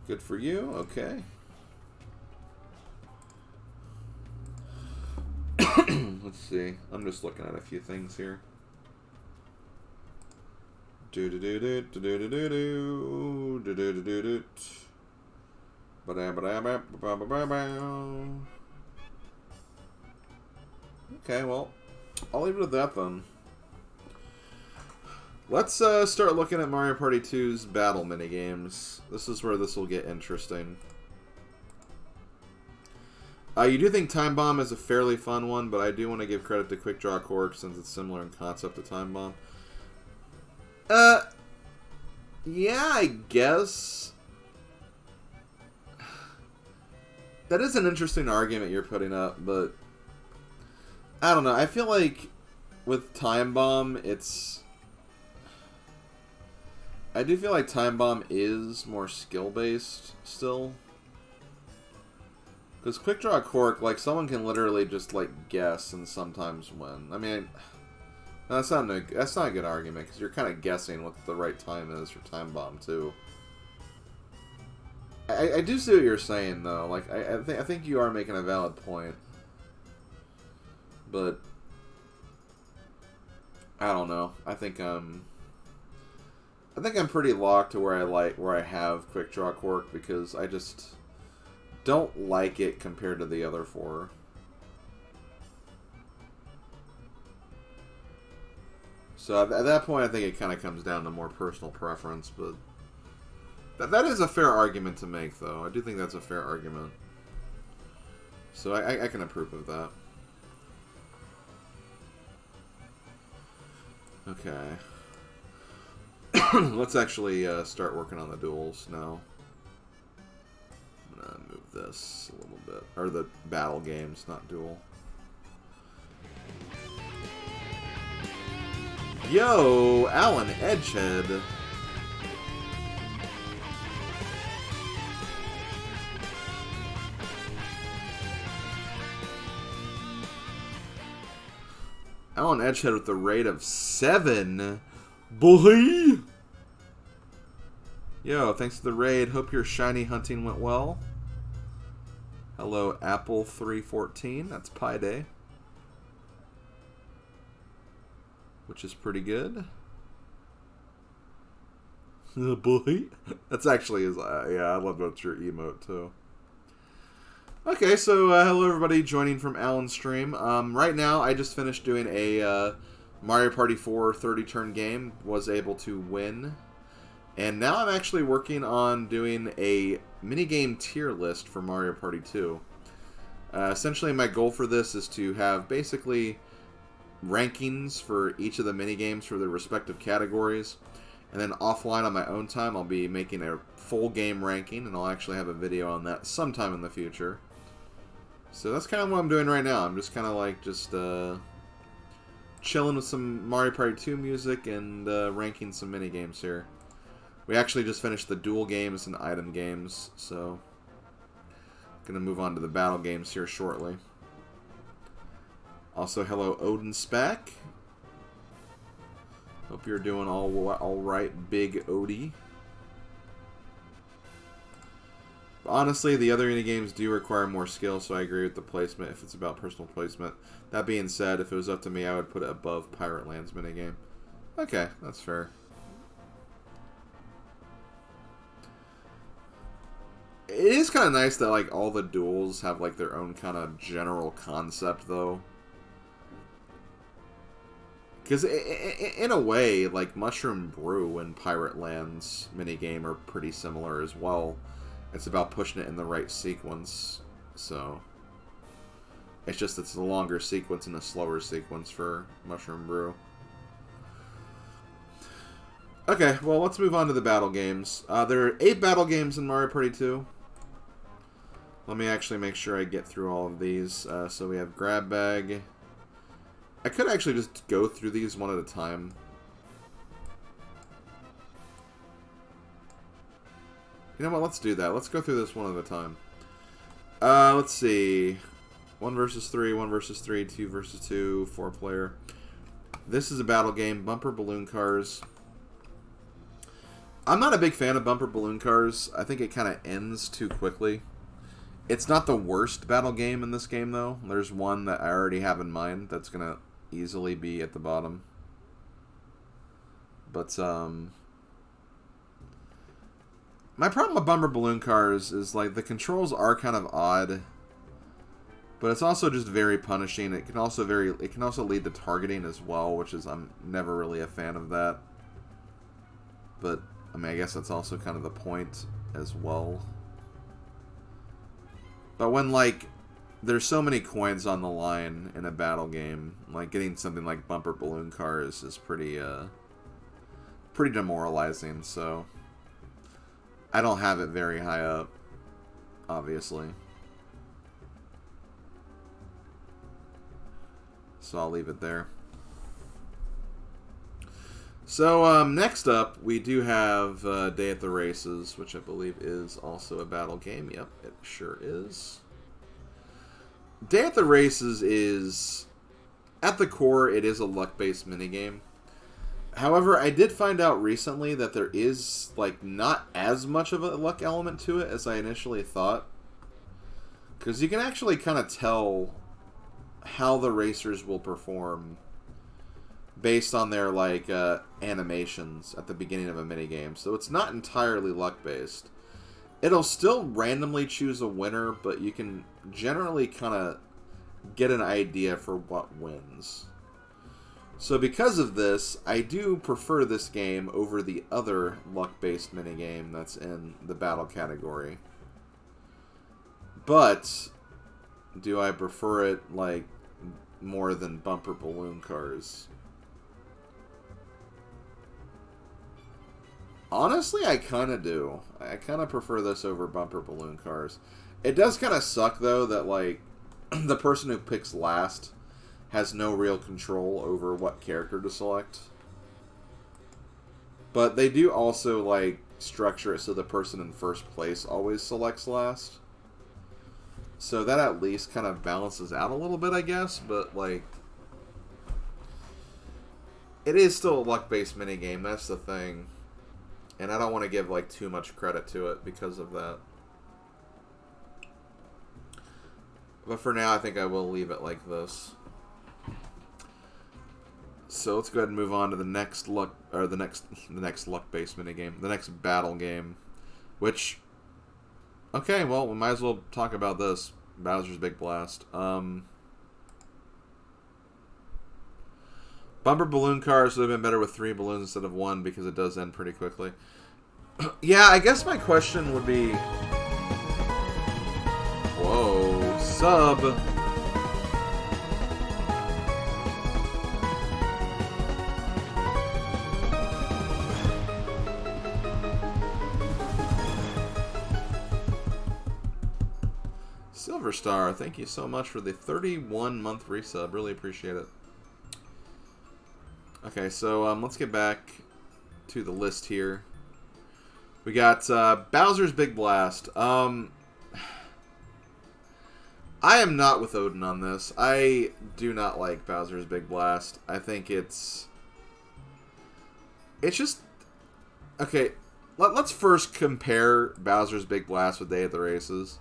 Good for you? Okay. Let's see. I'm just looking at a few things here. Do do do do do do do do do do do do do. Okay, well, I'll leave it at that then. Let's start looking at Mario Party 2's battle minigames. This is where this will get interesting. You do think Time Bomb is a fairly fun one, but I do want to give credit to Quick Draw Cork since it's similar in concept to Time Bomb. Yeah, I guess. That is an interesting argument you're putting up, but I don't know. I feel like with Time Bomb, I do feel like Time Bomb is more skill-based still. Because Quick Draw Cork, like, someone can literally just, like, guess and sometimes win. I mean, that's not a good argument, because you're kind of guessing what the right time is for Time Bomb, too. I do see what you're saying, though. Like, I think you are making a valid point. But I don't know. I think I'm pretty locked to where I have Quick Draw Cork, because I just don't like it compared to the other 4. So at that point, I think it kind of comes down to more personal preference, but that is a fair argument to make, though. I do think that's a fair argument. So I can approve of that. Okay. Let's actually start working on the duels now. I'm going to move this a little bit. Or the battle games, not duel. Yo, Alan Edgehead. Alan Edgehead with the rate of 7. Boy! Yo, thanks for the raid. Hope your shiny hunting went well. Hello, Apple314. That's Pi Day. Which is pretty good. Oh boy. That's actually his, yeah, I love that's your emote too. Okay, so hello everybody joining from Alan's stream. Right now, I just finished doing a Mario Party 4 30-turn game. Was able to win. And now I'm actually working on doing a minigame tier list for Mario Party 2. Essentially, my goal for this is to have basically rankings for each of the minigames for their respective categories. And then offline on my own time, I'll be making a full game ranking, and I'll actually have a video on that sometime in the future. So that's kind of what I'm doing right now. I'm just kind of like chilling with some Mario Party 2 music and ranking some minigames here. We actually just finished the duel games and item games, so I'm going to move on to the battle games here shortly. Also, hello Odin Spack. Hope you're doing all right, Big Odie. Honestly, the other minigames do require more skill, so I agree with the placement if it's about personal placement. That being said, if it was up to me, I would put it above Pirate Land's minigame. Okay, that's fair. It is kind of nice that like all the duels have like their own kind of general concept, though. Because in a way, like Mushroom Brew and Pirate Land's minigame are pretty similar as well. It's about pushing it in the right sequence, so it's just it's a longer sequence and a slower sequence for Mushroom Brew. Okay, well, let's move on to the battle games. There are 8 battle games in Mario Party 2. Let me actually make sure I get through all of these. So we have Grab Bag. I could actually just go through these one at a time. You know what, let's do that. Let's go through this one at a time. Let's see. 1 versus 3, 1 versus 3, 2 versus 2, 4-player. This is a battle game. Bumper Balloon Cars. I'm not a big fan of Bumper Balloon Cars. I think it kind of ends too quickly. It's not the worst battle game in this game, though. There's one that I already have in mind that's going to easily be at the bottom. But, my problem with Bumper Balloon Cars is, like, the controls are kind of odd. But it's also just very punishing. It can also lead to targeting as well, which is, I'm never really a fan of that. But, I mean, I guess that's also kind of the point as well. But when, like, there's so many coins on the line in a battle game, like, getting something like Bumper Balloon Cars is pretty demoralizing, so I don't have it very high up, obviously. So I'll leave it there. So, next up, we do have Day at the Races, which I believe is also a battle game. Yep, it sure is. Day at the Races is, at the core, it is a luck-based minigame. However, I did find out recently that there is, like, not as much of a luck element to it as I initially thought. Because you can actually kind of tell how the racers will perform based on their, like, animations at the beginning of a minigame. So it's not entirely luck-based. It'll still randomly choose a winner, but you can generally kind of get an idea for what wins. So because of this, I do prefer this game over the other luck-based minigame that's in the battle category. But do I prefer it, like, more than bumper balloon cars? Honestly, I kind of do. I kind of prefer this over bumper balloon cars. It does kind of suck, though, that, like, the person who picks last has no real control over what character to select. But they do also, like, structure it so the person in first place always selects last. So that at least kind of balances out a little bit, I guess. But, like, it is still a luck-based minigame. That's the thing. And I don't want to give, like, too much credit to it because of that. But for now, I think I will leave it like this. So let's go ahead and move on to the next luck, or the next luck-based minigame, the next battle game, which, okay, well, we might as well talk about this, Bowser's Big Blast. Bumper balloon cars would have been better with 3 balloons instead of 1 because it does end pretty quickly. Yeah, I guess my question would be, whoa, sub. Silver Star, thank you so much for the 31-month resub. Really appreciate it. Okay, so let's get back to the list here. We got Bowser's Big Blast. I am not with Odin on this. I do not like Bowser's Big Blast. I think it's just... Okay, let's first compare Bowser's Big Blast with Day of the Races.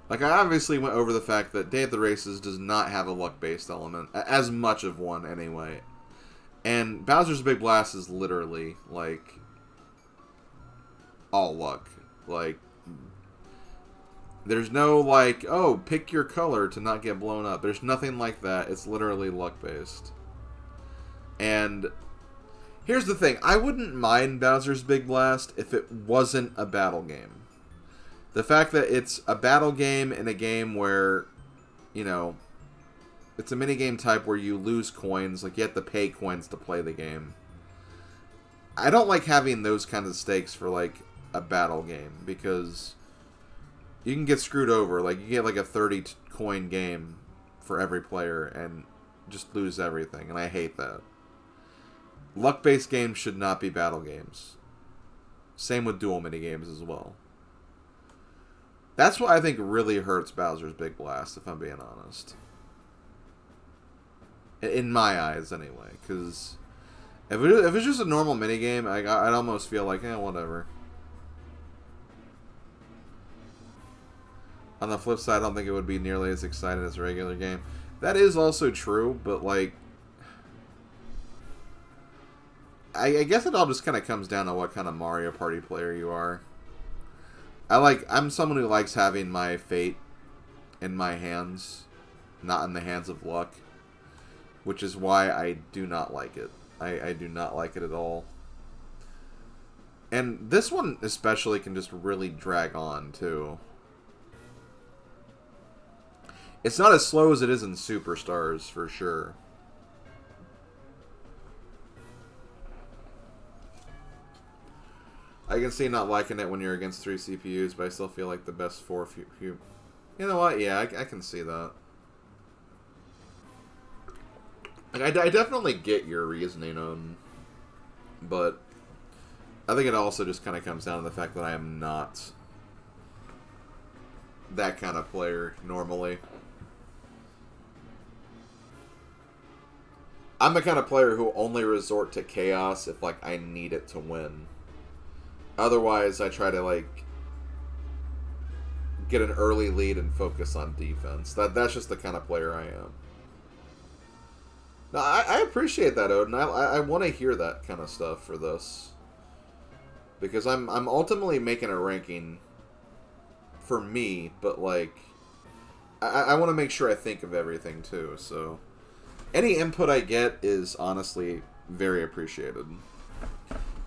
Like, I obviously went over the fact that Day of the Races does not have a luck-based element. As much of one, anyway. And Bowser's Big Blast is literally, like, all luck. Like, there's no, like, oh, pick your color to not get blown up. There's nothing like that. It's literally luck-based. And here's the thing. I wouldn't mind Bowser's Big Blast if it wasn't a battle game. The fact that it's a battle game in a game where, you know, it's a minigame type where you lose coins, like you have to pay coins to play the game. I don't like having those kind of stakes for, like, a battle game, because you can get screwed over. Like, you get, like, a 30 coin game for every player and just lose everything, and I hate that. Luck-based games should not be battle games. Same with dual minigames as well. That's what I think really hurts Bowser's Big Blast, if I'm being honest. In my eyes, anyway. Because if it's just a normal minigame, I'd almost feel like, whatever. On the flip side, I don't think it would be nearly as exciting as a regular game. That is also true, but, like, I guess it all just kind of comes down to what kind of Mario Party player you are. I'm someone who likes having my fate in my hands, not in the hands of luck, which is why I do not like it. I do not like it at all. And this one especially can just really drag on, too. It's not as slow as it is in Superstars, for sure. I can see not liking it when you're against 3 CPUs, but I still feel like the best 4 you know what? Yeah, I can see that. Like, I definitely get your reasoning on, but I think it also just kind of comes down to the fact that I am not that kind of player normally. I'm the kind of player who only resort to chaos if, like, I need it to win. Otherwise, I try to, like, get an early lead and focus on defense. That's just the kind of player I am. Now, I appreciate that, Odin. I want to hear that kind of stuff for this. Because I'm ultimately making a ranking for me, but, like, I want to make sure I think of everything, too, so Any input I get is honestly very appreciated.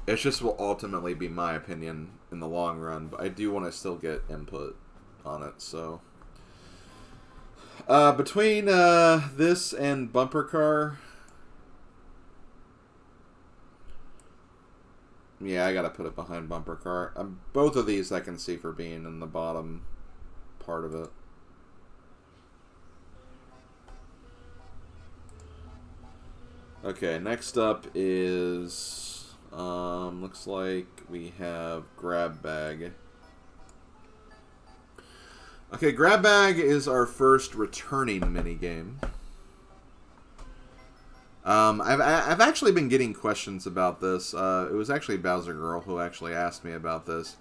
It just will ultimately be my opinion in the long run, but I do want to still get input on it, so... between this and Bumper Car... Yeah, I gotta put it behind Bumper Car. Both of these I can see for being in the bottom part of it. Okay, next up is... looks like we have Grab Bag. Okay, Grab Bag is our first returning minigame. I've actually been getting questions about this. It was actually Bowser Girl who actually asked me about this.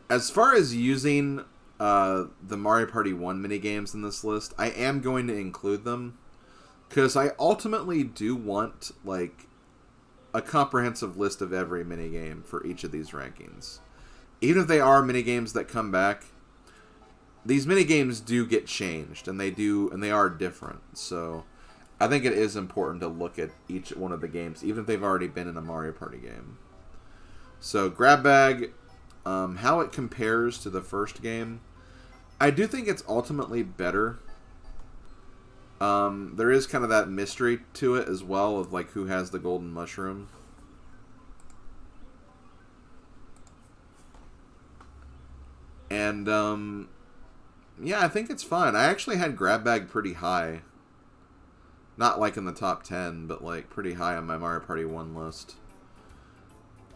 As far as using the Mario Party 1 minigames in this list, I am going to include them. Because I ultimately do want, like, a comprehensive list of every minigame for each of these rankings. Even if they are minigames that come back, these minigames do get changed, and they are different. So I think it is important to look at each one of the games, even if they've already been in a Mario Party game. So Grab Bag, how it compares to the first game, I do think it's ultimately better. There is kind of that mystery to it as well of like who has the golden mushroom. And yeah, I think it's fine. I actually had Grab Bag pretty high. Not like in the top 10, but like pretty high on my Mario Party 1 list.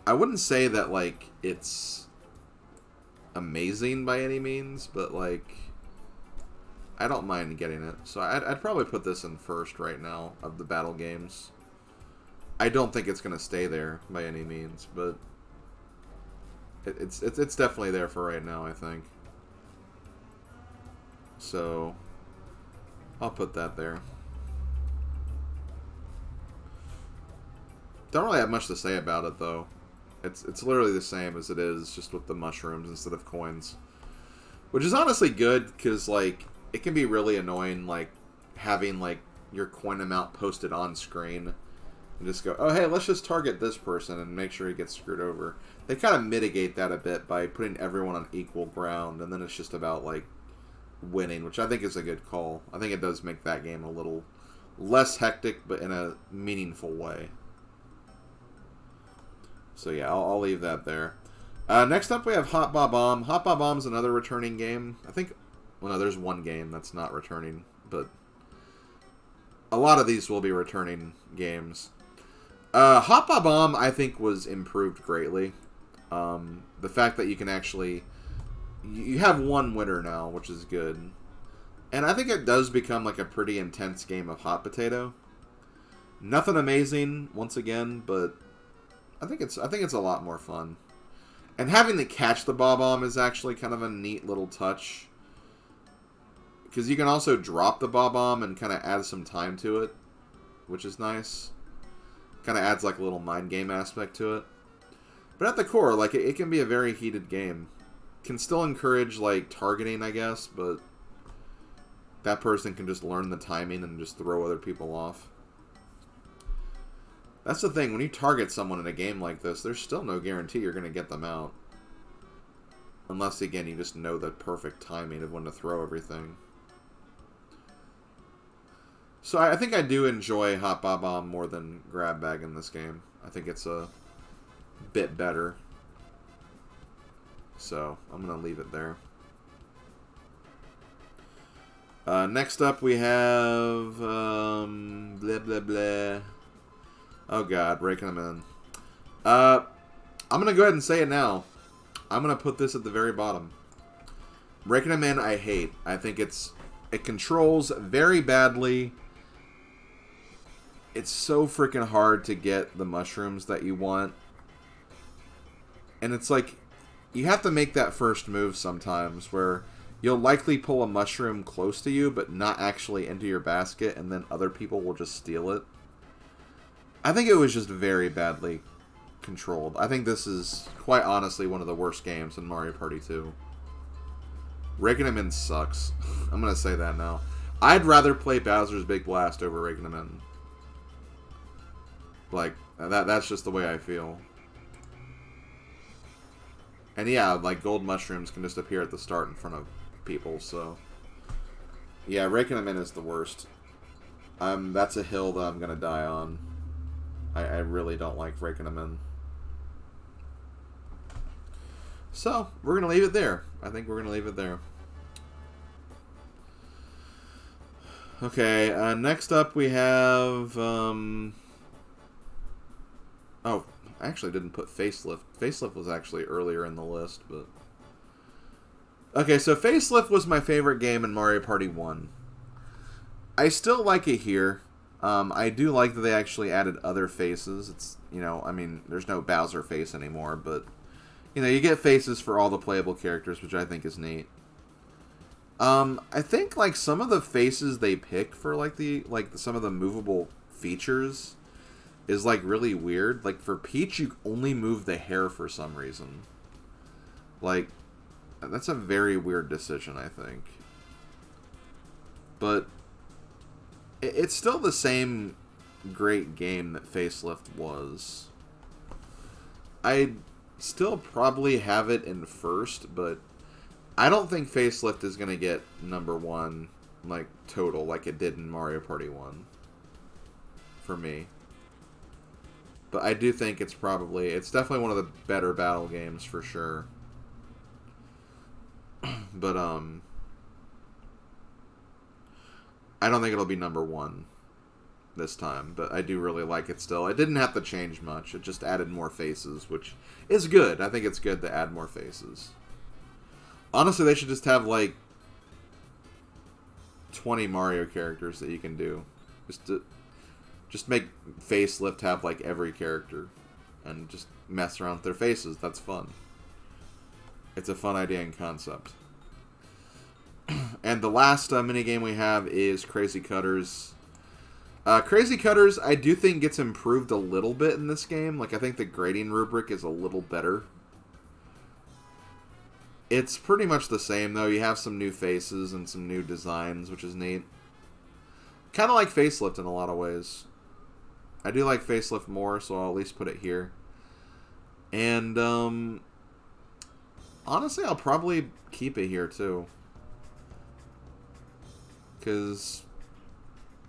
I wouldn't say that like it's amazing by any means, but like I don't mind getting it. So I'd probably put this in first right now of the battle games. I don't think it's going to stay there by any means, but it's definitely there for right now, I think. So I'll put that there. Don't really have much to say about it though. It's literally the same as it is, just with the mushrooms instead of coins. Which is honestly good, because like it can be really annoying, like, having, like, your coin amount posted on screen. And just go, oh, hey, let's just target this person and make sure he gets screwed over. They kind of mitigate that a bit by putting everyone on equal ground. And then it's just about, like, winning, which I think is a good call. I think it does make that game a little less hectic, but in a meaningful way. So, yeah, I'll leave that there. Next up, we have Hot Bob-omb. Hot Bob-omb's another returning game. I think... Well, no, there's one game that's not returning, but a lot of these will be returning games. Hot Bob-omb, I think, was improved greatly. The fact that you can actually... You have one winner now, which is good. And I think it does become like a pretty intense game of hot potato. Nothing amazing, once again, but I think it's a lot more fun. And having to catch the Bob-omb is actually kind of a neat little touch. Because you can also drop the Bob-omb and kind of add some time to it, which is nice. Kind of adds like a little mind game aspect to it. But at the core, like it can be a very heated game. Can still encourage like targeting, I guess, but that person can just learn the timing and just throw other people off. That's the thing, when you target someone in a game like this, there's still no guarantee you're going to get them out. Unless, again, you just know the perfect timing of when to throw everything. So I think I do enjoy Hot Bob-omb more than Grab Bag in this game. I think it's a bit better. So I'm going to leave it there. Next up we have blah blah blah. Oh god, raking them in. I'm going to go ahead and say it now. I'm going to put this at the very bottom. Raking them in, I hate. I think it controls very badly. It's so freaking hard to get the mushrooms that you want. And it's like, you have to make that first move sometimes where you'll likely pull a mushroom close to you, but not actually into your basket, and then other people will just steal it. I think it was just very badly controlled. I think this is, quite honestly, one of the worst games in Mario Party 2. Raking them in sucks. I'm going to say that now. I'd rather play Bowser's Big Blast over Raking 'em In. Like, that's just the way I feel. And yeah, like, gold mushrooms can just appear at the start in front of people, so... Yeah, Raking 'em In is the worst. That's a hill that I'm gonna die on. I really don't like Raking 'em In. So, we're gonna leave it there. I think we're gonna leave it there. Okay, next up we have, oh, I actually didn't put Facelift. Facelift was actually earlier in the list, but... Okay, so Facelift was my favorite game in Mario Party 1. I still like it here. I do like that they actually added other faces. It's, you know, I mean, there's no Bowser face anymore, but, you know, you get faces for all the playable characters, which I think is neat. I think, like, some of the faces they pick for, like, some of the movable features is, like, really weird. Like, for Peach, you only move the hair for some reason. Like, that's a very weird decision, I think. But it's still the same great game that Facelift was. I'd still probably have it in first, but I don't think Facelift is going to get #1, like, total, like it did in Mario Party 1. For me. But I do think it's definitely one of the better battle games, for sure. But, I don't think it'll be #1 this time, but I do really like it still. It didn't have to change much. It just added more faces, which is good. I think it's good to add more faces. Honestly, they should just have, like, 20 Mario characters that you can do. Just make Facelift have, like, every character. And just mess around with their faces. That's fun. It's a fun idea and concept. And the last minigame we have is Crazy Cutters. Crazy Cutters, I do think gets improved a little bit in this game. Like, I think the grading rubric is a little better. It's pretty much the same, though. You have some new faces and some new designs, which is neat. Kind of like Facelift in a lot of ways. I do like Facelift more, so I'll at least put it here. And, honestly, I'll probably keep it here, too. Because,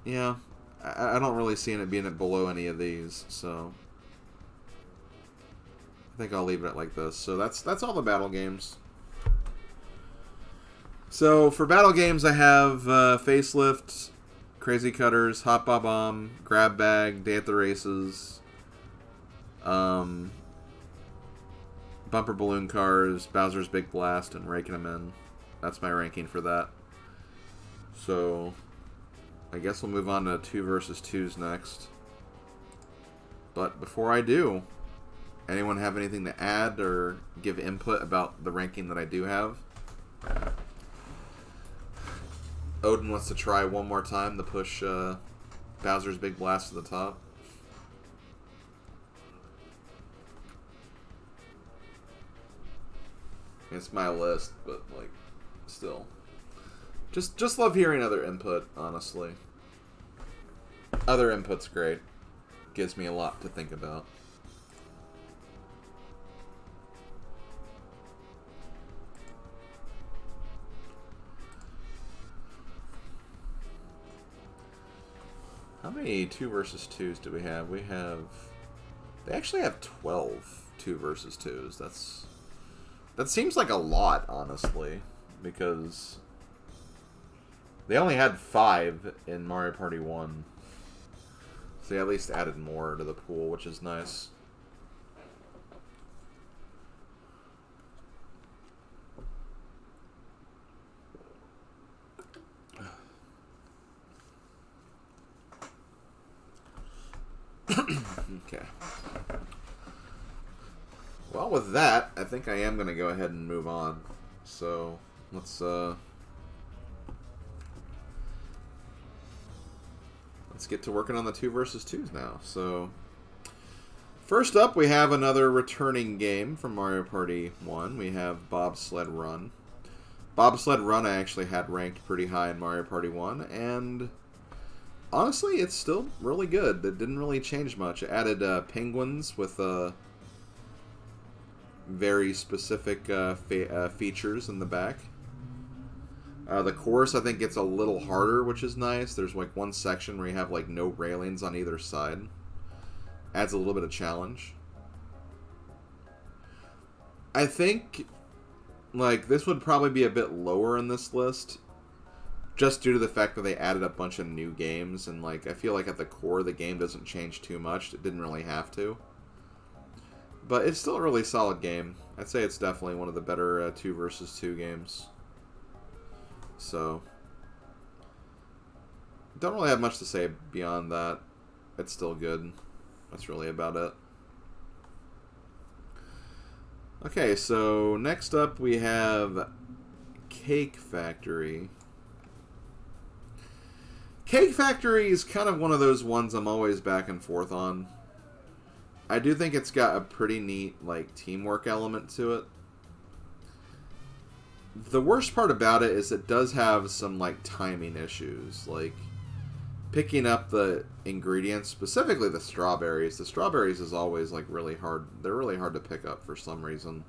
yeah, I don't really see it being below any of these, so I think I'll leave it like this. So that's all the battle games. So for battle games, I have Facelift, Crazy Cutters, Hop Bob-omb, Grab Bag, Day at the Races, Bumper Balloon Cars, Bowser's Big Blast, and Raking 'em In. That's my ranking for that. So, I guess we'll move on to 2 versus 2s next. But before I do, anyone have anything to add or give input about the ranking that I do have? Odin wants to try one more time to push Bowser's Big Blast to the top. It's my list, but, like, still. Just love hearing other input, honestly. Other input's great. Gives me a lot to think about. How many 2 versus 2s do we have? They actually have 12 2 versus 2s. That seems like a lot, honestly, because they only had 5 in Mario Party 1. So they at least added more to the pool, which is nice. Okay. Well, with that, I think I am going to go ahead and move on. So, let's get to working on the 2 versus 2s now. So, first up, we have another returning game from Mario Party 1. We have Bobsled Run. Bobsled Run I actually had ranked pretty high in Mario Party 1, and honestly, it's still really good. It didn't really change much. It added penguins with very specific features in the back. The course, I think, gets a little harder, which is nice. There's like one section where you have like no railings on either side. Adds a little bit of challenge. I think like this would probably be a bit lower in this list, just due to the fact that they added a bunch of new games, and like I feel like at the core the game doesn't change too much. It didn't really have to. But it's still a really solid game. I'd say it's definitely one of the better 2 versus 2 games. So, don't really have much to say beyond that. It's still good. That's really about it. Okay, so next up we have Cake Factory. Cake Factory is kind of one of those ones I'm always back and forth on. I do think it's got a pretty neat like teamwork element to it. The worst part about it is it does have some like timing issues, like picking up the ingredients, specifically the strawberries. The strawberries is always like really hard. They're really hard to pick up for some reason.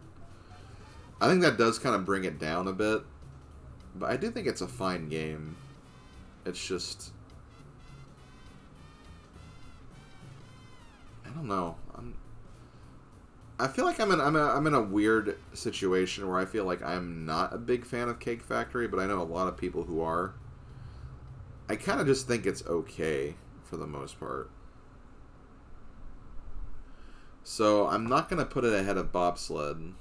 I think that does kind of bring it down a bit, but I do think it's a fine game. It's just, I don't know. I feel like I'm in a weird situation where I feel like I'm not a big fan of Cake Factory, but I know a lot of people who are. I kind of just think it's okay for the most part. So I'm not going to put it ahead of Bobsled,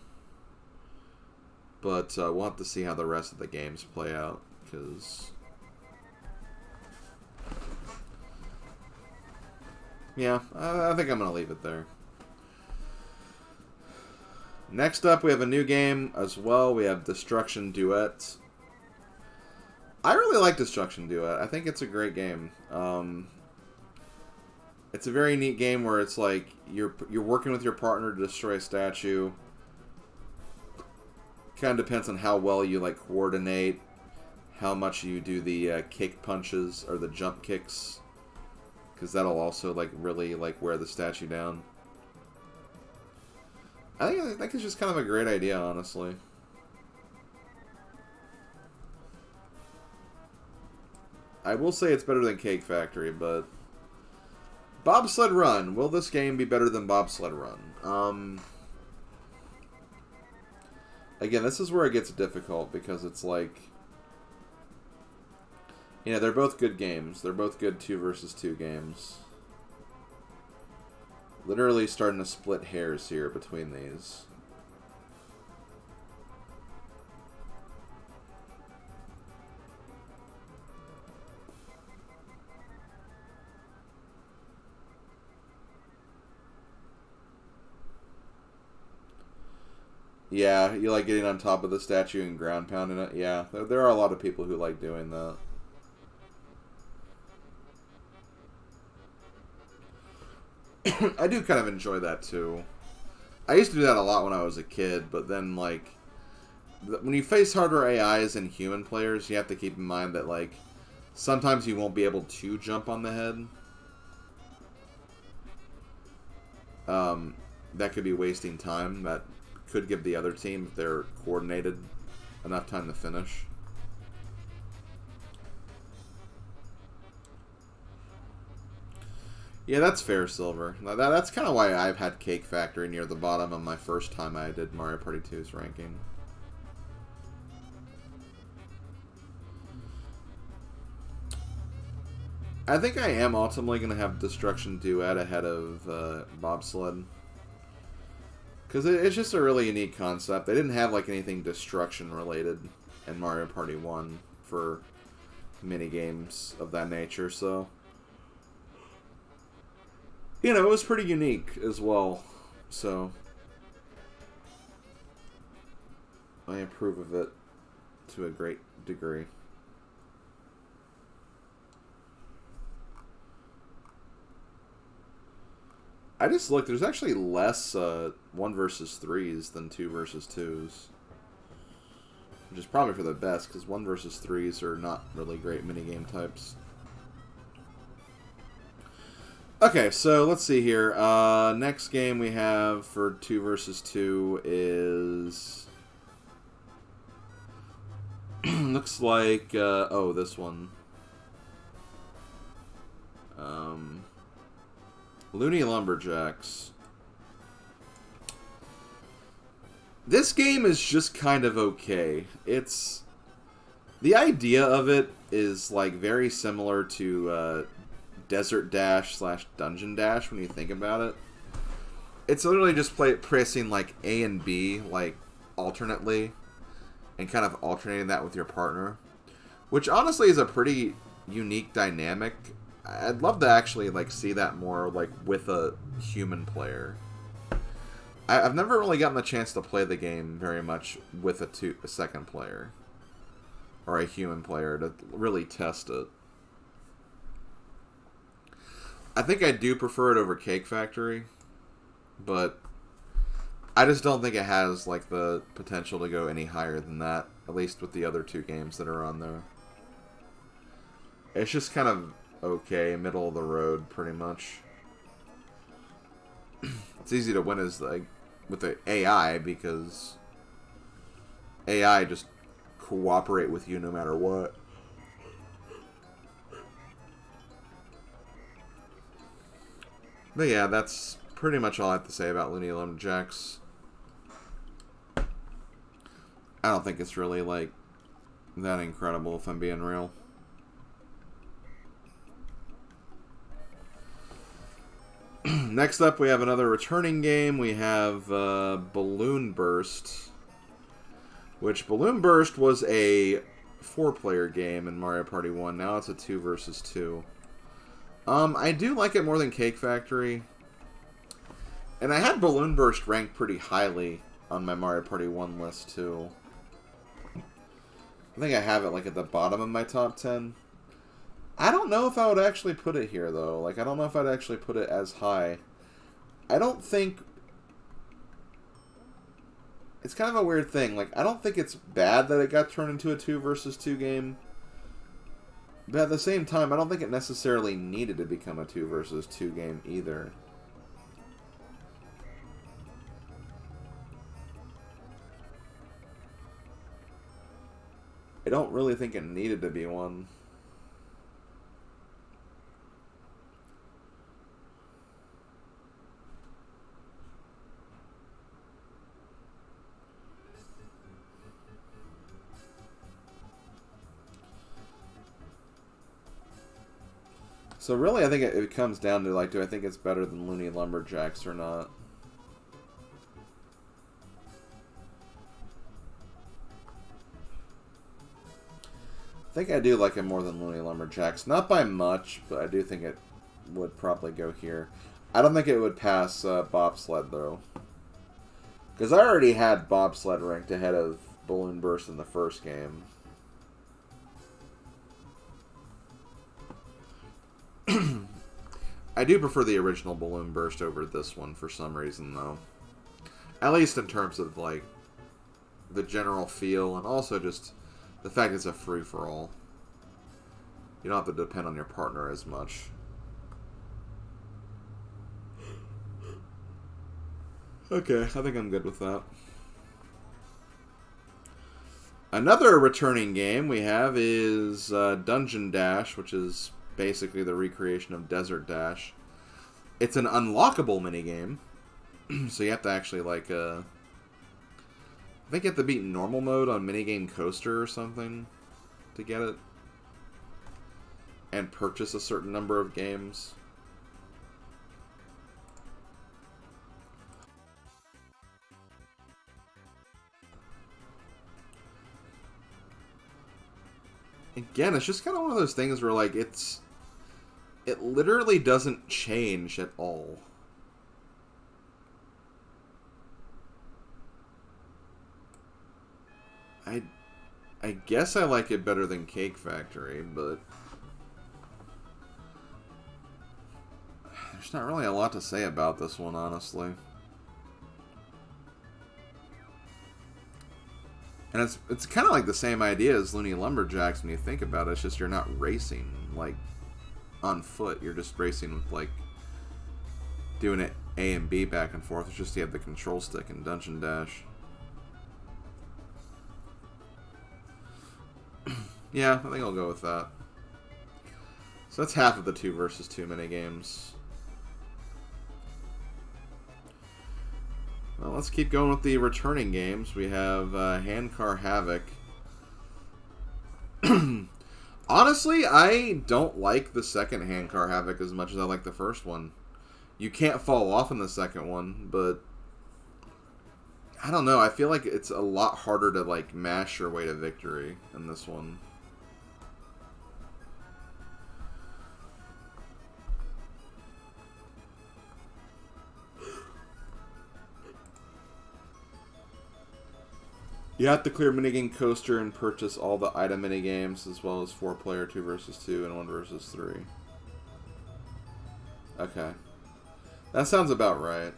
but we'll have to see how the rest of the games play out, because yeah, I think I'm going to leave it there. Next up, we have a new game as well. We have Destruction Duet. I really like Destruction Duet. I think it's a great game. It's a very neat game where it's like you're working with your partner to destroy a statue. Kind of depends on how well you like coordinate, how much you do the kick punches or the jump kicks, because that'll also like really like wear the statue down. I think it's just kind of a great idea, honestly. I will say it's better than Cake Factory, but Bobsled Run. Will this game be better than Bobsled Run? Again, this is where it gets difficult, because it's like, you know, they're both good games. They're both good 2 versus 2 games. Literally starting to split hairs here between these. Yeah, you like getting on top of the statue and ground pounding it? Yeah, there are a lot of people who like doing that. I do kind of enjoy that too. I used to do that a lot when I was a kid, but then like when you face harder AIs and human players, you have to keep in mind that like sometimes you won't be able to jump on the head. That could be wasting time. That could give the other team, if they're coordinated, enough time to finish. Yeah, that's fair, Silver. That's kind of why I've had Cake Factory near the bottom of my first time I did Mario Party 2's ranking. I think I am ultimately going to have Destruction Duet ahead of Bobsled. Because it's just a really unique concept. They didn't have like anything destruction related in Mario Party 1 for mini games of that nature, so you know, it was pretty unique as well, so I approve of it to a great degree. I just looked, there's actually less 1 versus 3s than 2 versus 2s. which is probably for the best, because 1 versus 3s are not really great minigame types. Okay, so let's see here. Next game we have for 2 versus 2 is... looks like... oh, this one. Looney Lumberjacks. This game is just kind of okay. It's... the idea of it is, like, very similar to Desert Dash / Dungeon Dash when you think about it. It's literally just pressing, like, A and B, like, alternately, and kind of alternating that with your partner. Which, honestly, is a pretty unique dynamic. I'd love to actually, like, see that more, like, with a human player. I've never really gotten the chance to play the game very much with a second player. Or a human player to really test it. I think I do prefer it over Cake Factory. But I just don't think it has, like, the potential to go any higher than that. At least with the other 2 games that are on there. It's just kind of okay, middle of the road, pretty much. It's easy to win as, like, with the AI, because AI just cooperate with you no matter what. But yeah, that's pretty much all I have to say about Looney Lumberjacks. I don't think it's really, like, that incredible, if I'm being real. Next up, we have another returning game. We have Balloon Burst. Which, Balloon Burst was a 4-player game in Mario Party 1. Now it's a 2 versus 2. I do like it more than Cake Factory. And I had Balloon Burst ranked pretty highly on my Mario Party 1 list, too. I think I have it, like, at the bottom of my top 10. I don't know if I would actually put it here, though. Like, I don't know if I'd actually put it as high. I don't think... it's kind of a weird thing. Like, I don't think it's bad that it got turned into a 2 versus 2 game. But at the same time, I don't think it necessarily needed to become a 2 versus 2 game either. I don't really think it needed to be one. So really, I think it comes down to, like, do I think it's better than Looney Lumberjacks or not? I think I do like it more than Looney Lumberjacks. Not by much, but I do think it would probably go here. I don't think it would pass Bobsled, though. Because I already had Bobsled ranked ahead of Balloon Burst in the first game. I do prefer the original Balloon Burst over this one for some reason, though. At least in terms of, like, the general feel, and also just the fact it's a free-for-all. You don't have to depend on your partner as much. Okay, I think I'm good with that. Another returning game we have is Dungeon Dash, which is basically the recreation of Desert Dash. It's an unlockable minigame, so you have to actually, like, I think you have to beat normal mode on Minigame Coaster or something to get it. And purchase a certain number of games. Again, it's just kind of one of those things where, like, it literally doesn't change at all. I guess I like it better than Cake Factory, but there's not really a lot to say about this one, honestly. And it's kind of like the same idea as Looney Lumberjacks when you think about it. It's just you're not racing like on foot. You're just racing with like doing it A and B back and forth. It's just you have the control stick in Dungeon Dash. Yeah, I think I'll go with that. So that's half of the 2 versus 2 minigames. Well, let's keep going with the returning games. We have Handcar Havoc. Honestly, I don't like the second Handcar Havoc as much as I like the first one. You can't fall off in the second one, but I don't know. I feel like it's a lot harder to like mash your way to victory in this one. You have to clear minigame coaster and purchase all the item minigames as well as 4-player 2 versus 2 and 1 versus 3. Okay. That sounds about right.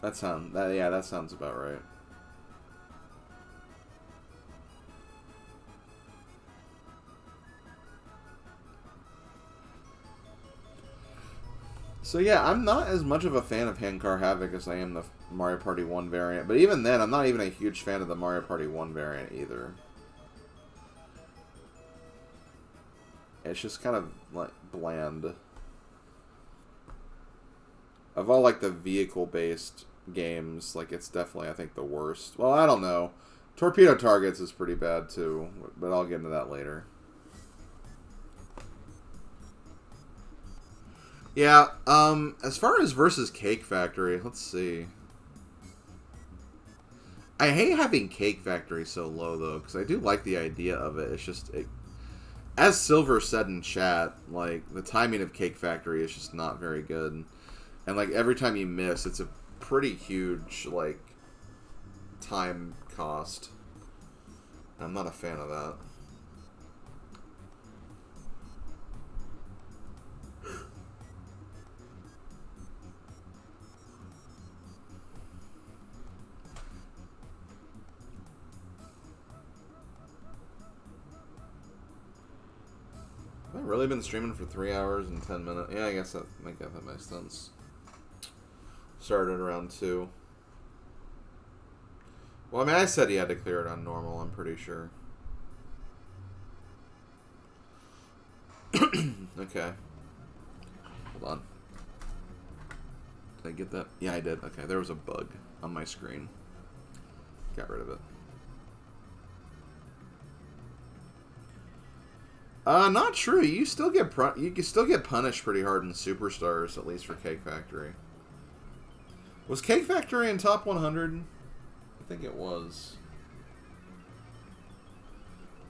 That sounds about right. So yeah, I'm not as much of a fan of Handcar Havoc as I am the Mario Party 1 variant. But even then, I'm not even a huge fan of the Mario Party 1 variant either. It's just kind of like bland. Of all like the vehicle-based games, like it's definitely, I think, the worst. Well, I don't know. Torpedo Targets is pretty bad too, but I'll get into that later. Yeah, as far as versus Cake Factory, let's see. I hate having Cake Factory so low, though, because I do like the idea of it. It's just, as Silver said in chat, like, the timing of Cake Factory is just not very good. And, like, every time you miss, it's a pretty huge, like, time cost. I'm not a fan of that. Have I really been streaming for 3 hours and 10 minutes? Yeah, I guess that makes sense. Started around 2. Well, I mean, I said he had to clear it on normal, I'm pretty sure. Okay. Hold on. Did I get that? Yeah, I did. Okay, there was a bug on my screen. Got rid of it. Not true. You still get punished pretty hard in Superstars, at least for Cake Factory. Was Cake Factory in top 100? I think it was.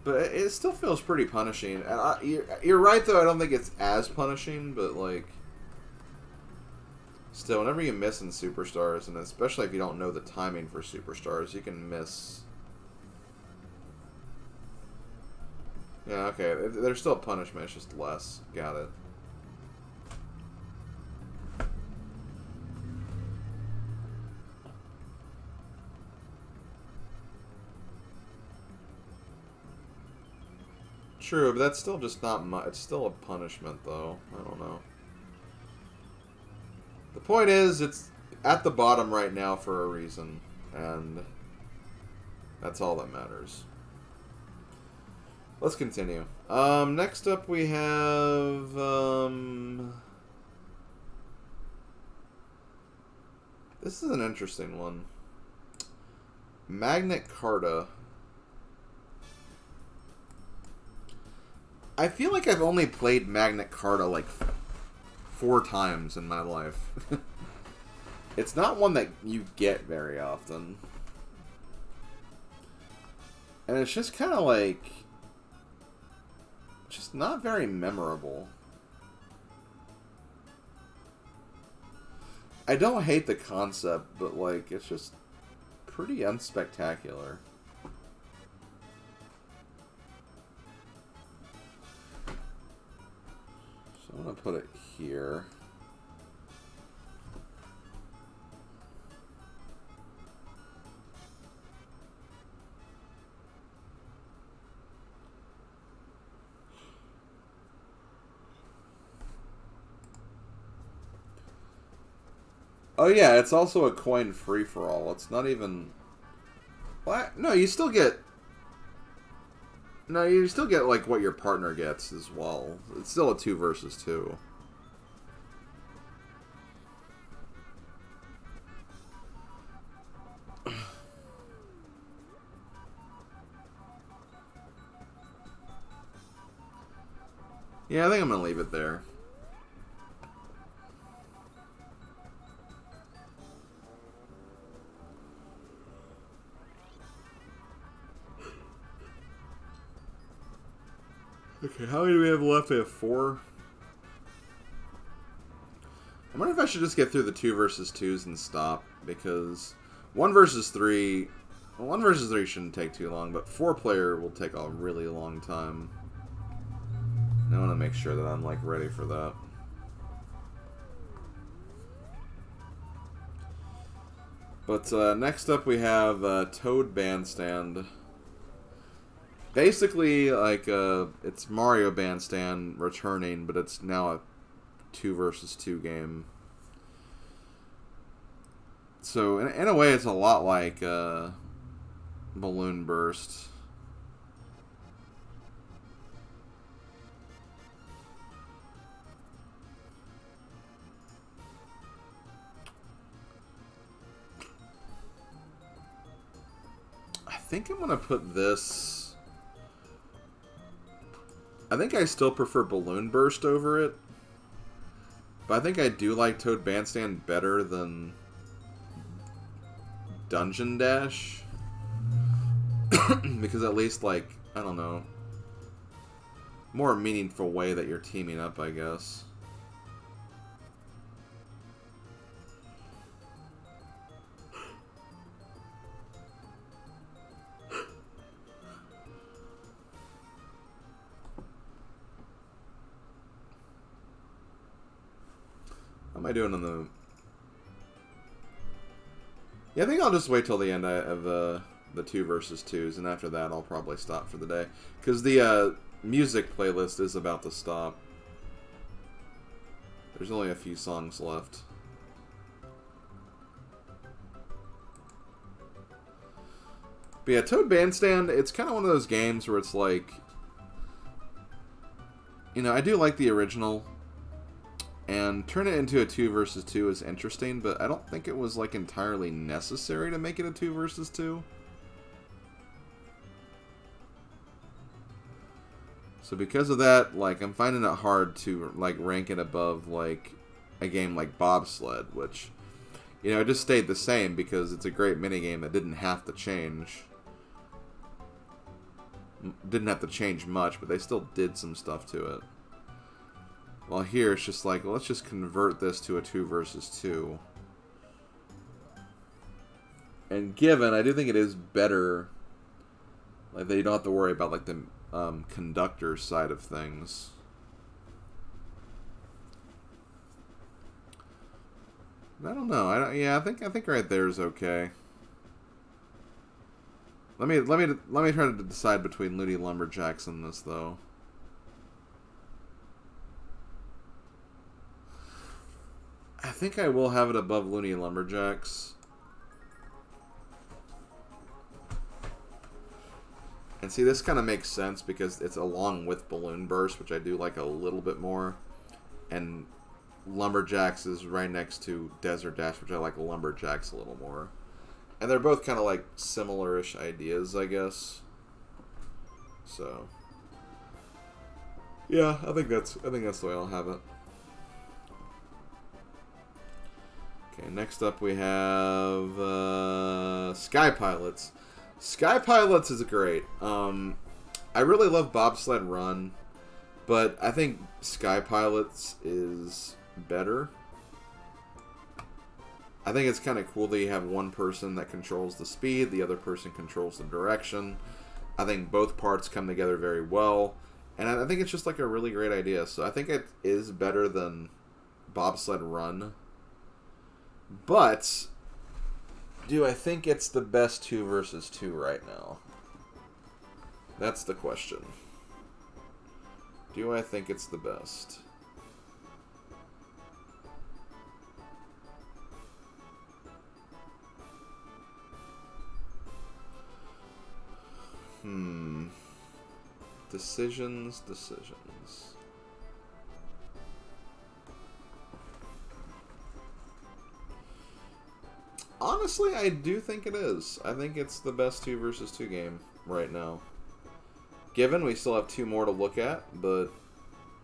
But it still feels pretty punishing. And you're right, though. I don't think it's as punishing, but like, still, whenever you miss in Superstars, and especially if you don't know the timing for Superstars, you can miss. Yeah, okay. There's still punishment, it's just less. Got it. True, but that's still just not much. It's still a punishment, though. I don't know. The point is, it's at the bottom right now for a reason, and that's all that matters. Let's continue. Next up we have, this is an interesting one. Magnet Carta. I feel like I've only played Magnet Carta like 4 times in my life. It's not one that you get very often. And it's just kind of like, just not very memorable. I don't hate the concept, but like, it's just pretty unspectacular. So I'm gonna put it here. Oh yeah, it's also a coin free-for-all. It's not even... What? No, you still get... No, you still get, like, what your partner gets as well. It's still a 2 versus 2. Yeah, I think I'm going to leave it there. Okay, how many do we have left? We have 4. I wonder if I should just get through the 2 versus 2s and stop, because 1 versus 3... Well, 1 versus 3 shouldn't take too long, but 4-player will take a really long time. And I want to make sure that I'm, like, ready for that. But next up we have Toad Bandstand. Basically, like, it's Mario Bandstand returning, but it's now a 2 versus 2 game. So, in a way, it's a lot like Balloon Burst. I think I'm going to put this... I think I still prefer Balloon Burst over it. But I think I do like Toad Bandstand better than Dungeon Dash. Because at least, like, I don't know, more meaningful way that you're teaming up, I guess. How am I doing on the... Yeah, I think I'll just wait till the end of the 2 versus 2s, and after that I'll probably stop for the day. Because the music playlist is about to stop. There's only a few songs left. But yeah, Toad Bandstand, it's kind of one of those games where it's like... You know, I do like the original. And turn it into a 2 versus 2 is interesting, but I don't think it was, like, entirely necessary to make it a 2 versus 2. So because of that, like, I'm finding it hard to, like, rank it above, like, a game like Bobsled, which, you know, it just stayed the same because it's a great minigame that didn't have to change. Didn't have to change much, but they still did some stuff to it. While here, it's just like, well, let's just convert this to a 2 versus 2. And given, I do think it is better, like, that you don't have to worry about, like, the conductor side of things. I don't know. Yeah, I think right there is okay. Let me try to decide between Looney Lumberjacks and this, though. I think I will have it above Looney Lumberjacks. And see, this kind of makes sense because it's along with Balloon Burst, which I do like a little bit more. And Lumberjacks is right next to Desert Dash, which I like Lumberjacks a little more. And they're both kind of like similar-ish ideas, I guess. So, yeah, I think that's the way I'll have it. Okay, next up we have Sky Pilots. Sky Pilots is great. I really love Bobsled Run, but I think Sky Pilots is better. I think it's kind of cool that you have one person that controls the speed, the other person controls the direction. I think both parts come together very well, and I think it's just like a really great idea. So I think it is better than Bobsled Run. But do I think it's the best 2 versus 2 right now? That's the question. Do I think it's the best? Decisions. Honestly, I do think it is. I think it's the best 2 versus 2 game right now. Given we still have 2 more to look at, but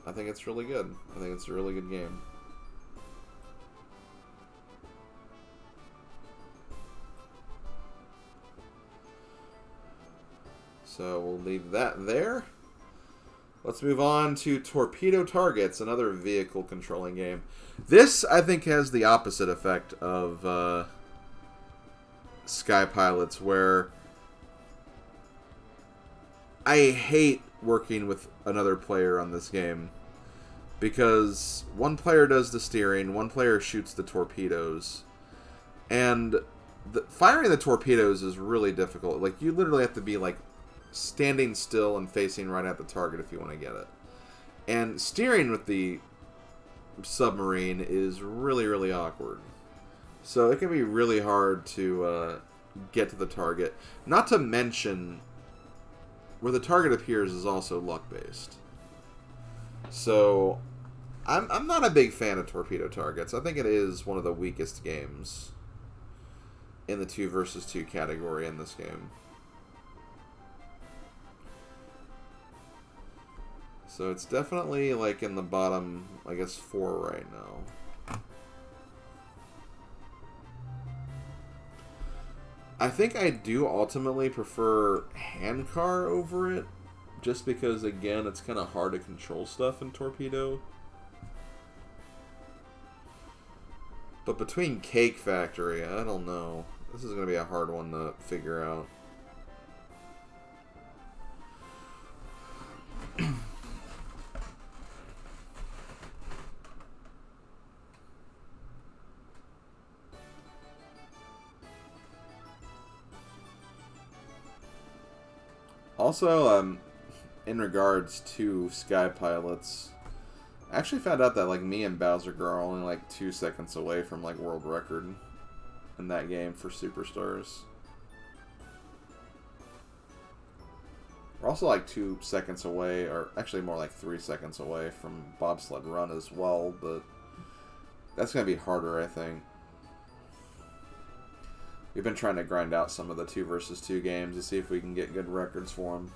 I think it's really good. I think it's a really good game. So we'll leave that there. Let's move on to Torpedo Targets, another vehicle controlling game. This, I think, has the opposite effect of Sky Pilots, where I hate working with another player on this game because one player does the steering, one player shoots the torpedoes, and firing the torpedoes is really difficult. Like, you literally have to be like standing still and facing right at the target if you want to get it. And steering with the submarine is really, really awkward. So it can be really hard to get to the target. Not to mention, where the target appears is also luck-based. So I'm not a big fan of Torpedo Targets. I think it is one of the weakest games in the 2 versus 2 category in this game. So it's definitely like in the bottom, I guess, 4 right now. I think I do ultimately prefer Handcar over it, just because, again, it's kind of hard to control stuff in Torpedo. But between Cake Factory, I don't know. This is going to be a hard one to figure out. Also, in regards to Sky Pilots, I actually found out that like me and Bowser Girl are only like 2 seconds away from like world record in that game for Superstars. We're also like 2 seconds away, or actually more like 3 seconds away from Bobsled Run as well, but that's going to be harder, I think. We've been trying to grind out some of the 2 versus 2 games to see if we can get good records for them.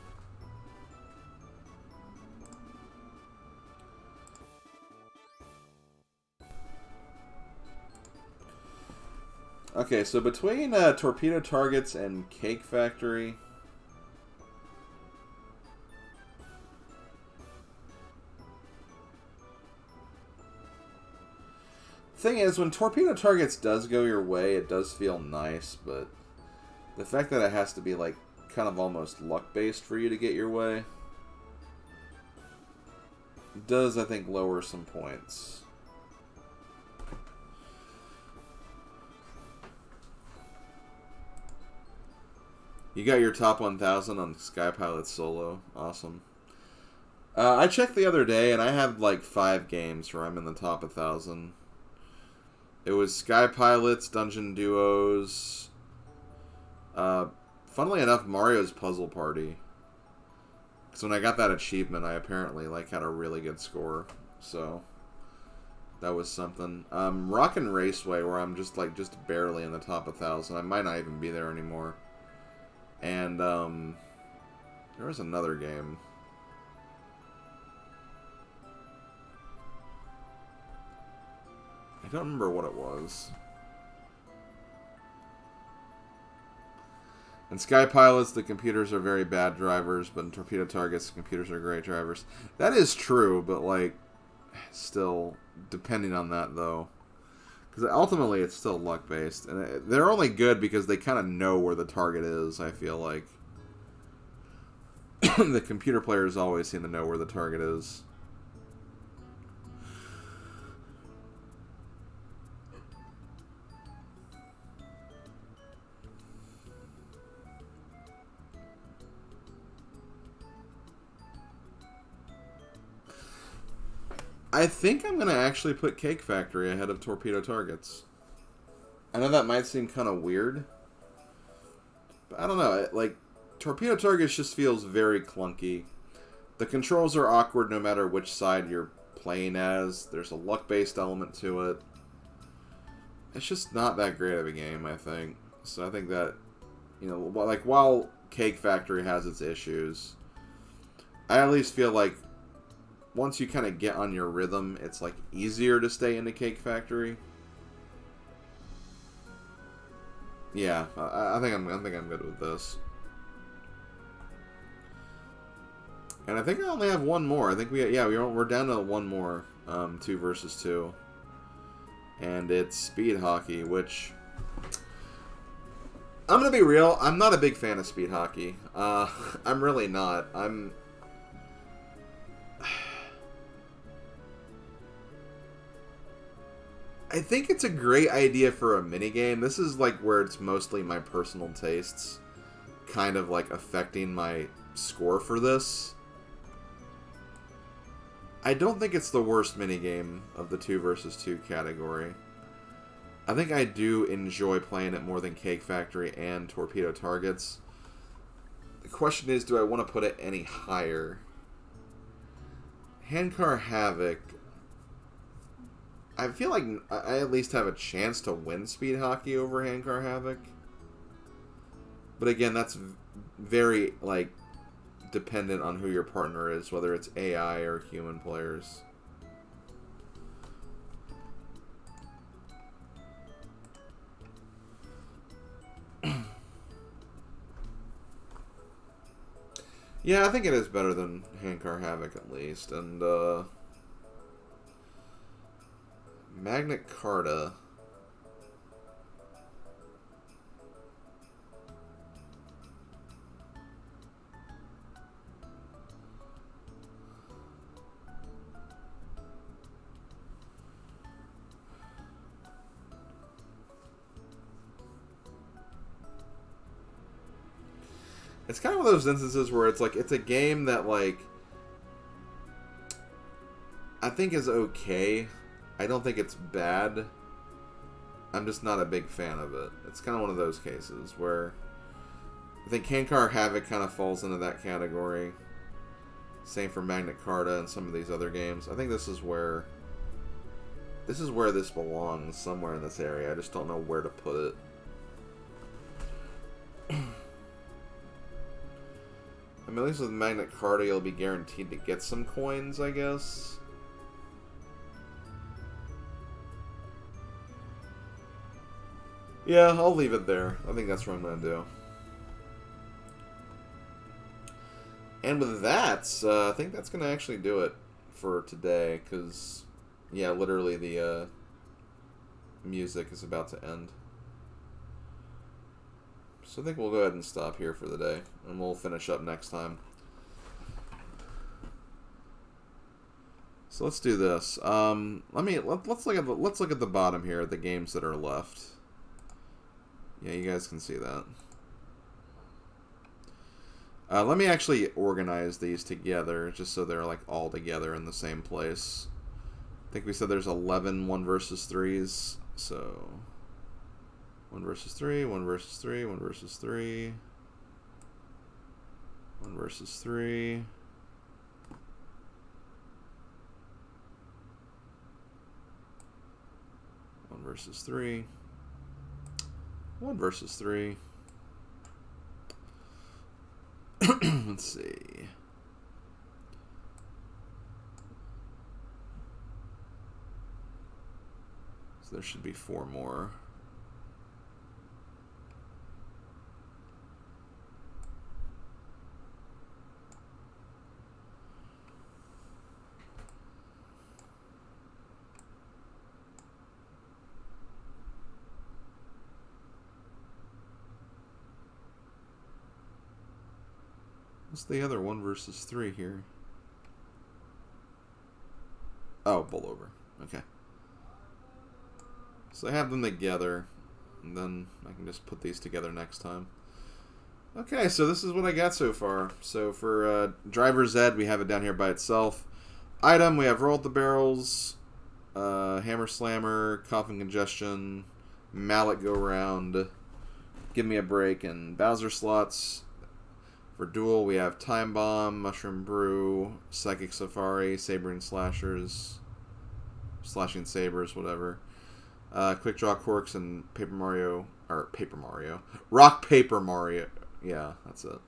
Okay, so between Torpedo Targets and Cake Factory, thing is, when Torpedo Targets does go your way, it does feel nice, but the fact that it has to be like kind of almost luck-based for you to get your way does, I think, lower some points. You got your top 1,000 on Sky Pilot Solo. Awesome. I checked the other day, and I have like 5 games where I'm in the top 1,000. It was Sky Pilots, Dungeon Duos. Funnily enough, Mario's Puzzle Party. So when I got that achievement, I apparently like had a really good score. So that was something. Rockin' Raceway, where I'm just barely in the top 1,000. I might not even be there anymore. And there was another game. I don't remember what it was. In Sky Pilots, the computers are very bad drivers, but in Torpedo Targets, the computers are great drivers. That is true, but like, still, depending on that though. Because ultimately, it's still luck-based. And they're only good because they kind of know where the target is, I feel like. The computer players always seem to know where the target is. I think I'm going to actually put Cake Factory ahead of Torpedo Targets. I know that might seem kind of weird, but I don't know. Like, Torpedo Targets just feels very clunky. The controls are awkward no matter which side you're playing as. There's a luck-based element to it. It's just not that great of a game, I think. So I think that, you know, like, while Cake Factory has its issues, I at least feel like once you kind of get on your rhythm, it's, like, easier to stay into Cake Factory. Yeah, I think I'm good with this. And I think I only have one more. I think we're down to one more, 2 versus 2. And it's Speed Hockey, which, I'm gonna be real, I'm not a big fan of Speed Hockey. I'm really not. I think it's a great idea for a minigame. This is like where it's mostly my personal tastes kind of like affecting my score for this. I don't think it's the worst minigame of the 2 versus 2 category. I think I do enjoy playing it more than Cake Factory and Torpedo Targets. The question is, do I want to put it any higher? Handcar Havoc, I feel like I at least have a chance to win Speed Hockey over Handcar Havoc. But again, that's very, like, dependent on who your partner is, whether it's AI or human players. Yeah, I think it is better than Handcar Havoc at least. And Magnet Carta. It's kind of one of those instances where it's like, it's a game that, like, I think is okay. I don't think it's bad. I'm just not a big fan of it. It's kind of one of those cases where I think Handcar Havoc kind of falls into that category. Same for Magnet Carta and some of these other games. I think this is where this belongs, somewhere in this area. I just don't know where to put it. I mean, at least with Magnet Carta, you'll be guaranteed to get some coins, I guess. Yeah, I'll leave it there. I think that's what I'm going to do. And with that, I think that's going to actually do it for today, because, yeah, literally the music is about to end. So I think we'll go ahead and stop here for the day, and we'll finish up next time. So let's do this. Let's look at the bottom here, the games that are left. Yeah, you guys can see that. Let me actually organize these together, just so they're like all together in the same place. I think we said there's 11 1 versus 3s, so 1 versus 3, 1 versus 3, 1 versus 3, 1 versus 3. Versus 3. 1 versus 3. Let's see. So there should be 4 more. What's the other 1 versus 3 here? Oh, bowl over. Okay. So I have them together, and then I can just put these together next time. Okay, so this is what I got so far. So for Driver's Ed, we have it down here by itself. Item, we have Roll the Barrels, Hammer Slammer, Coughing Congestion, Mallet Go Round, Give Me a Break, and Bowser Slots. For Duel, we have Time Bomb, Mushroom Brew, Psychic Safari, Sabering Slashers, Slashing Sabers, whatever. Quick Draw Quirks and Paper Mario, Rock Paper Mario. Yeah, that's it.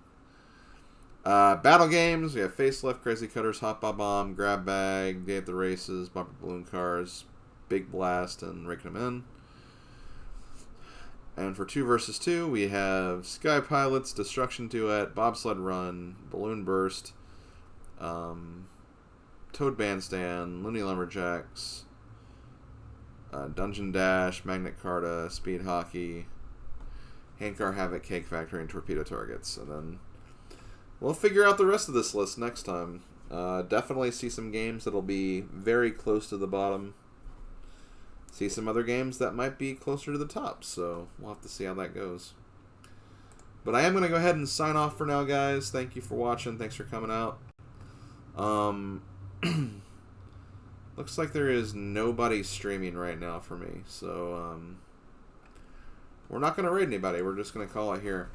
Battle games, we have Facelift, Crazy Cutters, Hot Bomb, Grab Bag, Day at the Races, Bumper Balloon Cars, Big Blast, and Raking Them In. And for 2 versus 2, we have Sky Pilots, Destruction Duet, Bobsled Run, Balloon Burst, Toad Bandstand, Looney Lumberjacks, Dungeon Dash, Magnet Carta, Speed Hockey, Handcar Havoc, Cake Factory, and Torpedo Targets. And then we'll figure out the rest of this list next time. Definitely see some games that'll be very close to the bottom. See some other games that might be closer to the top, so we'll have to see how that goes. But I am going to go ahead and sign off for now, guys. Thank you for watching. Thanks for coming out. Looks like there is nobody streaming right now for me, so we're not going to raid anybody. We're just going to call it here.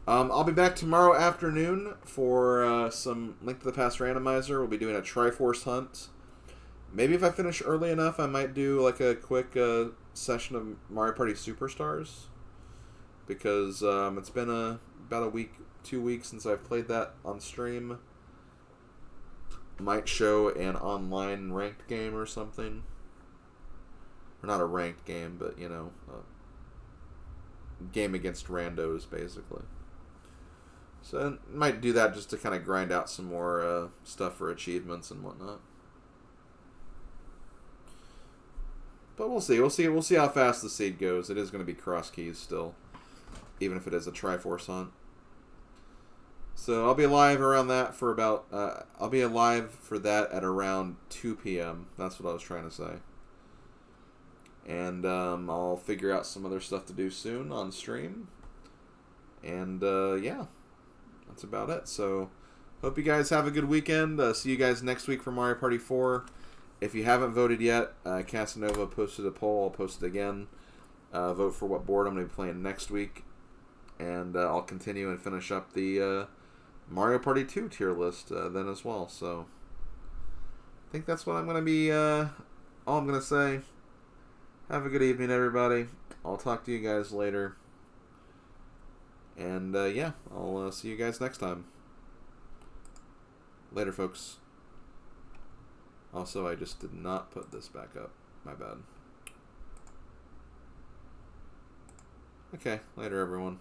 I'll be back tomorrow afternoon for some Link to the Past randomizer. We'll be doing a Triforce hunt. Maybe if I finish early enough, I might do like a quick session of Mario Party Superstars. Because it's been about a week, 2 weeks since I've played that on stream. Might show an online ranked game or something. Or not a ranked game, but, you know, a game against randos, basically. So I might do that just to kind of grind out some more stuff for achievements and whatnot. But we'll see. We'll see how fast the seed goes. It is going to be cross keys still, even if it is a Triforce hunt. So I'll be live around that for about. I'll be live for that at around 2 p.m. That's what I was trying to say. And I'll figure out some other stuff to do soon on stream. And yeah, that's about it. So hope you guys have a good weekend. See you guys next week for Mario Party 4. If you haven't voted yet, Casanova posted a poll. I'll post it again. Vote for what board I'm going to be playing next week. And I'll continue and finish up the Mario Party 2 tier list then as well. So I think that's what I'm going to be, all I'm going to say. Have a good evening, everybody. I'll talk to you guys later. And yeah, I'll see you guys next time. Later, folks. Also, I just did not put this back up. My bad. Okay, later everyone.